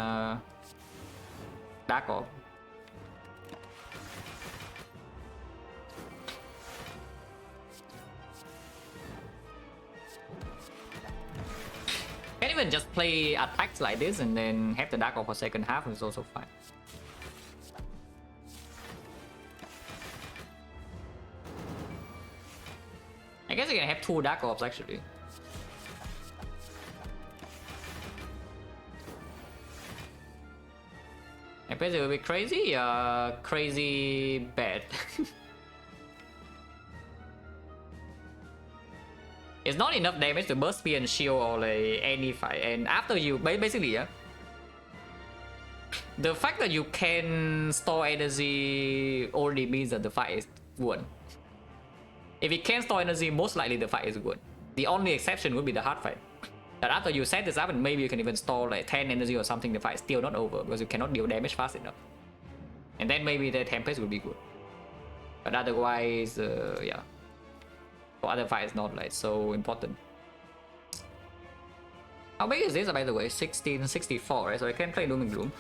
Dark Orb. Can even just play attacks like this and then have the Dark Orb for second half is also fine. I guess I can have 2 Dark Orbs actually. I guess it will be crazy, crazy bad. It's not enough damage to burst spear and shield or like any fight, and after you basically, yeah, the fact that you can store energy already means that the fight is won. If you can store energy, most likely the fight is good. The only exception would be the hard fight. That after you set this up and maybe you can even store like 10 energy or something, the fight is still not over because you cannot deal damage fast enough. And then maybe the Tempest will be good. But otherwise, yeah. For other fights not like so important. How big is this by the way? 1664, right? So I can play Doom and Gloom.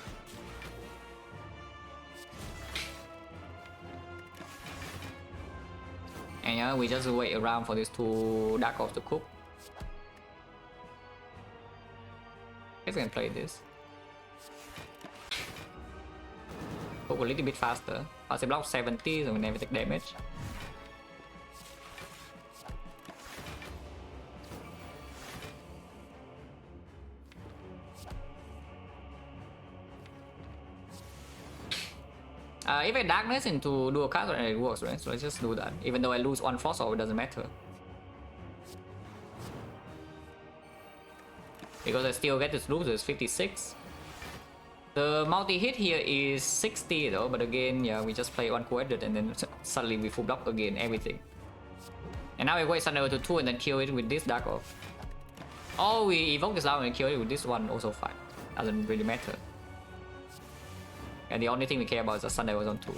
And yeah, we just wait around for these 2 Dark Orbs to cook. I guess I can play this. Cook a little bit faster. Passive block 70, so we never take damage. If I darkness into dual cast, it works, right? So let's just do that. Even though I lose 1 frost, or it doesn't matter. Because I still get this loop, so it's 56. The multi-hit here is 60 though, but again, yeah, we just play 1 co-edit and then suddenly we full block again, everything. And now we wait Thunder to 2 and then kill it with this Dark Orb. Or we evoke this out and kill it with this one, also fine. Doesn't really matter. And the only thing we care about is the Sunday was on 2.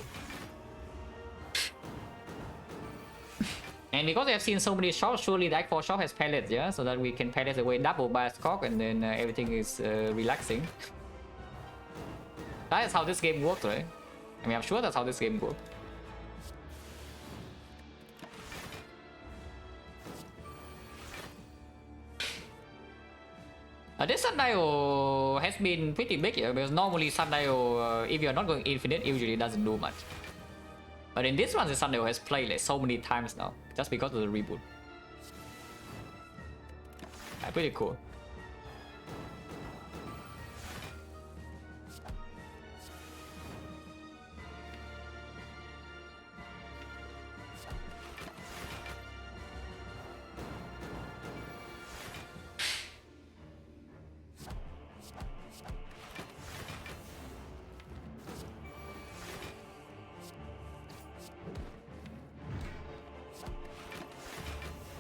And because we have seen so many shops, surely the Act 4 shop has pallets, yeah? So that we can pallet away double by a scock and then everything is relaxing. That is how this game works, right? I mean, I'm sure that's how this game works. This Sundial has been pretty big here, because normally Sundial, if you're not going infinite, usually doesn't do much. But in this one, the Sundial has played like so many times now, just because of the reboot. Pretty cool.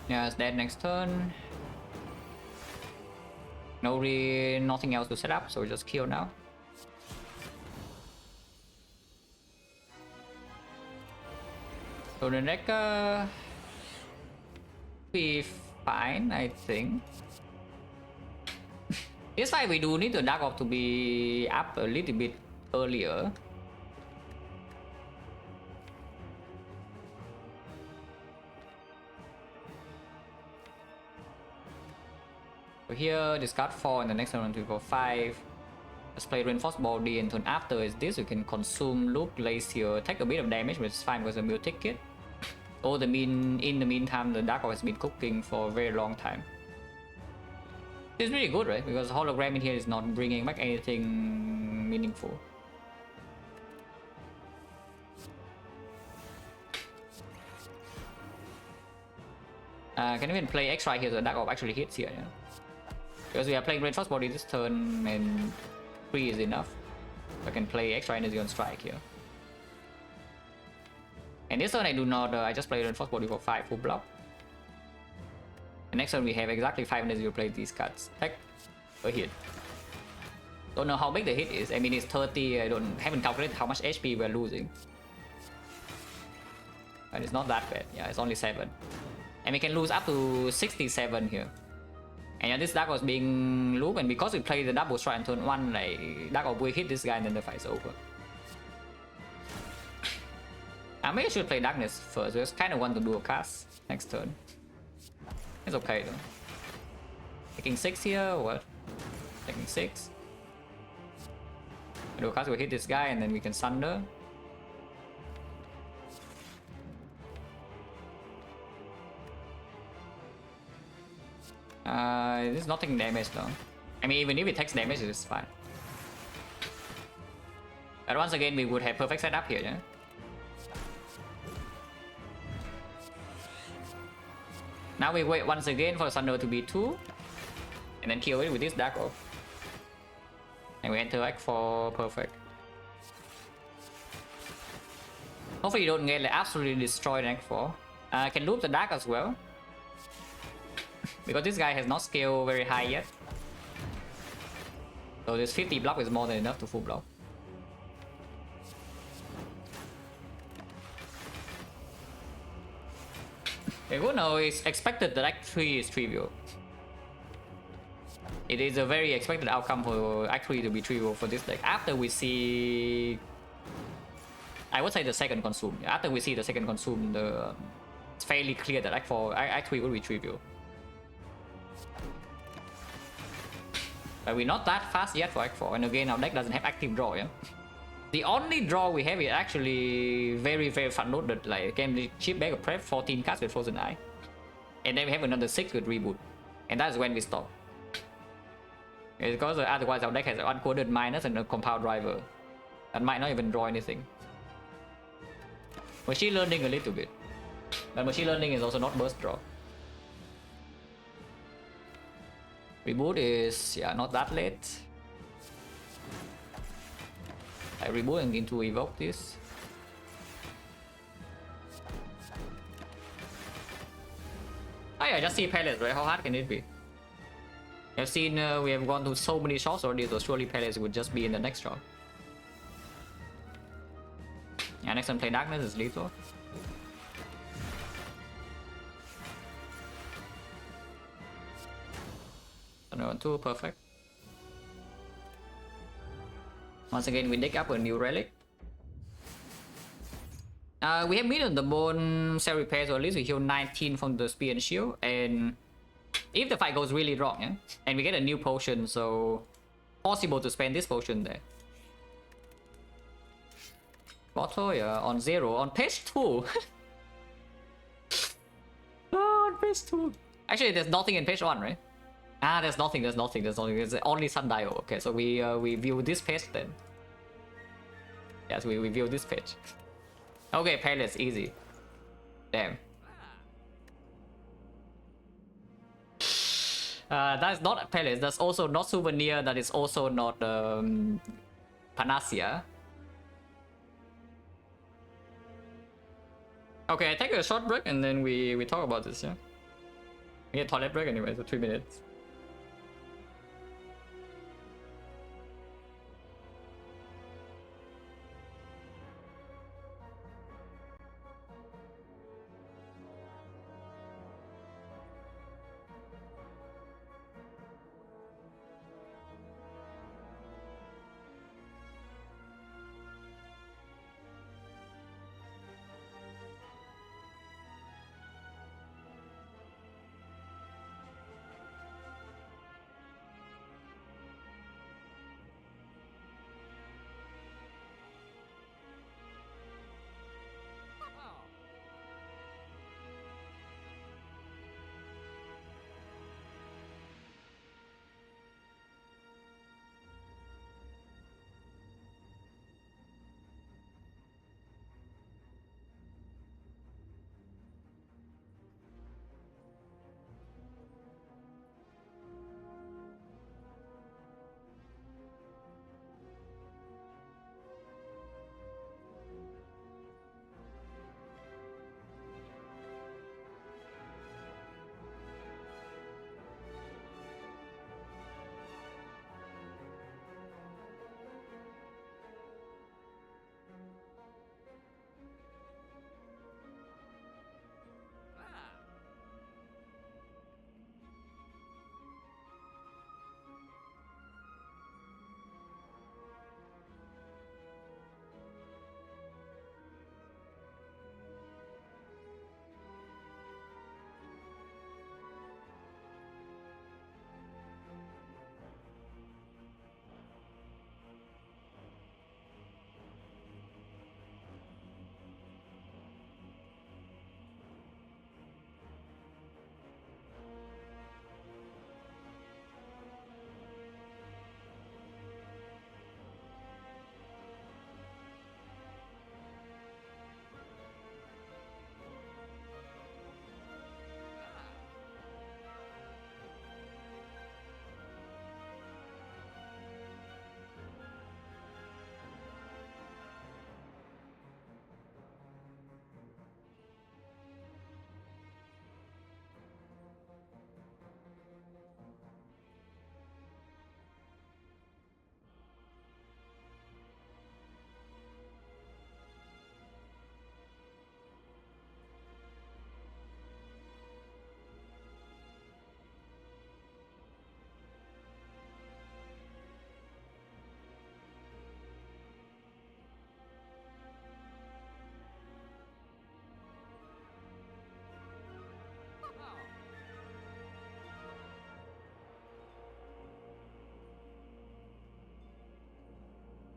Yeah, it's dead next turn. Nothing else to set up, so we just kill now. So the deck be fine, I think. This fight we do need the Dark Orb to be up a little bit earlier. So here, discard 4 and the next one 2 for 5. Let's play Reinforced Body, and turn after is this. We can consume Loop, Glacier, take a bit of damage, which is fine because of Mutic Kit. In the meantime, the Dark Orb has been cooking for a very long time. It's really good, right? Because hologram in here is not bringing back anything meaningful. Can even play extra here so the Dark Orb actually hits here, yeah? Because we are playing Reinforced Body this turn and 3 is enough. I can play extra energy on strike here. And this turn I do not, I just play Reinforced Body for 5 full block. And next turn we have exactly 5 energy to play these cards. Attack, a hit. Don't know how big the hit is. I mean it's 30, haven't calculated how much HP we're losing. But it's not that bad, yeah, it's only 7. And we can lose up to 67 here. And yeah, this Dark was being looped, and because we play the double strike on turn 1, like Dark Orb will hit this guy and then the fight's over. Maybe I should play Darkness first. I just kind of want to do a cast next turn. It's okay though. Taking 6 here or what? Taking 6. Do a cast, we'll hit this guy and then we can Sunder. This is nothing damage though. I mean, even if it takes damage, it's fine. But once again, we would have perfect setup here, yeah? Now we wait once again for Sunder to be 2. And then kill it with this Dark Orb. And we enter Act 4 perfect. Hopefully you don't get like, absolutely destroyed in Act 4. Can loop the Dark as well. Because this guy has not scaled very high yet. So this 50 block is more than enough to full block. Okay, good now, it's expected that Act 3 is trivial. It is a very expected outcome for Act 3 to be trivial for this deck. After we see... I would say the second consume. After we see the second consume, it's fairly clear that Act 3 will be trivial. But we're not that fast yet for Act 4, and again our deck doesn't have active draw, yeah? The only draw we have is actually very front loaded, like can chip back a prep 14 cards with Frozen Eye. And then we have another 6 with Reboot. And that's when we stop. It's because otherwise our deck has an uncoded minus and a compound driver. That might not even draw anything. Machine learning a little bit. But machine learning is also not burst draw. Reboot is, yeah, not that late. I reboot and need to evoke this. Oh yeah, just see Palace, right? How hard can it be? I've seen we have gone to so many shots already, so surely Palace would just be in the next shot. Yeah, next time play Darkness is lethal. Another 2, perfect. Once again, we dig up a new relic. We have Million the Bone Cell Repair, so at least we heal 19 from the Spear and Shield. And if the fight goes really wrong, yeah, and we get a new potion, so possible to spend this potion there. Bottle, yeah, on 0. On page 2. Oh, on page 2. Actually, there's nothing in page 1, right? Ah, there's nothing. There's only Sundial. Okay, so we view this page then. Yes, we view this page. Okay, Palace, easy. Damn. That's not a Palace. That's also not Souvenir. That is also not Panacea. Okay, I take a short break and then we talk about this. Yeah. We get toilet break anyway, so 3 minutes.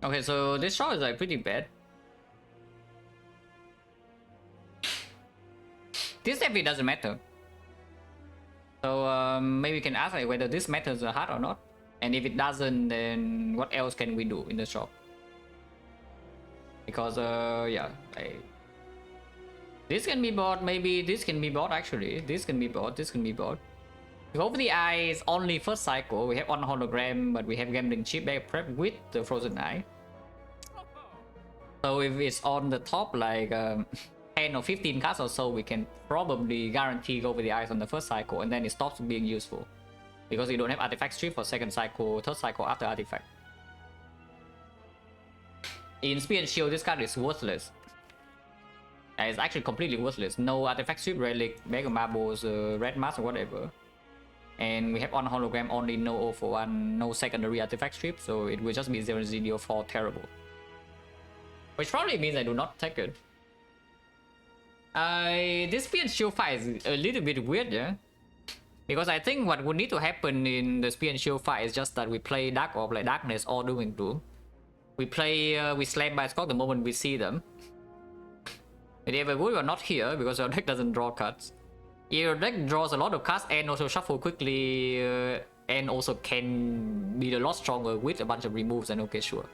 Okay, so this shot is like pretty bad. This definitely doesn't matter. So maybe we can ask like whether this matters a hard or not. And if it doesn't, then what else can we do in the shop? Because yeah, this can be bought, maybe this can be bought actually. This can be bought, this can be bought. Over the eye is only first cycle. We have one hologram, but we have gambling chip back prep with the frozen eye. So if it's on the top like 10 or 15 cards or so, we can probably guarantee go over the eyes on the first cycle, and then it stops being useful. Because you don't have artifact strip for second cycle, third cycle after artifact. In Spear and Shield, this card is worthless. It's actually completely worthless. No artifact strip, relic, bag of marbles, red mask or whatever. And we have on hologram only, no 0 for 1, no secondary artifact strip, so it will just be 0/0/4 terrible. Which probably means I do not take it. This Spear and Shield fight is a little bit weird, yeah? Because I think what would need to happen in the Spear and Shield fight is just that we play Dark Orb like Darkness or Dooming Doom. We play, we slam by Skog the moment we see them. If they ever good, we're not here because our deck doesn't draw cards. Your deck draws a lot of cards and also shuffle quickly and also can be a lot stronger with a bunch of removes, and okay, sure.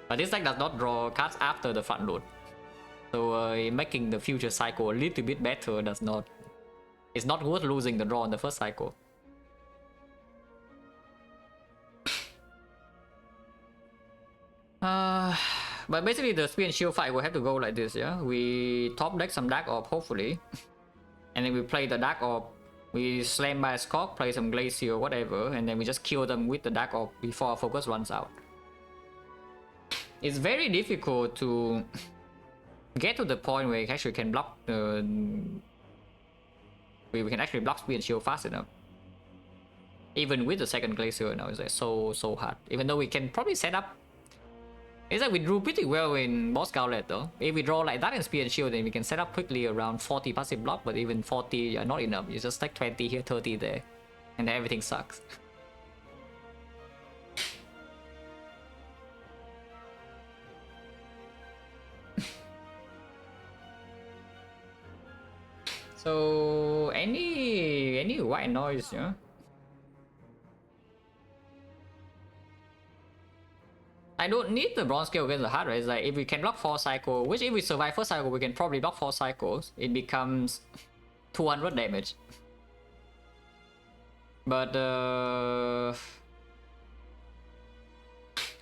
But this deck does not draw cards after the front load. So making the future cycle a little bit better does not... It's not worth losing the draw on the first cycle. But basically the Spear and Shield fight will have to go like this, yeah? We top deck some Dark Orb, hopefully. And then we play the Dark Orb. We slam by a Skog, play some Glacier, whatever. And then we just kill them with the Dark Orb before our focus runs out. It's very difficult to get to the point where you actually can block the... We can actually block Spear and Shield fast enough. Even with the second Glacier now, it's like so hard. Even though we can probably set up... It's like we drew pretty well in Boss Gauntlet though. If we draw like that in Spear and Shield, then we can set up quickly around 40 passive block, but even 40 are not enough. You just take 20 here, 30 there, and then everything sucks. So any white noise, yeah? I don't need the bronze scale against the hard, right? It's like if we can block 4 cycles, which if we survive first cycle, we can probably block 4 cycles. It becomes 200 damage. But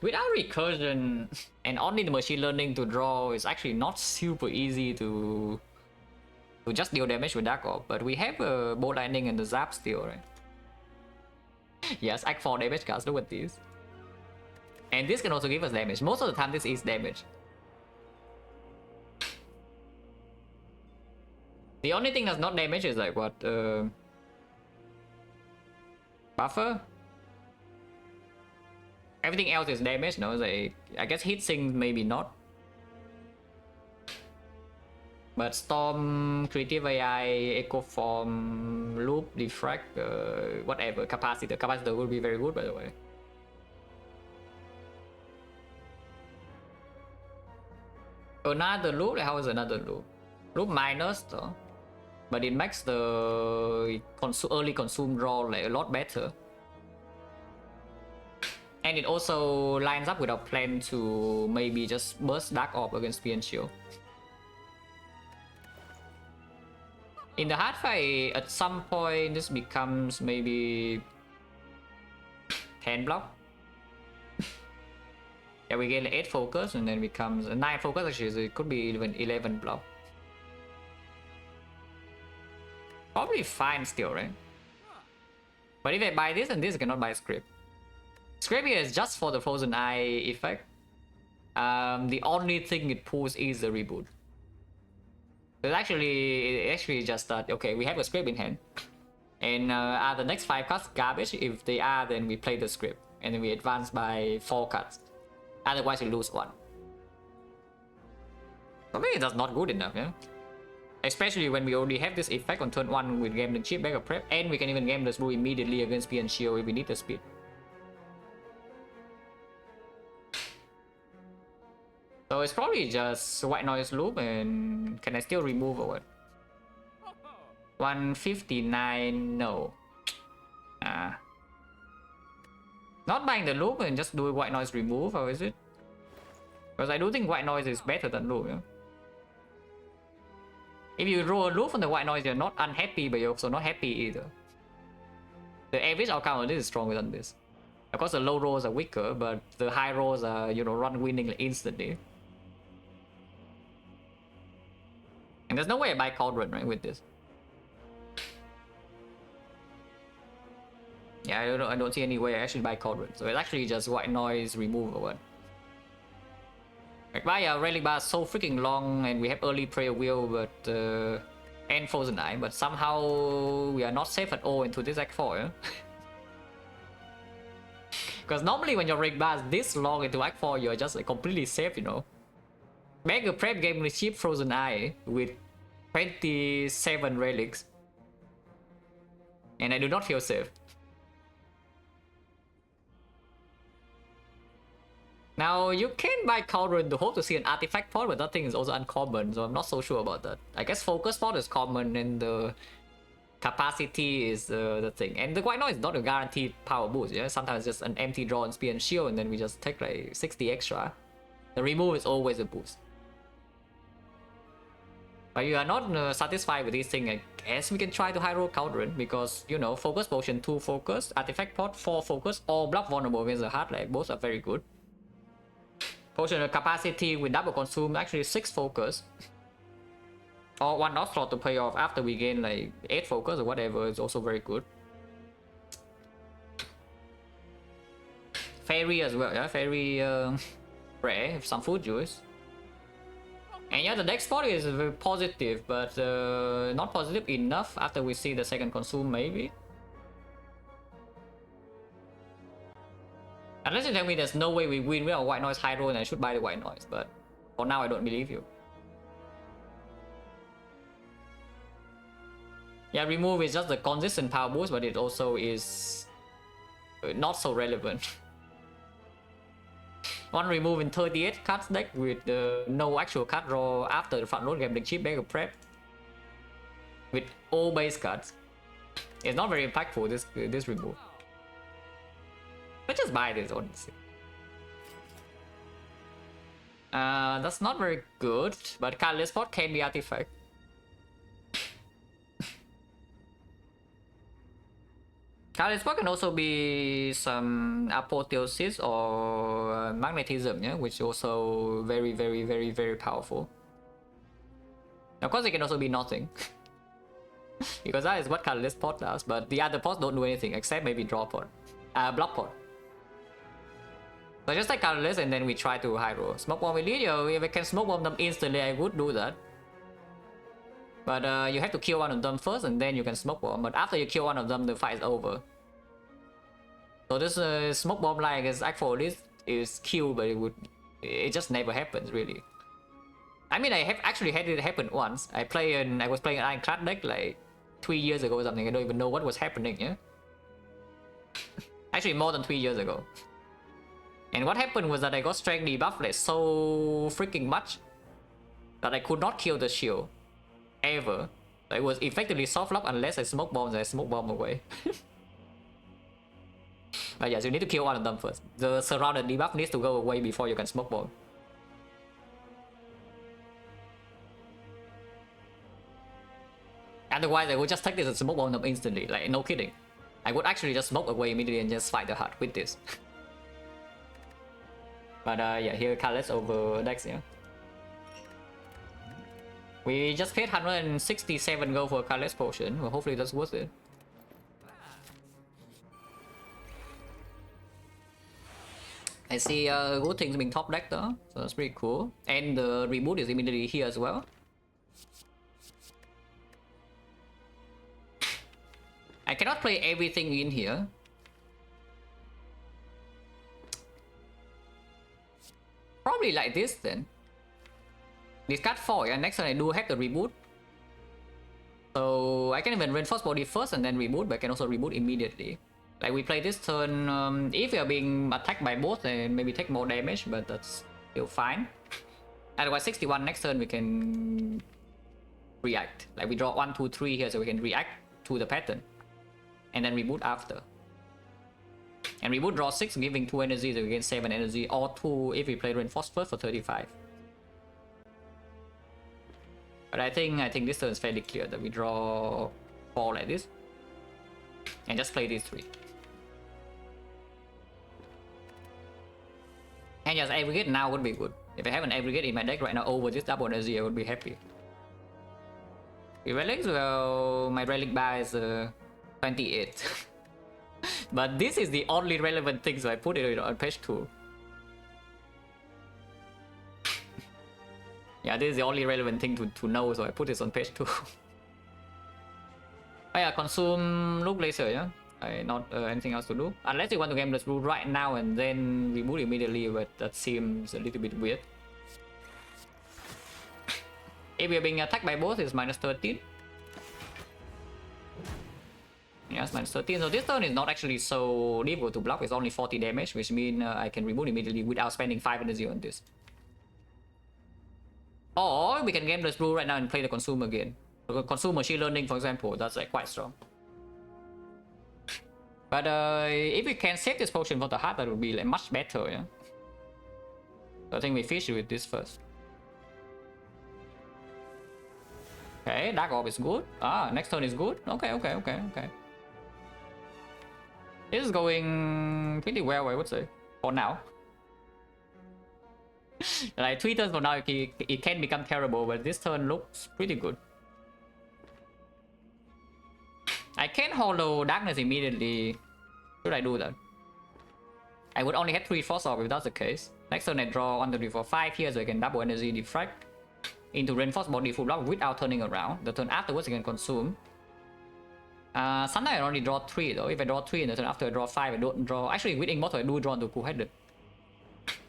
without recursion and only the machine learning to draw, it's actually not super easy to just deal damage with Dark Orb. But we have a Bolt Lightning and the Zap still, right? Yes, Act 4 damage cards, look at this. And this can also give us damage. Most of the time this is damage. The only thing that's not damage is like what? Buffer? Everything else is damage, no? Like, I guess Heat Sink maybe not. But Storm, Creative AI, Echo Form, Loop, Defect, whatever, Capacitor. Capacitor will be very good, by the way. Another loop? How is another loop? Loop minus though. But it makes the early consume draw like a lot better. And it also lines up with our plan to maybe just burst Dark Orb against Spear and Shield. In the hard fight, at some point this becomes maybe 10 block. Yeah, we gain 8 focus and then it becomes 9 focus actually, so it could be even 11 block. Probably fine still, right? But if I buy this and this, I cannot buy script. Script here is just for the Frozen Eye effect. The only thing it pulls is the reboot. It actually just that, okay, we have a script in hand. And are the next 5 cards garbage? If they are, then we play the script. And then we advance by 4 cards. Otherwise we lose 1. For me that's not good enough, yeah? Especially when we already have this effect on turn 1 with gambling chip, back of prep, and we can even gamble the blue immediately against Spear and Shield if we need the speed. So it's probably just white noise loop, and can I still remove or what? 159, no. Not buying the loop and just do white noise remove, or is it? Because I do think white noise is better than loop, yeah? If you roll a loop on the white noise, you're not unhappy, but you're also not happy either. The average outcome of this is stronger than this. Of course, the low rolls are weaker, but the high rolls are, you know, run winning instantly. And there's no way I buy Cauldron, right, with this. Yeah, I don't see any way I actually buy Cauldron. So it's actually just white noise remove or what. Like, why are Relic Bars so freaking long and we have early Prayer Wheel but and Frozen Eye, but somehow we are not safe at all into this Act 4, yeah? Because normally when your Relic Bars this long into Act 4, you're just like, completely safe, you know. Make a prep game with cheap Frozen Eye with 27 relics. And I do not feel safe. Now, you can buy Cauldron to hope to see an artifact pot, but that thing is also uncommon, so I'm not so sure about that. I guess Focus pot is common, and the capacity is the thing. And the White Noise is not a guaranteed power boost, yeah? Sometimes it's just an empty draw and spear and shield, and then we just take like 60 extra. The remove is always a boost. But you are not satisfied with this thing, I guess we can try to high roll Cauldron, because, you know, Focus Potion 2 focus, Artifact pot 4 focus, or block vulnerable against the heart, like both are very good. Potion capacity with double consume, actually 6 focus. Or 1 not slot to pay off after we gain like 8 focus or whatever is also very good. Fairy as well, yeah, Fairy rare, some food juice. And yeah, the deck spot is very positive, but not positive enough after we see the second consume maybe. Unless you tell me there's no way we win without white noise high roll and I should buy the white noise, but for now I don't believe you. Yeah, remove is just the consistent power boost, but it also is not so relevant. One remove in 38 cards deck with no actual card draw after the front road gambling chip bag of prep. With all base cards. It's not very impactful, this remove. Let's just buy this, honestly. That's not very good, but Catalyst Pot can be artifact. Catalyst Pot can also be some apotheosis or magnetism, yeah, which is also very, very, very, very powerful. Of course, it can also be nothing. Because that is what Catalyst Pot does, but the other pots don't do anything except maybe draw pot. Block pot. So just like Catalyst and then we try to high roll. Smoke bomb elite, if I can smoke bomb them instantly, I would do that. But you have to kill one of them first and then you can smoke bomb. But after you kill one of them, the fight is over. So this smoke bomb like is Act 4 list is killed, but it just never happens really. I mean, I have actually had it happen once. I was playing an Ironclad deck like 3 years ago or something. I don't even know what was happening, yeah? Actually more than 3 years ago. And what happened was that I got strength debuff like so freaking much that I could not kill the shield ever. It was effectively soft lock unless I smoke bombs and I smoke bomb away. But yes, you need to kill one of them first. The surrounded debuff needs to go away before you can smoke bomb. Otherwise, I would just take this and smoke bomb them instantly, like no kidding. I would actually just smoke away immediately and just fight the heart with this. But yeah, here Catalyst over Dex, yeah. We just paid 167 gold for a Catalyst potion, well, hopefully that's worth it. I see good things being top deck though, so that's pretty cool. And the reboot is immediately here as well. I cannot play everything in here. Probably like this then. Discard 4, yeah, next turn I do have the reboot. So I can even reinforce body first and then reboot, but I can also reboot immediately. Like we play this turn, if we are being attacked by both, then maybe take more damage, but that's still fine. Otherwise 61 next turn we can react. Like we draw 1, 2, 3 here, so we can react to the pattern. And then reboot after. And reboot draw 6, giving 2 energy, so we gain 7 energy, or 2 if we play Reinforce first for 35. But I think this turn is fairly clear that we draw 4 like this. And just play these 3. And just aggregate now would be good. If I have an aggregate in my deck right now over this double energy, I would be happy. Relics, well, my relic bar is 28. But this is the only relevant thing, so I put it on page 2. Yeah, this is the only relevant thing to know, so I put this on page 2. Oh yeah, consume look laser, yeah? Not anything else to do. Unless you want to game this rule right now and then reboot immediately, but that seems a little bit weird. If we are being attacked by both, it's minus 13. Yes, minus 13. So this turn is not actually so difficult to block. It's only 40 damage, which means I can reboot immediately without spending 5 energy on this. Or we can game this rule right now and play the consume again. Consume machine learning, for example, that's like quite strong. But if we can save this potion for the heart, that would be like much better, yeah. So I think we fish with this first. Okay, Dark Orb is good. Next turn is good. Okay. This is going pretty well, I would say, for now. Like 3 turns from now, it can become terrible, but this turn looks pretty good. I can hollow darkness immediately. Should I do that? I would only have 3 force off if that's the case. Next turn I draw 1, 2, 3, 4, 5 here, so I can double energy defect into reinforced body full block without turning around. The turn afterwards I can consume. Sometimes I only draw 3 though. If I draw 3 in the turn after I draw 5, I don't draw. Actually, with Immortal I do draw into Cool-Headed.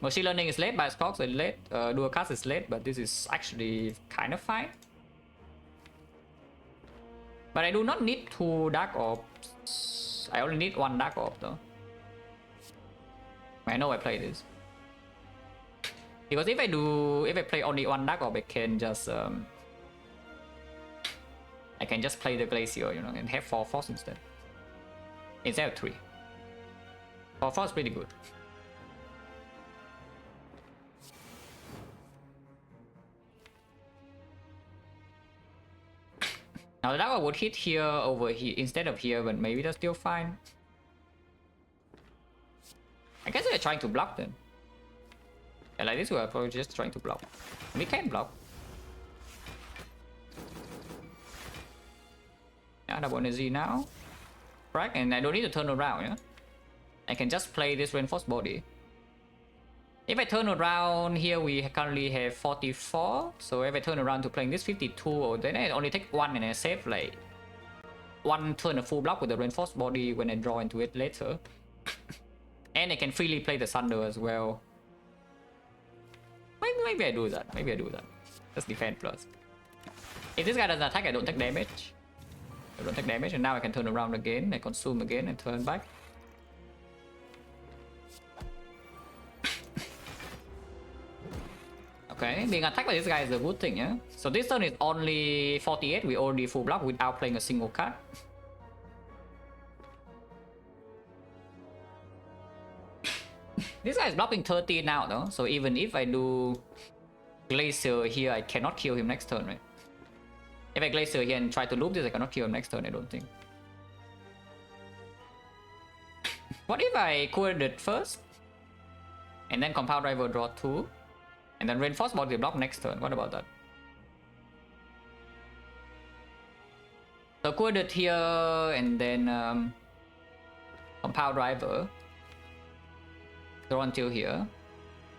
Machine Learning is late, by Scox is late, Dual Cast is late, but this is actually kind of fine. But I do not need 2 Dark Orbs. I only need 1 Dark Orb though. I know I play this. Because if I play only 1 Dark Orb, I can just play the Glacier, you know, and have 4 force instead. Instead of 3. 4 force is pretty good. Now the Dark Orb would hit here over here instead of here, but maybe that's still fine. I guess they're trying to block then. Yeah, like this we're probably just trying to block. We can block. Yeah, double energy now. Right, and I don't need to turn around, yeah? I can just play this reinforced body. If I turn around here, we currently have 44. So if I turn around to playing this 52, then I only take 1 and I save like 1 turn of full block with the reinforced body when I draw into it later. And I can freely play the Thunder as well. Maybe I do that. Just defend plus. If this guy doesn't attack, I don't take damage. And now I can turn around again. I consume again and turn back. Okay, being attacked by this guy is a good thing, yeah? So this turn is only 48. We already full block without playing a single card. This guy is blocking 30 now though, so even if I do Glacier here, I cannot kill him next turn, right? If I Glacier here and try to loop this, I cannot kill him next turn, I don't think. What if I Cool-Headed first? And then Compound Driver draw 2? And then Reinforced Body block next turn, what about that? So Cool-Headed here, and then Compound Driver. Draw until here.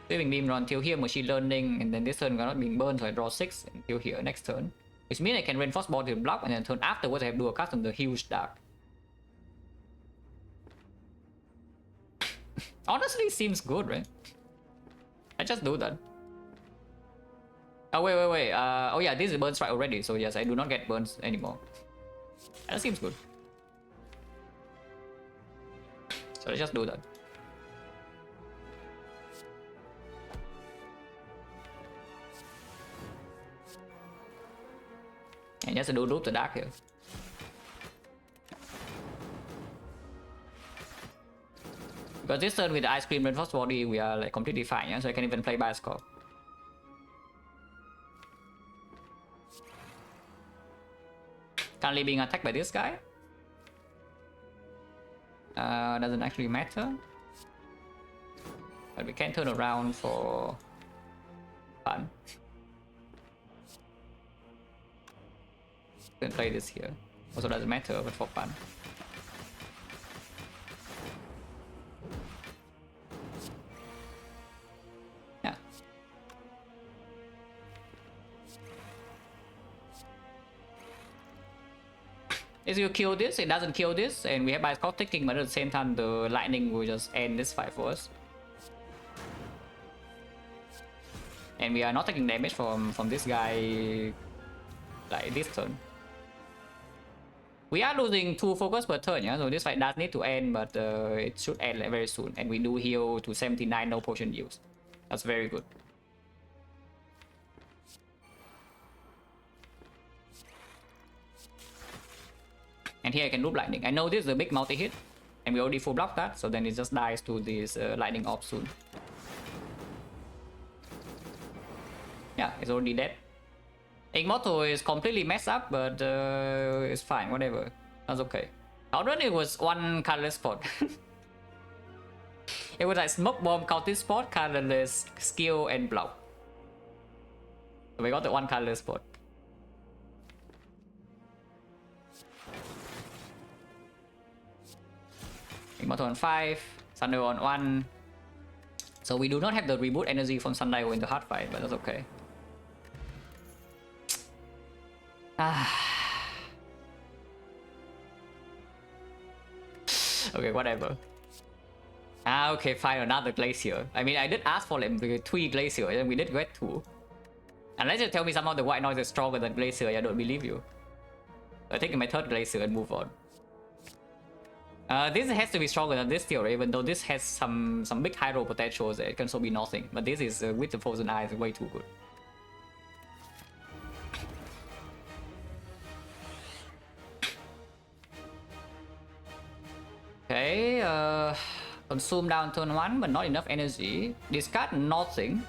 Sweeping Beam draw until here, Machine Learning, and then this turn cannot being burned, so I draw 6 until here next turn. Which means I can Reinforce Body block, and then turn afterwards I have Dual Cast on the huge Dark. Honestly, seems good, right? I just do that. Oh wait. Oh yeah, this is burn strike already, so yes, I do not get burns anymore. That seems good. So let's just do that. And just do loop the dark here. Because this turn with the ice cream reinforced body, we are like completely fine, yeah? So I can even play bioscope. Currently being attacked by this guy. Doesn't actually matter. But we can turn around for fun. Can play this here. Also doesn't matter, but for fun. Yeah. If you kill this, it doesn't kill this, and we have Bioscope ticking, but at the same time the lightning will just end this fight for us. And we are not taking damage from this guy like this turn. We are losing 2 focus per turn, yeah, so this fight does need to end, but it should end like very soon. And we do heal to 79, no potion use. That's very good. And here I can loop lightning. I know this is a big multi-hit, and we already full block that, so then it just dies to this lightning orb soon. Yeah, it's already dead. Immortal is completely messed up, but it's fine, whatever. That's okay. Outrun, it was one colorless spot. It was like smoke bomb, counter spot, colorless, skill, and block. So we got the one colorless spot. Immortal on 5, Thunder on 1. So we do not have the reboot energy from Sundial in the hard fight, but that's okay. Okay, whatever. Okay, fine, another glacier. I mean, I did ask for like 3 glacier, and we did get 2. Unless you tell me somehow the white noise is stronger than glacier, I don't believe you. I take my 3rd glacier and move on. This has to be stronger than this theory, even though this has some big hydro potentials that it can also be nothing. But this is with the frozen eyes way too good. Okay, consume down turn 1, but not enough energy. Discard nothing.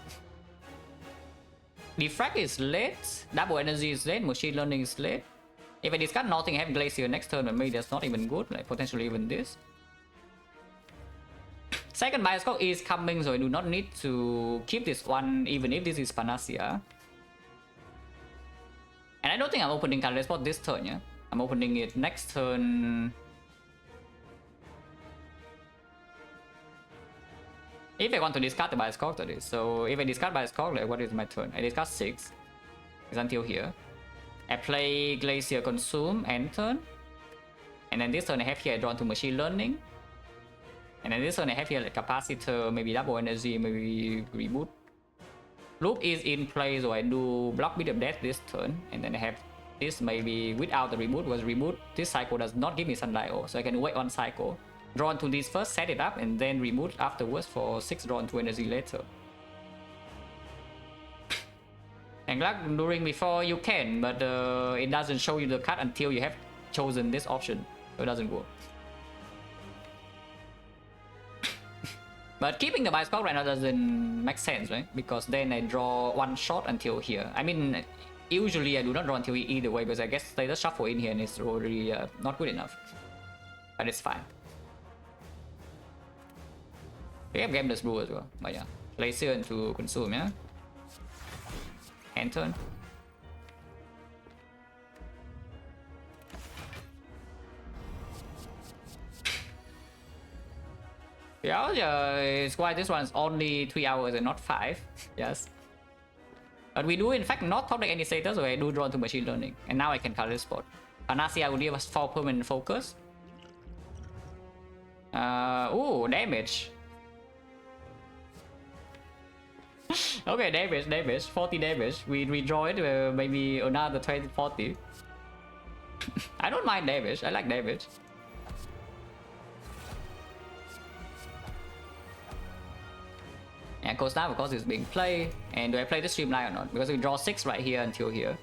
Defect is late. Double energy is late. Machine learning is late. If I discard nothing, I have Glacier next turn, but maybe that's not even good. Like potentially even this. Second Bioscope is coming, so I do not need to keep this one, even if this is Panacea. And I don't think I'm opening colorless spot this turn, yeah? I'm opening it next turn. If I want to discard the Bioscope, that is. So if I discard Bioscope, like what is my turn? I discard 6. It's until here. I play Glacier Consume, end turn. And then this turn I have here I draw to Machine Learning. And then this turn I have here like Capacitor, maybe Double Energy, maybe Reboot. Loop is in play, so I do block Beat of Death this turn. And then I have this maybe without the Reboot, because Reboot, this cycle does not give me Sundial. So I can wait one cycle. Draw into this first, set it up, and then Reboot afterwards for 6 draw into energy later. And luck during before you can, but it doesn't show you the card until you have chosen this option, so it doesn't work. But keeping the Bioscope right now doesn't make sense, right? Because then I draw one shot until here. I mean, usually I do not draw until either way, because I guess they just shuffle in here and it's already not good enough. But it's fine. We have Gameless Brew as well, but yeah. Glacier into Consume, yeah? End turn. Yeah, it's why this one's only 3 hours and not 5. Yes. But we do in fact not top deck any status, so I do draw to Machine Learning. And now I can color spot. Panacea will give us 4 permanent focus. Ooh, damage. Okay, damage, 40 damage. We redraw it, maybe another 20, 40. I don't mind damage, I like damage. And Coast now, of course, is being played. And do I play the Streamline or not? Because we draw 6 right here until here.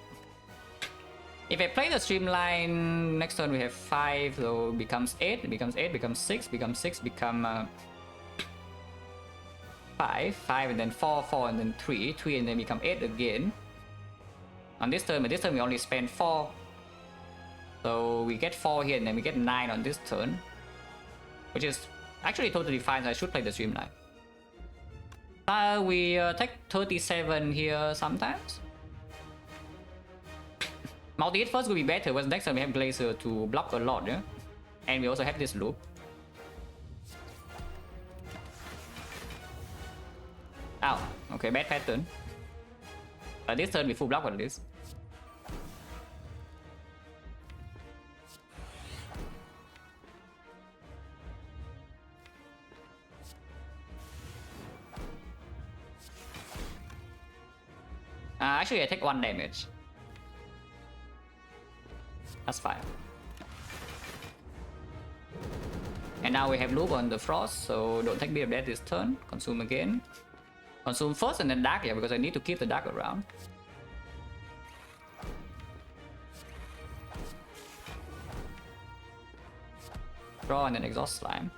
If I play the streamline, next turn we have 5, so it becomes 8, it becomes 8, becomes 6, becomes 6, become 5, 5, and then 4, 4, and then 3, 3, and then become 8 again. On this turn, but this turn we only spend 4. So we get 4 here, and then we get 9 on this turn. Which is actually totally fine, so I should play the streamline. We take 37 here sometimes. Multi-hit first will be better, but next time we have Glacier to block a lot, yeah? And we also have this loop. Ow, okay, bad pattern. This turn we full block on this. Actually I take 1 damage. That's fine. And now we have loop on the frost, so don't take bit of that this turn. Consume again. Consume first and then dark, yeah, because I need to keep the dark around. Draw and then exhaust slime.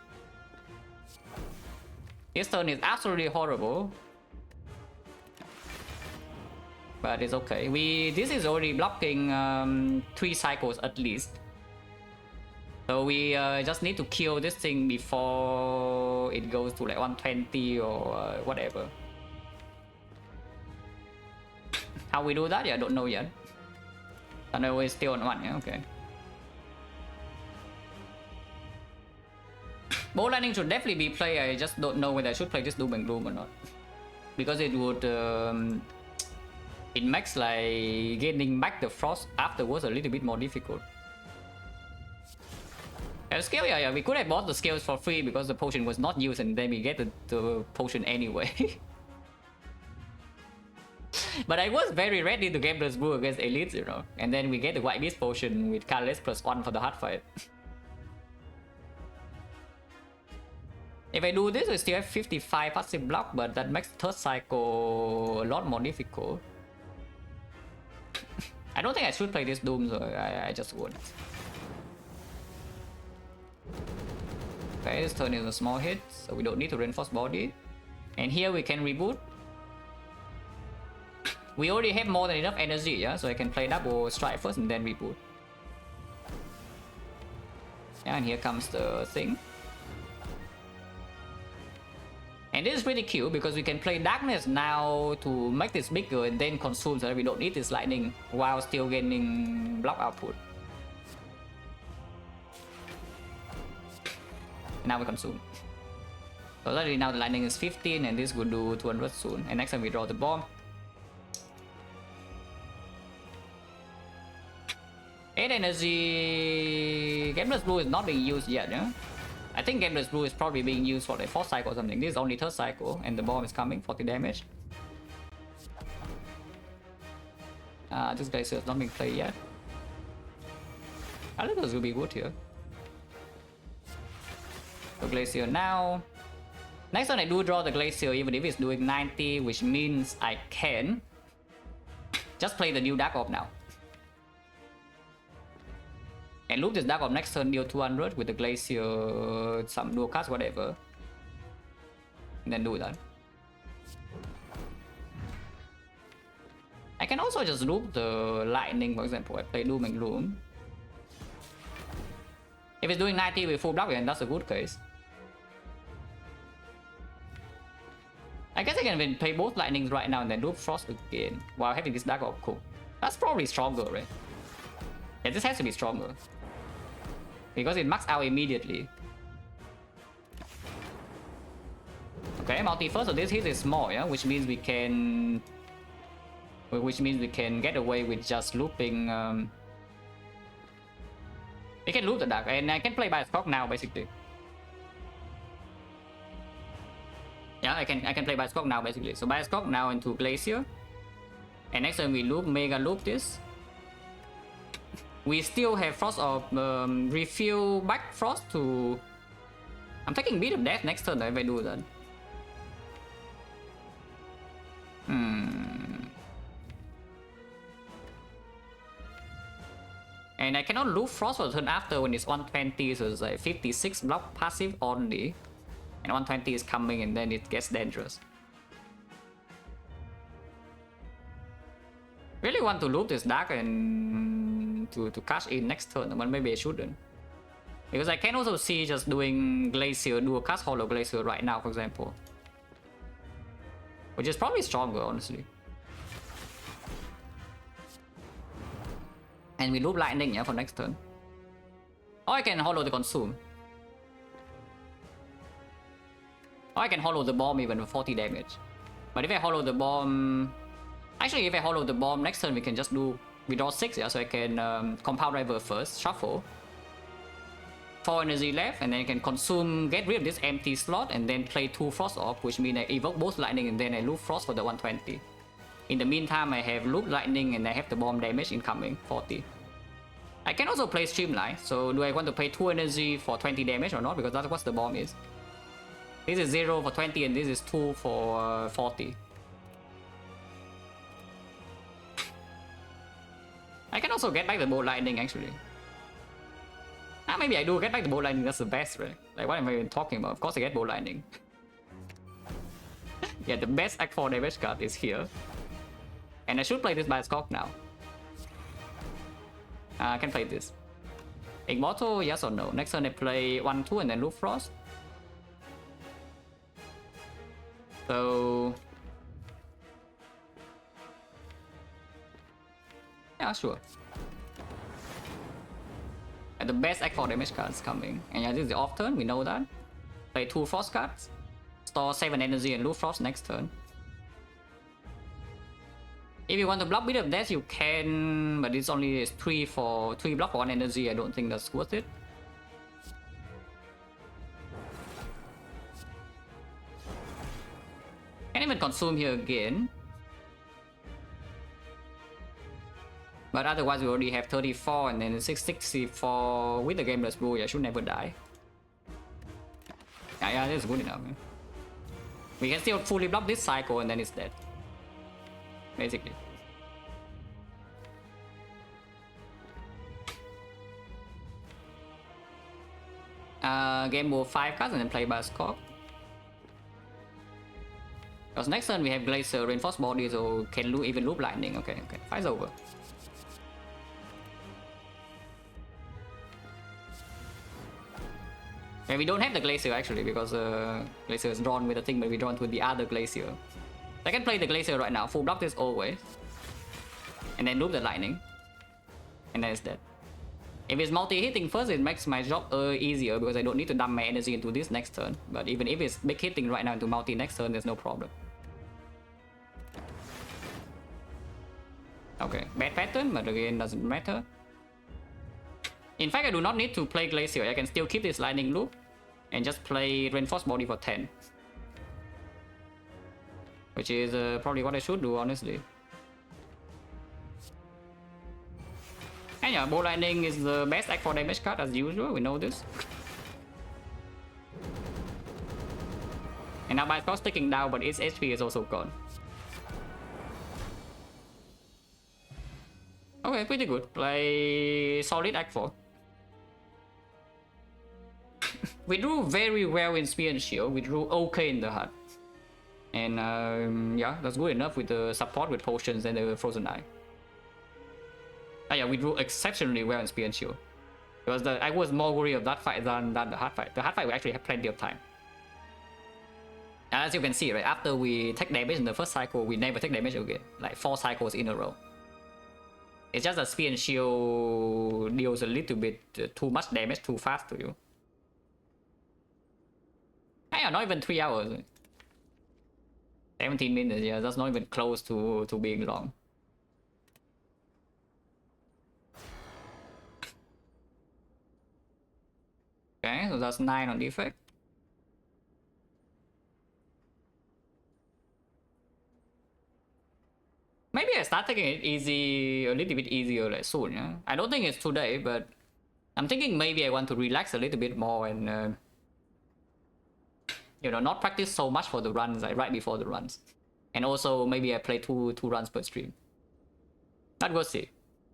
This turn is absolutely horrible. But it's okay. This is already blocking 3 cycles at least. So we just need to kill this thing before it goes to like 120 or whatever. How we do that? Yeah, I don't know yet. I know we're still on 1, yeah, okay. Bow Lightning should definitely be played. I just don't know whether I should play this Doom and Gloom or not. Because it would... it makes like getting back the frost afterwards a little bit more difficult. And skill, yeah, we could have bought the skills for free because the potion was not used, and then we get the potion anyway. But I was very ready to Gambler's Brew against Elites, you know. And then we get the White Beast potion with Catalyst +1 for the hard fight. If I do this, I still have 55 passive block, but that makes third cycle a lot more difficult. I don't think I should play this Doom, so I just won't. Okay, this turn is a small hit, so we don't need to reinforce body. And here we can reboot. We already have more than enough energy, yeah, so I can play double strike first and then reboot. Yeah, and here comes the thing. And this is pretty cute because we can play Darkness now to make this bigger and then consume, so that we don't need this lightning while still gaining block output. And now we consume. So already now the lightning is 15 and this will do 200 soon. And next time we draw the bomb. 8 energy. Gambler's Blue is not being used yet, yeah? I think Gambler's Blue is probably being used for the 4th cycle or something. This is only 3rd cycle and the bomb is coming, 40 damage. This Glacier is not being played yet. I think this will be good here. So Glacier now. Next time I do draw the Glacier, even if it's doing 90, which means I can just play the new Dark Orb now. And loop this Dark Orb next turn, deal 200 with the Glacier, some dual cast, whatever. And then do that. I can also just loop the Lightning, for example. I play Doom and Gloom. If it's doing 90 with full block, then that's a good case. I guess I can play both Lightnings right now and then loop Frost again while having this Dark Orb cool. That's probably stronger, right? Yeah, this has to be stronger. Because it maxed out immediately. Okay, multi first, so this hit is small, yeah, which means we can get away with just looping. We can loop the dark, and I can play by Skok now basically. Yeah, I can play by Skok now basically. So by Skok now into Glacier, and next time we mega loop this. We still have Frost Orb, refill back Frost to... I'm taking Beat of Death next turn if I do that. And I cannot loop Frost for the turn after when it's 120, so it's like 56 block passive only. And 120 is coming and then it gets dangerous. Really want to loop this Dark and to cash in next turn, but maybe I shouldn't. Because I can also see just doing Glacier, do a cast Hollow Glacier right now, for example. Which is probably stronger, honestly. And we loop Lightning, yeah, for next turn. Or I can Hollow the Consume. Or I can Hollow the Bomb even for 40 damage. But if I Hollow the Bomb... Actually, if I Hollow the Bomb, next turn we can just do... We draw 6, yeah, so I can Compound River first, Shuffle. 4 energy left, and then I can consume, get rid of this empty slot, and then play 2 Frost off, which means I evoke both Lightning and then I loop Frost for the 120. In the meantime, I have loop Lightning and I have the bomb damage incoming, 40. I can also play Streamline, so do I want to pay 2 energy for 20 damage or not? Because that's what the bomb is. This is 0 for 20 and this is 2 for 40. I can also get back the Bolt Lightning actually. Maybe I do get back the Bolt Lightning, that's the best, right? Like, what am I even talking about? Of course I get Bolt Lightning. Yeah, the best Act 4 damage card is here. And I should play this by Skok now. I can play this. Immortal, yes or no? Next turn I play 1-2 and then loop Frost. So... yeah, sure. And the best Act 4 damage card is coming. And yeah, this is the off turn, we know that. Play 2 Frost cards. Store 7 energy and loop Frost next turn. If you want to block Bit of Death, you can, but it's only 3 block for 1 energy. I don't think that's worth it. Can even consume here again. But otherwise, we already have 34 and then 664 with the Gameless Rule. I should never die. Yeah, that's good enough. Man. We can still fully block this cycle and then it's dead. Basically. Game move 5 cards and then play by Skok. Because next turn we have Glacier, Reinforced Body, so can even loop Lightning. Okay, fight's over. And we don't have the Glacier actually, because Glacier is drawn with the thing, but we drawn with the other Glacier. I can play the Glacier right now, full block this always. And then loop the Lightning. And then it's dead. If it's multi-hitting first, it makes my job easier because I don't need to dump my energy into this next turn. But even if it's big hitting right now into multi next turn, there's no problem. Okay, bad pattern, but again, doesn't matter. In fact, I do not need to play Glacier. I can still keep this Lightning loop and just play Reinforced Body for 10. Which is probably what I should do, honestly. And yeah, Bolt Lightning is the best Act 4 damage card as usual, we know this. And now by cost ticking down, but its HP is also gone. Okay, pretty good. Play solid Act 4. We drew very well in Spear and Shield, we drew okay in the hut. And yeah, that's good enough with the support with potions and the Frozen Eye. Yeah, we drew exceptionally well in Spear and Shield. Because I was more worried of that fight than the hard fight. The hard fight we actually have plenty of time. And as you can see, right, after we take damage in the first cycle, we never take damage again. Like 4 cycles in a row. It's just that Spear and Shield deals a little bit too much damage too fast to you. Yeah, not even 3 hours. 17 minutes, yeah, that's not even close to being long. Okay, so that's 9 on Defect. Maybe I start taking it easy, a little bit easier like soon, yeah? I don't think it's today, but I'm thinking maybe I want to relax a little bit more and you know, not practice so much for the runs, like right before the runs. And also maybe I play two runs per stream. That we'll see.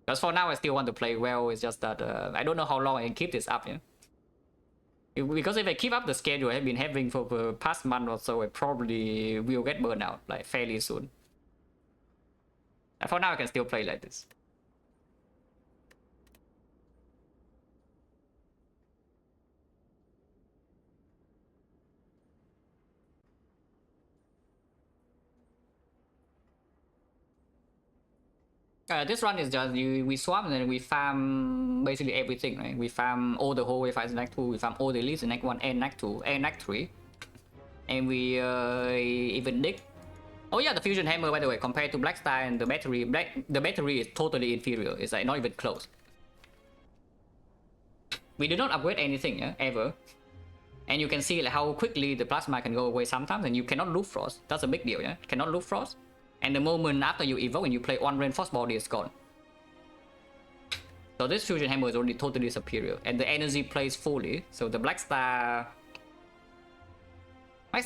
Because for now I still want to play well. It's just that I don't know how long I can keep this up. Because if I keep up the schedule I've been having for the past month or so, I probably will get burned out like fairly soon. And for now I can still play like this. This run is just we swap and then we farm basically everything, right? We farm all the whole fights in Act 2, we farm all the elites in Act 1 and Act 2 and Act 3. And we even dig. Oh yeah, the fusion hammer, by the way, compared to Black Star and the battery is totally inferior. It's like not even close. We did not upgrade anything, yeah, ever. And you can see like how quickly the plasma can go away sometimes, and you cannot loop frost. That's a big deal, yeah? Cannot loop frost. And the moment after you evoke and you play one reinforced body, it's gone. So this fusion hammer is already totally superior, and the energy plays fully. So the Black Star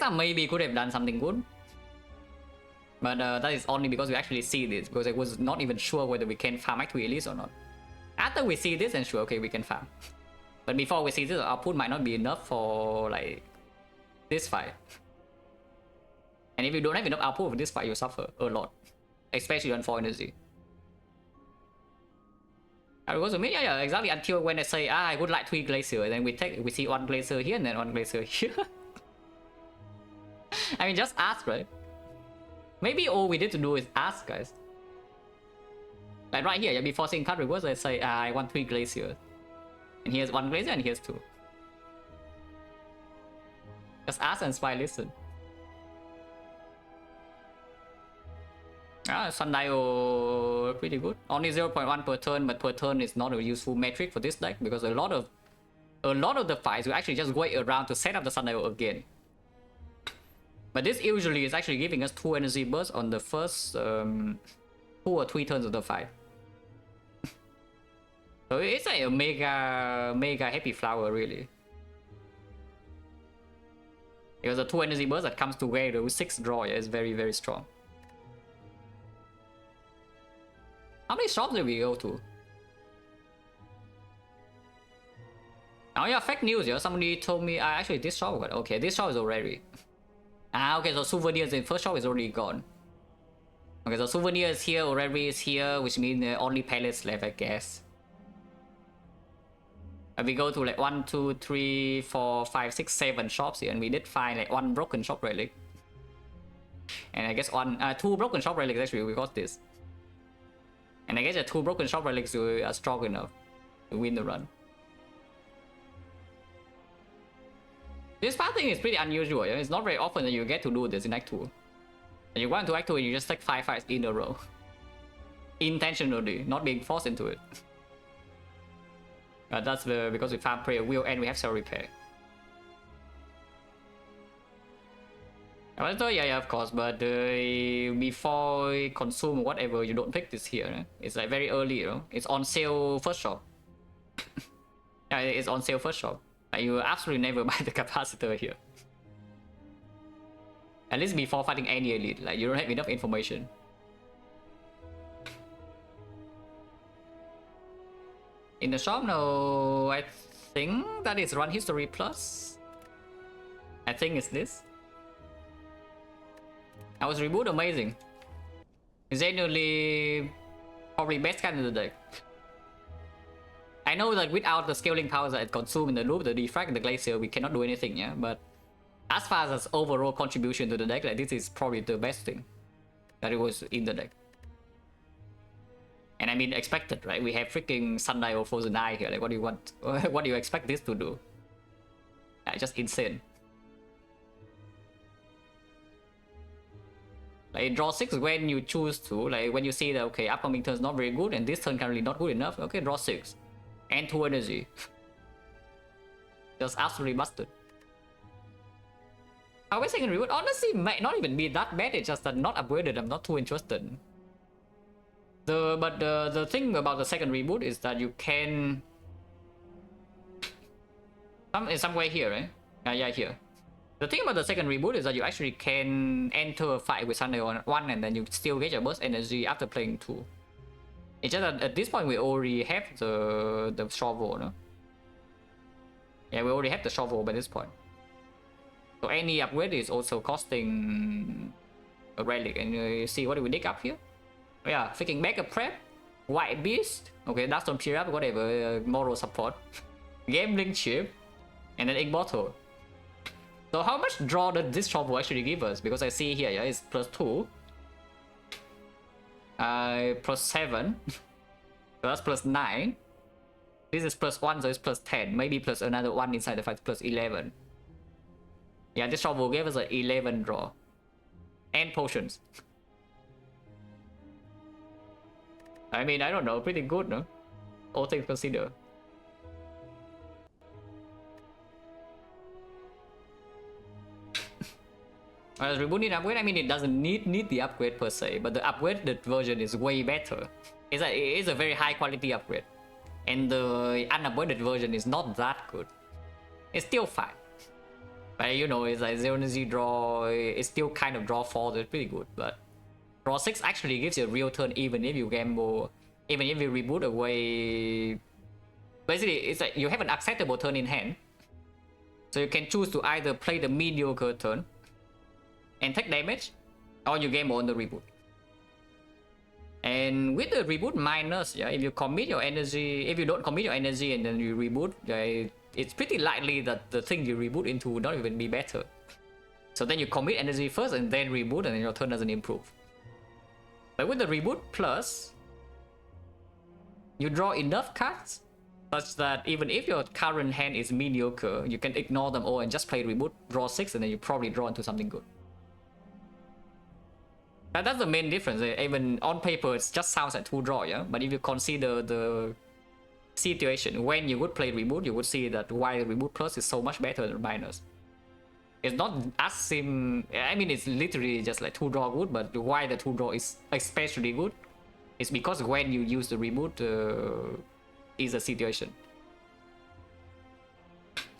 maybe could have done something good, but that is only because we actually see this. Because I was not even sure whether we can farm Act 3 Elise or not. After we see this, and sure, okay, we can farm. But before we see this, our output might not be enough for like this fight. And if you don't have enough output for this fight, you suffer a lot, especially on 4 energy. Because to me, yeah, exactly. Until when I say, I would like 3 glacier, and then we see 1 glacier here and then 1 glacier here. I mean, just ask, right? Maybe all we need to do is ask, guys. Like right here, yeah, before seeing card rewards, I say, I want 3 glaciers. And here's 1 glacier and here's 2. Just ask and spy listen. Sundial pretty good. Only 0.1 per turn, but per turn is not a useful metric for this deck because a lot of the fights will actually just wait around to set up the Sundial again. But this usually is actually giving us 2 energy bursts on the first 2 or 3 turns of the fight. So it's like a mega happy flower, really. Because the 2 energy bursts that comes together with 6 draw is very strong. How many shops did we go to? Oh yeah, fake news, yeah. Somebody told me, actually this shop, but okay, this shop is already. Okay, so souvenirs in first shop is already gone. Okay, so souvenir is here, already is here, which means only pallets left, I guess. And we go to like 1, 2, 3, 4, 5, 6, 7 shops here, and we did find like 1 broken shop relic. And I guess 2 broken shop relics actually, we got this. And I guess the 2 broken shop relics are strong enough to win the run. This part thing is pretty unusual, yeah? It's not very often that you get to do this in Act 2. And you want to Act 2 and you just take 5 fights in a row. Intentionally, not being forced into it. That's because we farm prayer wheel and we have cell repair. Yeah, of course, but before you consume whatever, you don't pick this here. It's like very early, you know? It's on sale first shop. Yeah, it's on sale first shop. Like, you absolutely never buy the capacitor here. At least before fighting any elite, like you don't have enough information. In the shop, no, I think that is run history plus. I think it's this. I was reboot amazing. Genuinely probably best card in the deck. I know that without the scaling powers that it consumes in the loop, the defect and the glacier, we cannot do anything, yeah. But as far as overall contribution to the deck, like this is probably the best thing that it was in the deck. And I mean expected, right? We have freaking Sundial Frozen Eye here. Like what do you want? What do you expect this to do? Just insane. Like draw 6 when you choose to, like when you see that okay, upcoming turn is not very good and this turn currently not good enough, okay, draw 6. And 2 energy. Just absolutely busted. Our second reboot honestly might not even be that bad, it's just that not upgraded, I'm not too interested. But the thing about the second reboot is that you can in some way here, right? Yeah, here. The thing about the second reboot is that you actually can enter a fight with Sunday on 1 and then you still get your burst energy after playing 2. It's just that at this point we already have the shovel, no? Yeah, we already have the shovel by this point. So any upgrade is also costing a relic. And you see what do we dig up here? Oh, yeah, freaking mega prep, white beast. Okay, that's on peer up, whatever. Moral support, gambling chip, and then ink bottle. So how much draw does this shovel actually give us? Because I see here, yeah, it's +2. +7. So that's +9. This is +1, so it's +10. Maybe plus another 1 inside the fight, +11. Yeah, this shovel gave us an 11 draw. And potions. I mean, I don't know, pretty good, no? All things considered. As rebooting upgrade, I mean, it doesn't need the upgrade per se, but the upgraded version is way better. It's a very high quality upgrade, and the unupgraded version is not that good. It's still fine, but you know, it's like 0 energy draw. It's still kind of draw 4, it's pretty good. But draw 6 actually gives you a real turn, even if you gamble, even if you reboot away. Basically, it's like you have an acceptable turn in hand, so you can choose to either play the mediocre turn and take damage, or you gamble on the reboot. And with the reboot minus, yeah, if you commit your energy, if you don't commit your energy and then you reboot, yeah, it's pretty likely that the thing you reboot into will not even be better. So then you commit energy first and then reboot, and then your turn doesn't improve. But with the reboot plus, you draw enough cards such that even if your current hand is mediocre, you can ignore them all and just play reboot, draw 6, and then you probably draw into something good. That's the main difference. Even on paper, it just sounds like 2 draw, yeah? But if you consider the situation when you would play reboot, you would see that why reboot plus is so much better than minus. It's not as sim. I mean, it's literally just like 2 draw good, but why the 2 draw is especially good is because when you use the reboot is a situation.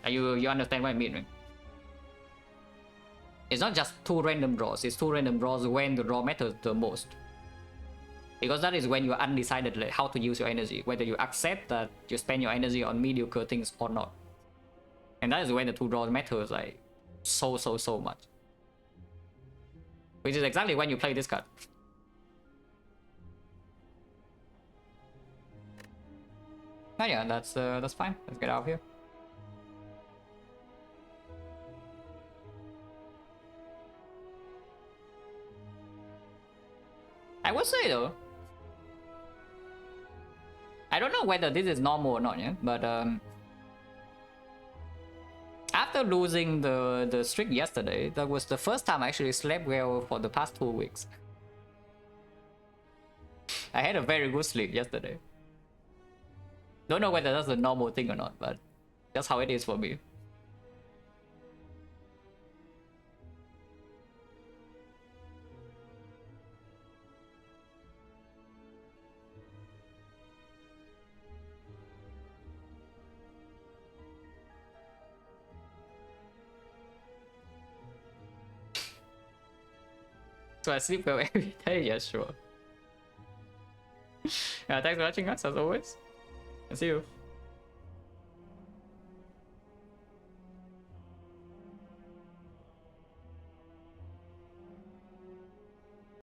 You understand what I mean, right? It's not just 2 random draws, it's 2 random draws when the draw matters the most. Because that is when you're undecided like how to use your energy, whether you accept that you spend your energy on mediocre things or not. And that is when the 2 draws matters like so much. Which is exactly when you play this card. Oh yeah, that's fine. Let's get out of here. I would say though, I don't know whether this is normal or not, yeah, but after losing the streak yesterday, that was the first time I actually slept well for the past 2 weeks. I had a very good sleep yesterday. Don't know whether that's a normal thing or not, but that's how it is for me. So I sleep well every day, yeah, sure. Yeah, thanks for watching, guys, as always. And see you.